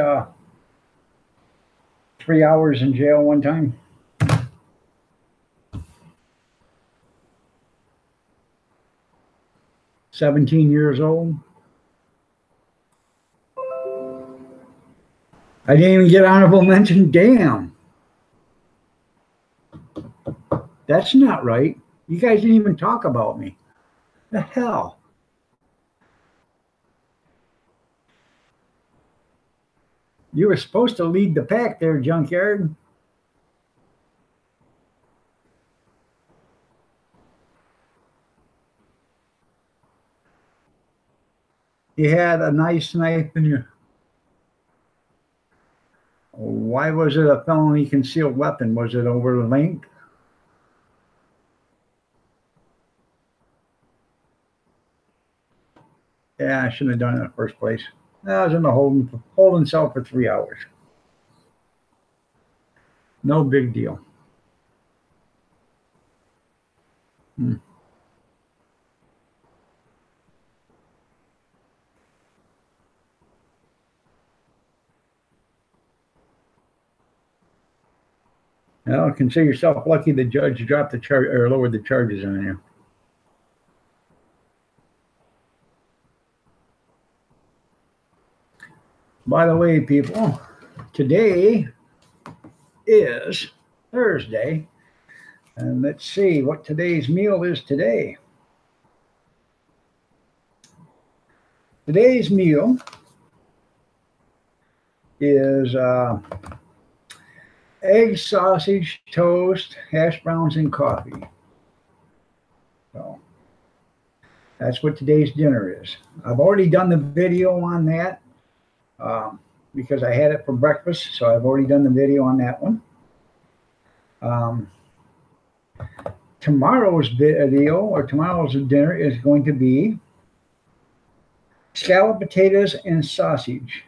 3 hours in jail one time. 17 years old. I didn't even get honorable mention. Damn. That's not right. You guys didn't even talk about me. The hell? You were supposed to lead the pack there, Junkyard. You had a nice knife in your. Why was it a felony concealed weapon? Was it over length? Yeah, I shouldn't have done it in the first place. I was in the holding cell for 3 hours. No big deal. Well, consider yourself lucky the judge dropped the charge or lowered the charges on you. By the way, people, today is Thursday, and let's see what today's meal is today. Today's meal is eggs, sausage, toast, hash browns, and coffee. So that's what today's dinner is. I've already done the video on that because I had it for breakfast, so I've already done the video on that one. Tomorrow's video or tomorrow's dinner is going to be scalloped potatoes and sausage.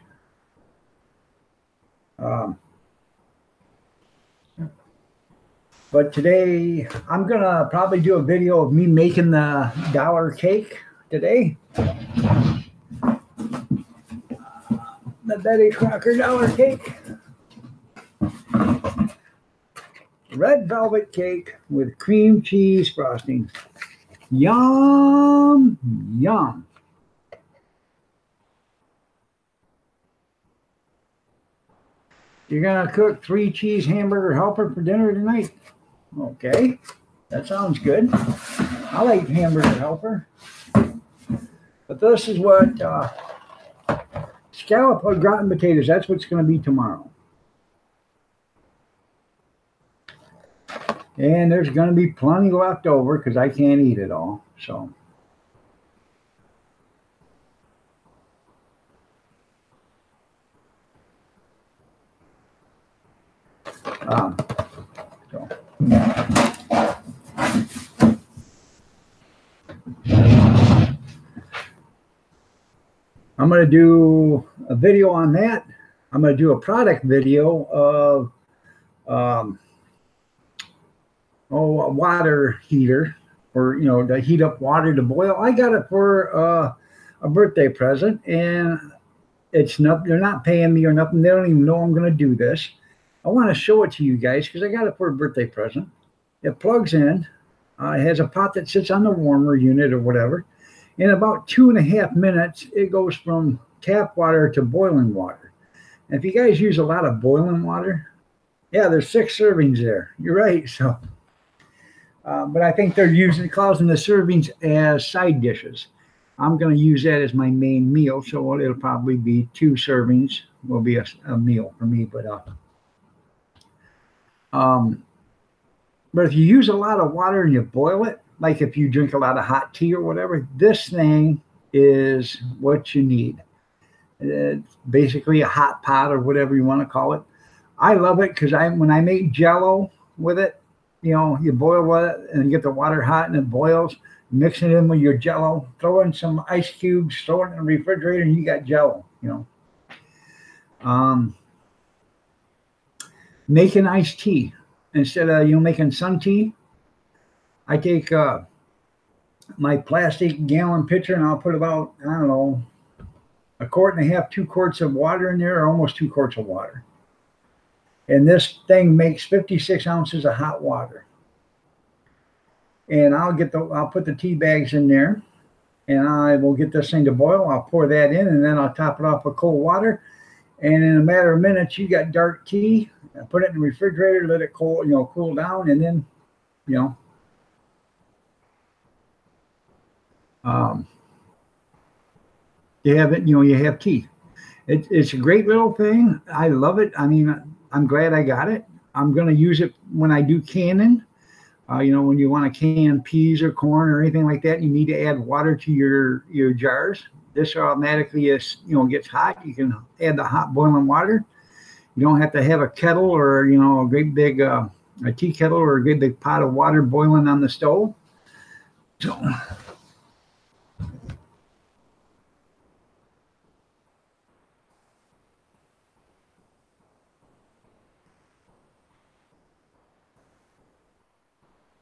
But today, I'm going to probably do a video of me making the dollar cake today. The Betty Crocker dollar cake. Red velvet cake with cream cheese frosting. Yum, yum. You're going to cook 3 cheese hamburger helper for dinner tonight? Okay, that sounds good. I like hamburger helper. But this is what scallop or gratin potatoes, that's what's going to be tomorrow. And there's going to be plenty left over because I can't eat it all. So. I'm going to do a video on that. I'm going to do a product video of a water heater, or to heat up water to boil. I got it for a birthday present, and it's not, they're not paying me or nothing. They don't even know I'm going to do this. I want to show it to you guys because I got it for a birthday present. It plugs in. It has a pot that sits on the warmer unit or whatever. In about 2.5 minutes, it goes from tap water to boiling water. And if you guys use a lot of boiling water, yeah, there's 6 servings there. You're right. So, but I think they're causing the servings as side dishes. I'm going to use that as my main meal, so it'll probably be 2 servings will be a meal for me. But if you use a lot of water and you boil it, like if you drink a lot of hot tea or whatever, this thing is what you need. It's basically a hot pot or whatever you want to call it. I love it because when I make Jell-O with it, you boil it and get the water hot and it boils. Mix it in with your Jell-O, throw in some ice cubes, throw it in the refrigerator, and you got Jell-O. Making iced tea instead of making sun tea. I take my plastic gallon pitcher and I'll put about, I don't know, 1.5 quarts, 2 quarts of water in there, or almost 2 quarts of water. And this thing makes 56 ounces of hot water. And I'll put the tea bags in there, and I will get this thing to boil. I'll pour that in, and then I'll top it off with cold water. And in a matter of minutes, you got dark tea. I put it in the refrigerator, let it cool down, and then, you have it. You have tea. It's a great little thing. I love it. I mean, I'm glad I got it. I'm going to use it when I do canning. When you want to can peas or corn or anything like that, you need to add water to your jars. This automatically gets hot. You can add the hot boiling water, You don't have to have a kettle or, you know, a great big a tea kettle or a great big pot of water boiling on the stove. So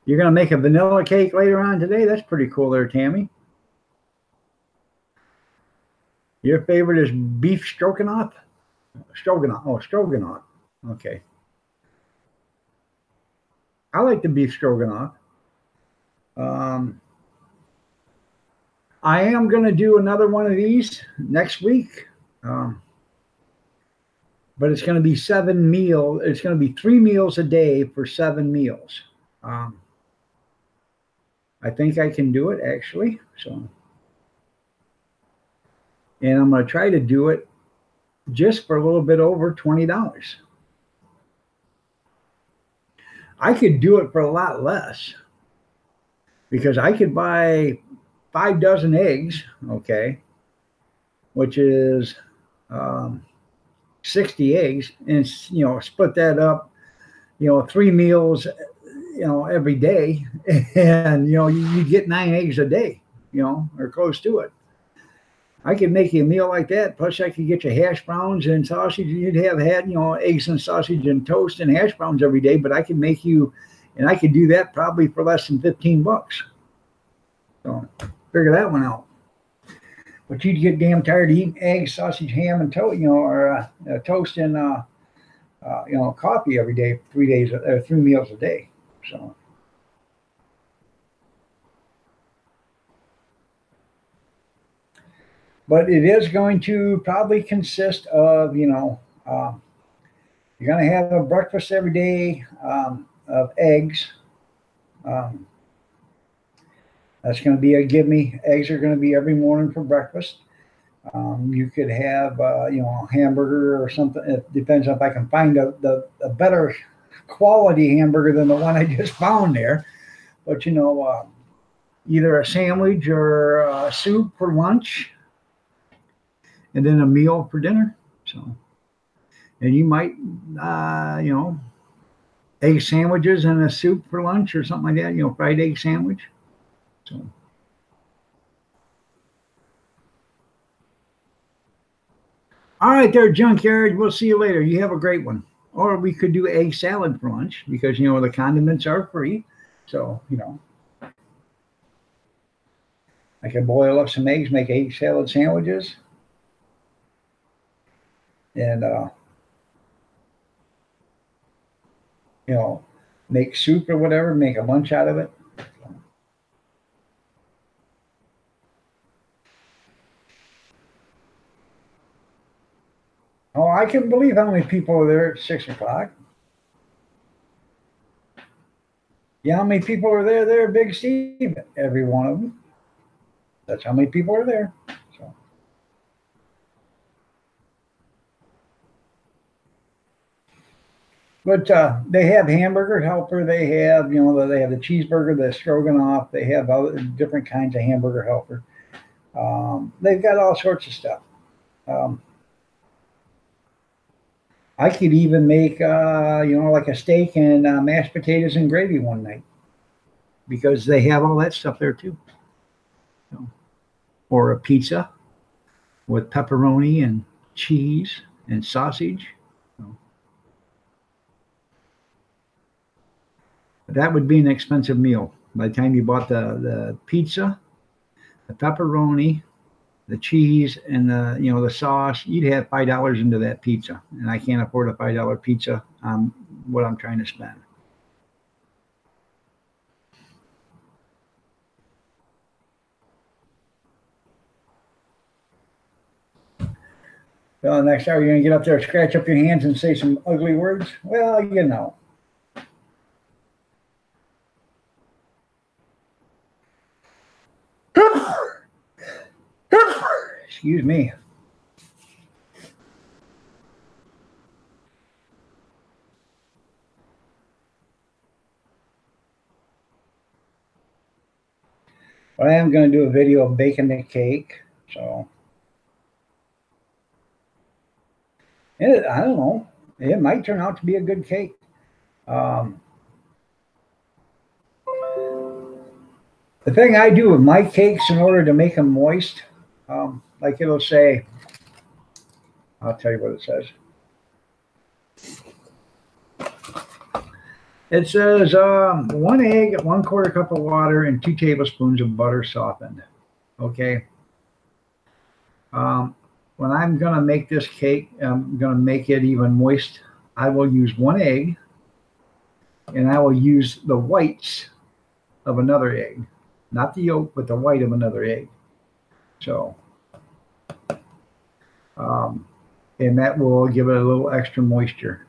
you're going to make a vanilla cake later on today? That's pretty cool there, Tammy. Your favorite is beef stroganoff? Stroganoff. Oh, stroganoff. Okay. I like the beef stroganoff. I am going to do another one of these next week. But it's going to be 7 meals. It's going to be 3 meals a day for 7 meals. I think I can do it actually. So, and I'm going to try to do it just for a little bit over $20. I could do it for a lot less because I could buy 5 dozen eggs, okay, which is 60 eggs, and you know, split that up, you know, 3 meals, you know, every day, and you know, you get 9 eggs a day, you know, or close to it. I could make you a meal like that. Plus, I could get you hash browns and sausage. You'd have had, you know, eggs and sausage and toast and hash browns every day. But I could make you, and I could do that probably for less than $15. So figure that one out. But you'd get damn tired of eating eggs, sausage, ham, and toast, you know, or toast and you know, coffee every day, 3 days, 3 meals a day. So. But it is going to probably consist of, you know, you're going to have a breakfast every day of eggs. That's going to be a give me. Eggs are going to be every morning for breakfast. You could have, you know, a hamburger or something. It depends if I can find a better quality hamburger than the one I just found there. But, you know, either a sandwich or a soup for lunch, and then a meal for dinner. So, and you might, you know, egg sandwiches and a soup for lunch or something like that, you know, fried egg sandwich. So, all right, there, Junkyard. We'll see you later. You have a great one. Or we could do egg salad for lunch because, you know, the condiments are free. So, you know, I can boil up some eggs, make egg salad sandwiches. And, you know, make soup or whatever, make a lunch out of it. Oh, I can believe how many people are there at 6 o'clock. Yeah, how many people are there? There, Big Steve, every one of them. That's how many people are there. So. But they have hamburger helper. They have, you know, they have the cheeseburger, the stroganoff. They have other different kinds of hamburger helper. They've got all sorts of stuff. I could even make, you know, like a steak and mashed potatoes and gravy one night because they have all that stuff there too. So, or a pizza with pepperoni and cheese and sausage. So, that would be an expensive meal. By the time you bought the pizza, the pepperoni, the cheese, and the, you know, the sauce, you'd have $5 into that pizza, and I can't afford a $5 pizza on what I'm trying to spend. Well, next hour you're gonna get up there, scratch up your hands, and say some ugly words. Well, you know. Excuse me. But I am going to do a video of baking the cake. So, I don't know. It might turn out to be a good cake. Um, the thing I do with my cakes in order to make them moist, like it'll say, I'll tell you what it says. It says 1 egg, 1/4 cup of water, and 2 tablespoons of butter softened. Okay. When I'm going to make this cake, I'm going to make it even moist. I will use 1 egg, and I will use the whites of another egg, not the yolk, but the white of another egg. So, and that will give it a little extra moisture.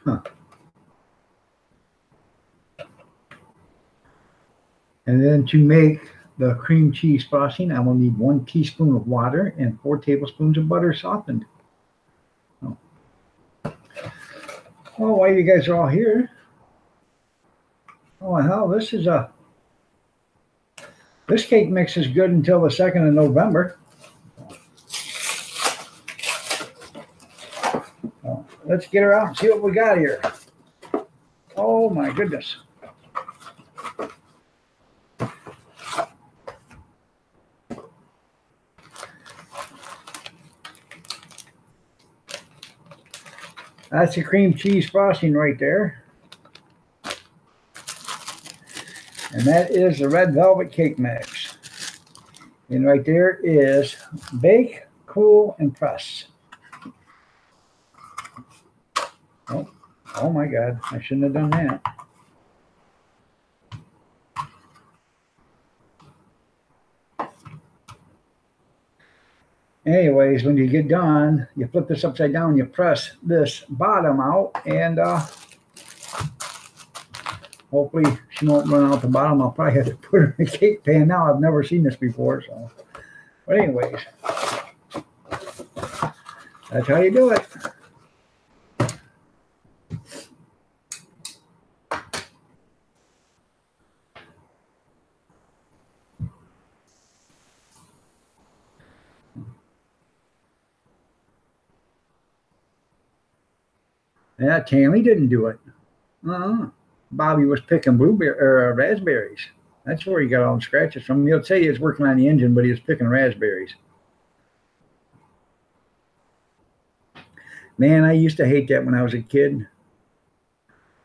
Huh. And then to make the cream cheese frosting, I will need 1 teaspoon of water and 4 tablespoons of butter softened. Oh, well, while you guys are all here, oh hell, this cake mix is good until the 2nd of November. So let's get her out and see what we got here. Oh my goodness. That's the cream cheese frosting right there. And that is the red velvet cake mix. And right there is bake, cool, and press. Oh my God, I shouldn't have done that. Anyways, when you get done, you flip this upside down, you press this bottom out, and hopefully she won't run out the bottom. I'll probably have to put her in a cake pan now. I've never seen this before, so. But anyways, that's how you do it. Yeah, Tammy didn't do it. Bobby was picking raspberries. That's where he got all the scratches from. He'll say he was working on the engine, but he was picking raspberries. Man, I used to hate that when I was a kid.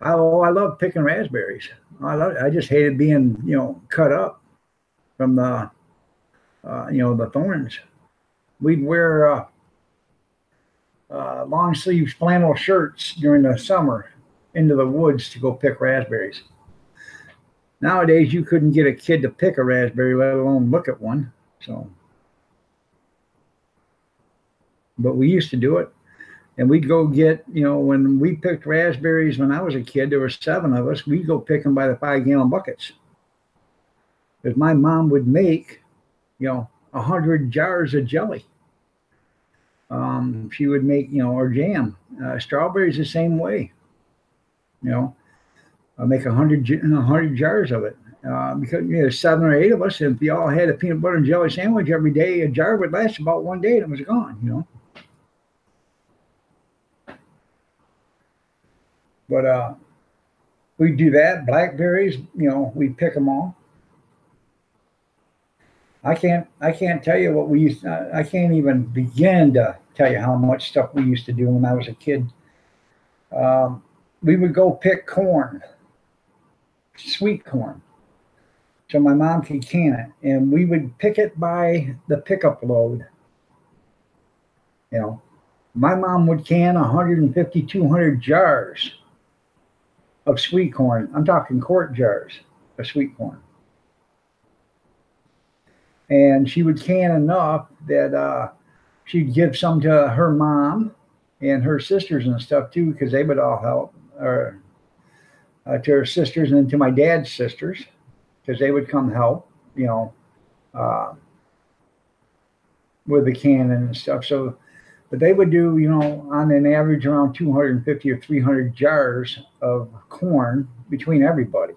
I love picking raspberries. I just hated being, cut up from the, the thorns. We'd wear long sleeves flannel shirts during the summer into the woods to go pick raspberries. Nowadays, you couldn't get a kid to pick a raspberry, let alone look at one. So, but we used to do it. And we'd go get, when we picked raspberries when I was a kid, there were 7 of us. We'd go pick them by the 5-gallon buckets. Because my mom would make, 100 jars of jelly. She would make, or jam. Strawberries the same way. I'll make 100 jars of it. Because there's 7 or 8 of us, and if we all had a peanut butter and jelly sandwich every day, a jar would last about 1 day and it was gone, But we'd do that. Blackberries, we'd pick them all. I can't tell you what we used. I can't even begin to tell you how much stuff we used to do when I was a kid. We would go pick corn, sweet corn, so my mom could can it, and we would pick it by the pickup load. My mom would can 150, 200 jars of sweet corn. I'm talking quart jars of sweet corn. And she would can enough that she'd give some to her mom and her sisters and stuff too, because they would all help, or to her sisters and to my dad's sisters, because they would come help, with the canning and stuff. So But they would do, you know, on an average around 250 or 300 jars of corn between everybody.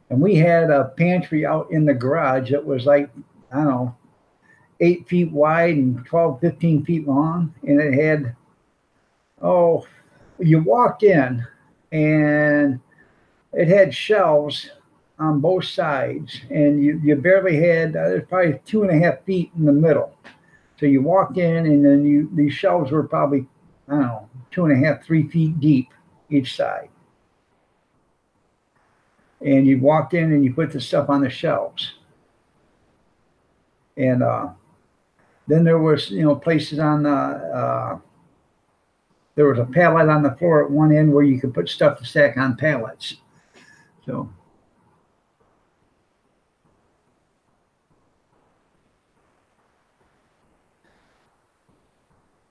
And we had a pantry out in the garage that was like, I don't know, 8 feet wide and 12, 15 feet long. And it had, oh, you walked in and it had shelves on both sides. And you barely had, there's probably 2.5 feet in the middle. So you walked in and then these shelves were probably, I don't know, 2.5, 3 feet deep each side. And you walked in and you put the stuff on the shelves. And then there was, you know, places on the, there was a pallet on the floor at one end where you could put stuff to stack on pallets. So.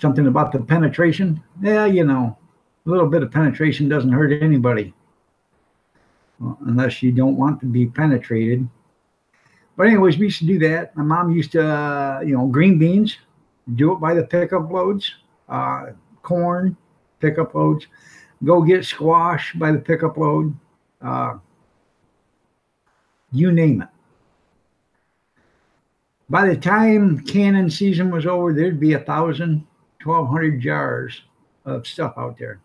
Something about the penetration. Yeah, you know, a little bit of penetration doesn't hurt anybody. Well, unless you don't want to be penetrated. But anyways, we used to do that. My mom used to, you know, green beans, do it by the pickup loads, corn, pickup loads, go get squash by the pickup load, you name it. By the time canning season was over, there'd be 1,000, 1,200 jars of stuff out there.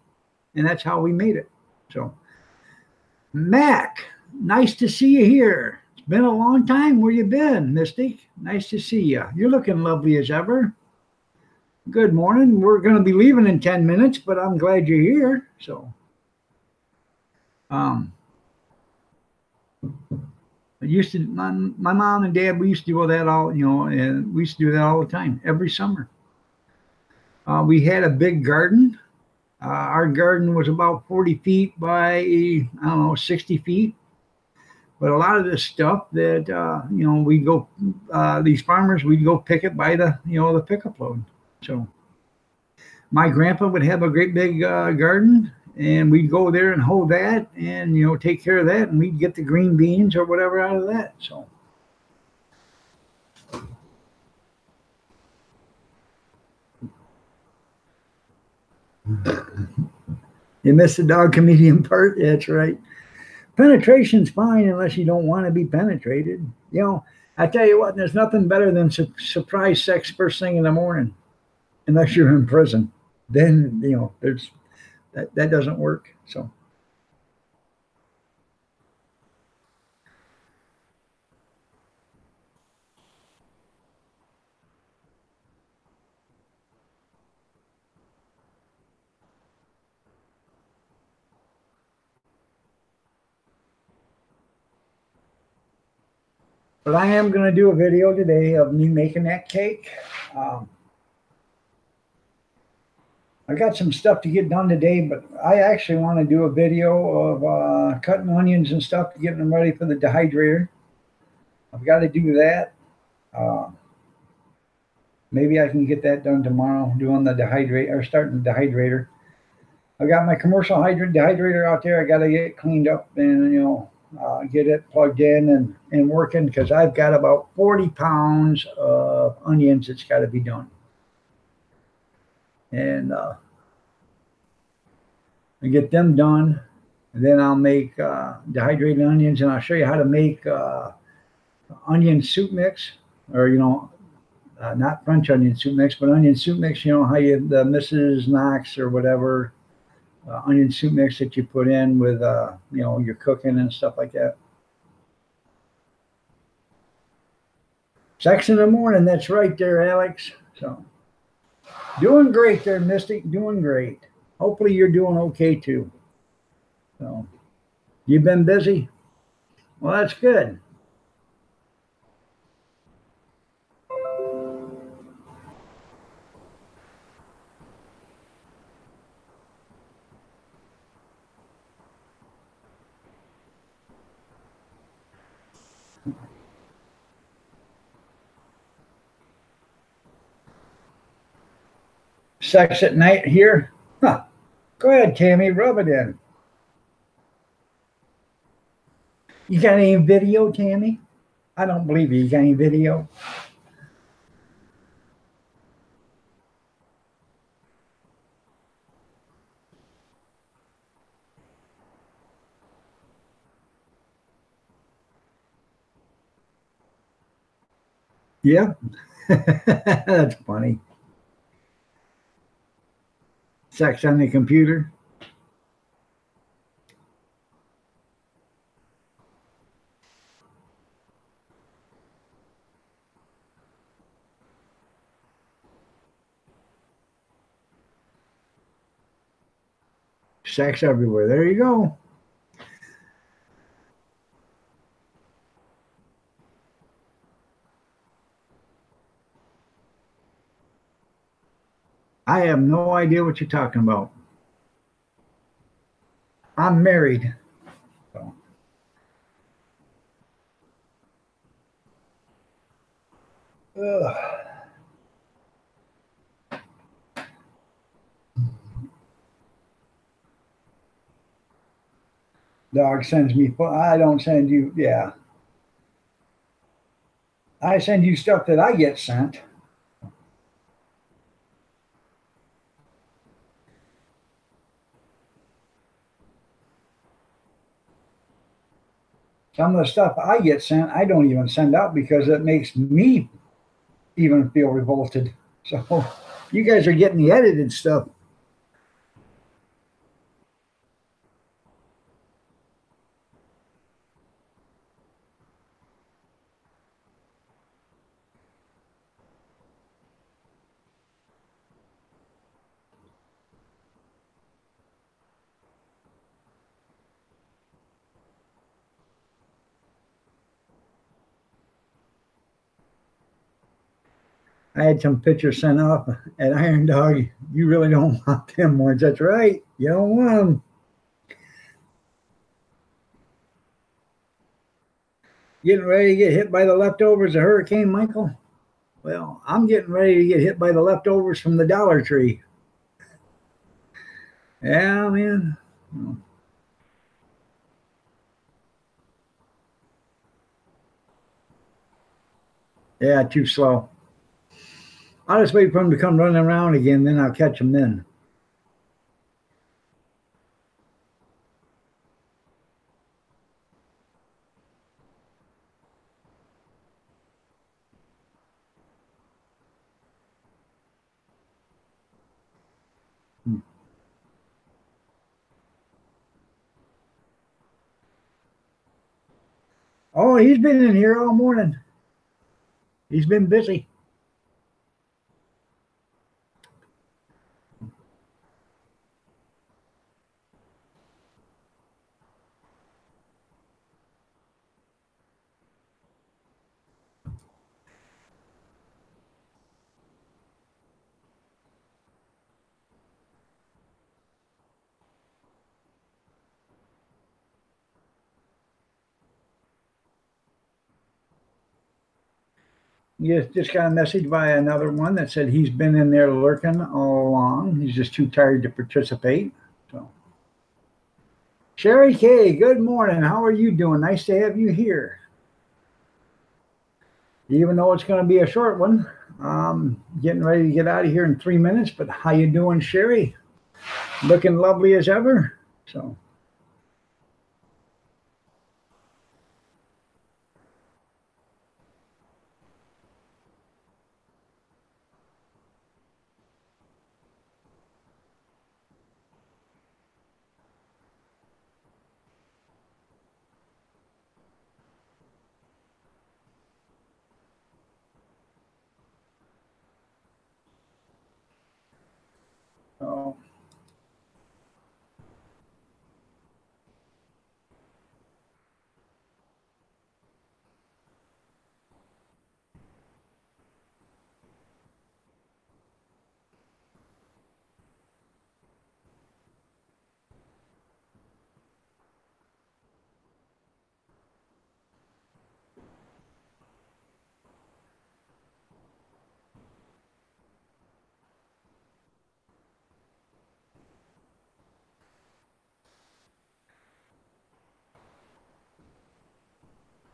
And that's how we made it. So, Mac, nice to see you here. It's been a long time. Where you been, Mystic? Nice to see you. You're looking lovely as ever. Good morning. We're going to be leaving in 10 minutes, but I'm glad you're here. So, I used to, my mom and dad, we used to do all that all, you know, and we used to do that all the time, every summer. We had a big garden. Our garden was about 40 feet by, I don't know, 60 feet. But a lot of this stuff that, you know, we'd go, these farmers, we'd go pick it by the, you know, the pickup load. So my grandpa would have a great big garden, and we'd go there and hold that and, you know, take care of that. And we'd get the green beans or whatever out of that. So. You missed the dog comedian part. That's right. Penetration's fine unless you don't want to be penetrated. You know, I tell you what, there's nothing better than surprise sex first thing in the morning, unless you're in prison. Then, you know, there's that doesn't work. So. But I am going to do a video today of me making that cake. I got some stuff to get done today, but I actually want to do a video of cutting onions and stuff to get them ready for the dehydrator. I've got to do that. Maybe I can get that done tomorrow, doing the dehydrator, or starting the dehydrator. I've got my commercial dehydrator out there. I got to get it cleaned up and, you know, get it plugged in and working, because I've got about 40 pounds of onions that's got to be done. And I get them done, and then I'll make dehydrated onions, and I'll show you how to make onion soup mix, or, you know, not French onion soup mix, but onion soup mix. You know how the Mrs. Knox or whatever onion soup mix that you put in with, you know, your cooking and stuff like that. 6 in the morning. That's right there, Alex. So, doing great there, Mystic. Doing great. Hopefully you're doing okay too. So, you've been busy? Well, that's good. Sex at night here? Huh. Go ahead, Tammy, rub it in. You got any video, Tammy? I don't believe you. You got any video? Yeah. That's funny. Sex on the computer. Sex everywhere. There you go. I have no idea what you're talking about. I'm married. So. Ugh. Dog sends me. I don't send you. Yeah. I send you stuff that I get sent. Some of the stuff I get sent, I don't even send out because it makes me even feel revolted. So you guys are getting the edited stuff. I had some pictures sent off at Iron Dog. You really don't want them ones. That's right. You don't want them. Getting ready to get hit by the leftovers of Hurricane Michael? Well, I'm getting ready to get hit by the leftovers from the Dollar Tree. Yeah, man. Yeah, too slow. I'll just wait for him to come running around again, then I'll catch him then. Hmm. Oh, he's been in here all morning. He's been busy. Yes, just got a message by another one that said he's been in there lurking all along. He's just too tired to participate. So, Sherry K, good morning. How are you doing? Nice to have you here. Even though it's going to be a short one, getting ready to get out of here in 3 minutes. But how you doing, Sherry? Looking lovely as ever. So, oh,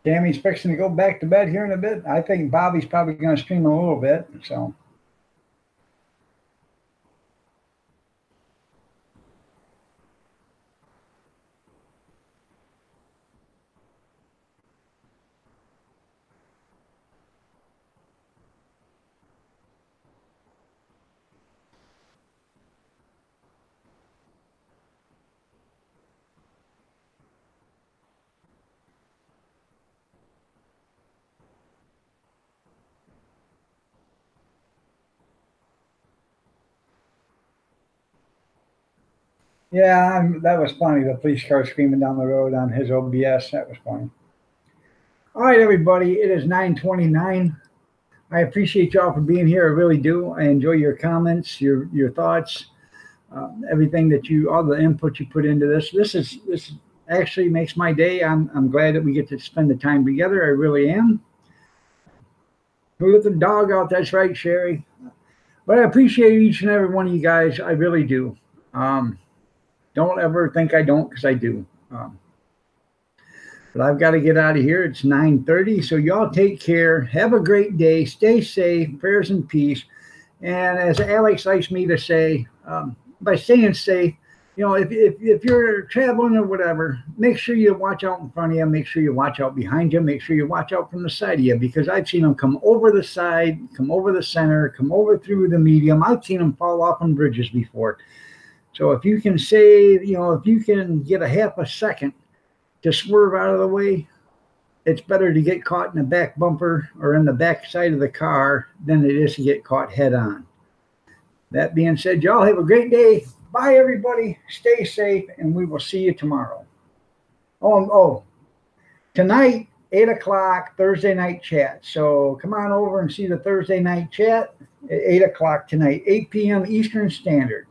Tammy's fixing to go back to bed here in a bit. I think Bobby's probably going to stream a little bit. So, Yeah, that was funny. The police car screaming down the road on his OBS. That was funny. All right, everybody. It is 9:29. I appreciate y'all for being here. I really do. I enjoy your comments, your thoughts, everything that all the input you put into this. This actually makes my day. I'm glad that we get to spend the time together. I really am. Who let the dog out? That's right, Sherry. But I appreciate each and every one of you guys. I really do. Don't ever think I don't, because I do. But I've got to get out of here. It's 9:30. So y'all take care. Have a great day. Stay safe. Prayers and peace. And as Alex likes me to say, by staying safe, if you're traveling or whatever, make sure you watch out in front of you. Make sure you watch out behind you. Make sure you watch out from the side of you, because I've seen them come over the side, come over the center, come over through the medium. I've seen them fall off on bridges before. So if you can if you can get a half a second to swerve out of the way, it's better to get caught in the back bumper or in the back side of the car than it is to get caught head on. That being said, y'all have a great day. Bye, everybody. Stay safe, and we will see you tomorrow. Tonight, 8 o'clock, Thursday night chat. So come on over and see the Thursday night chat at 8 o'clock tonight, 8 p.m. Eastern Standard.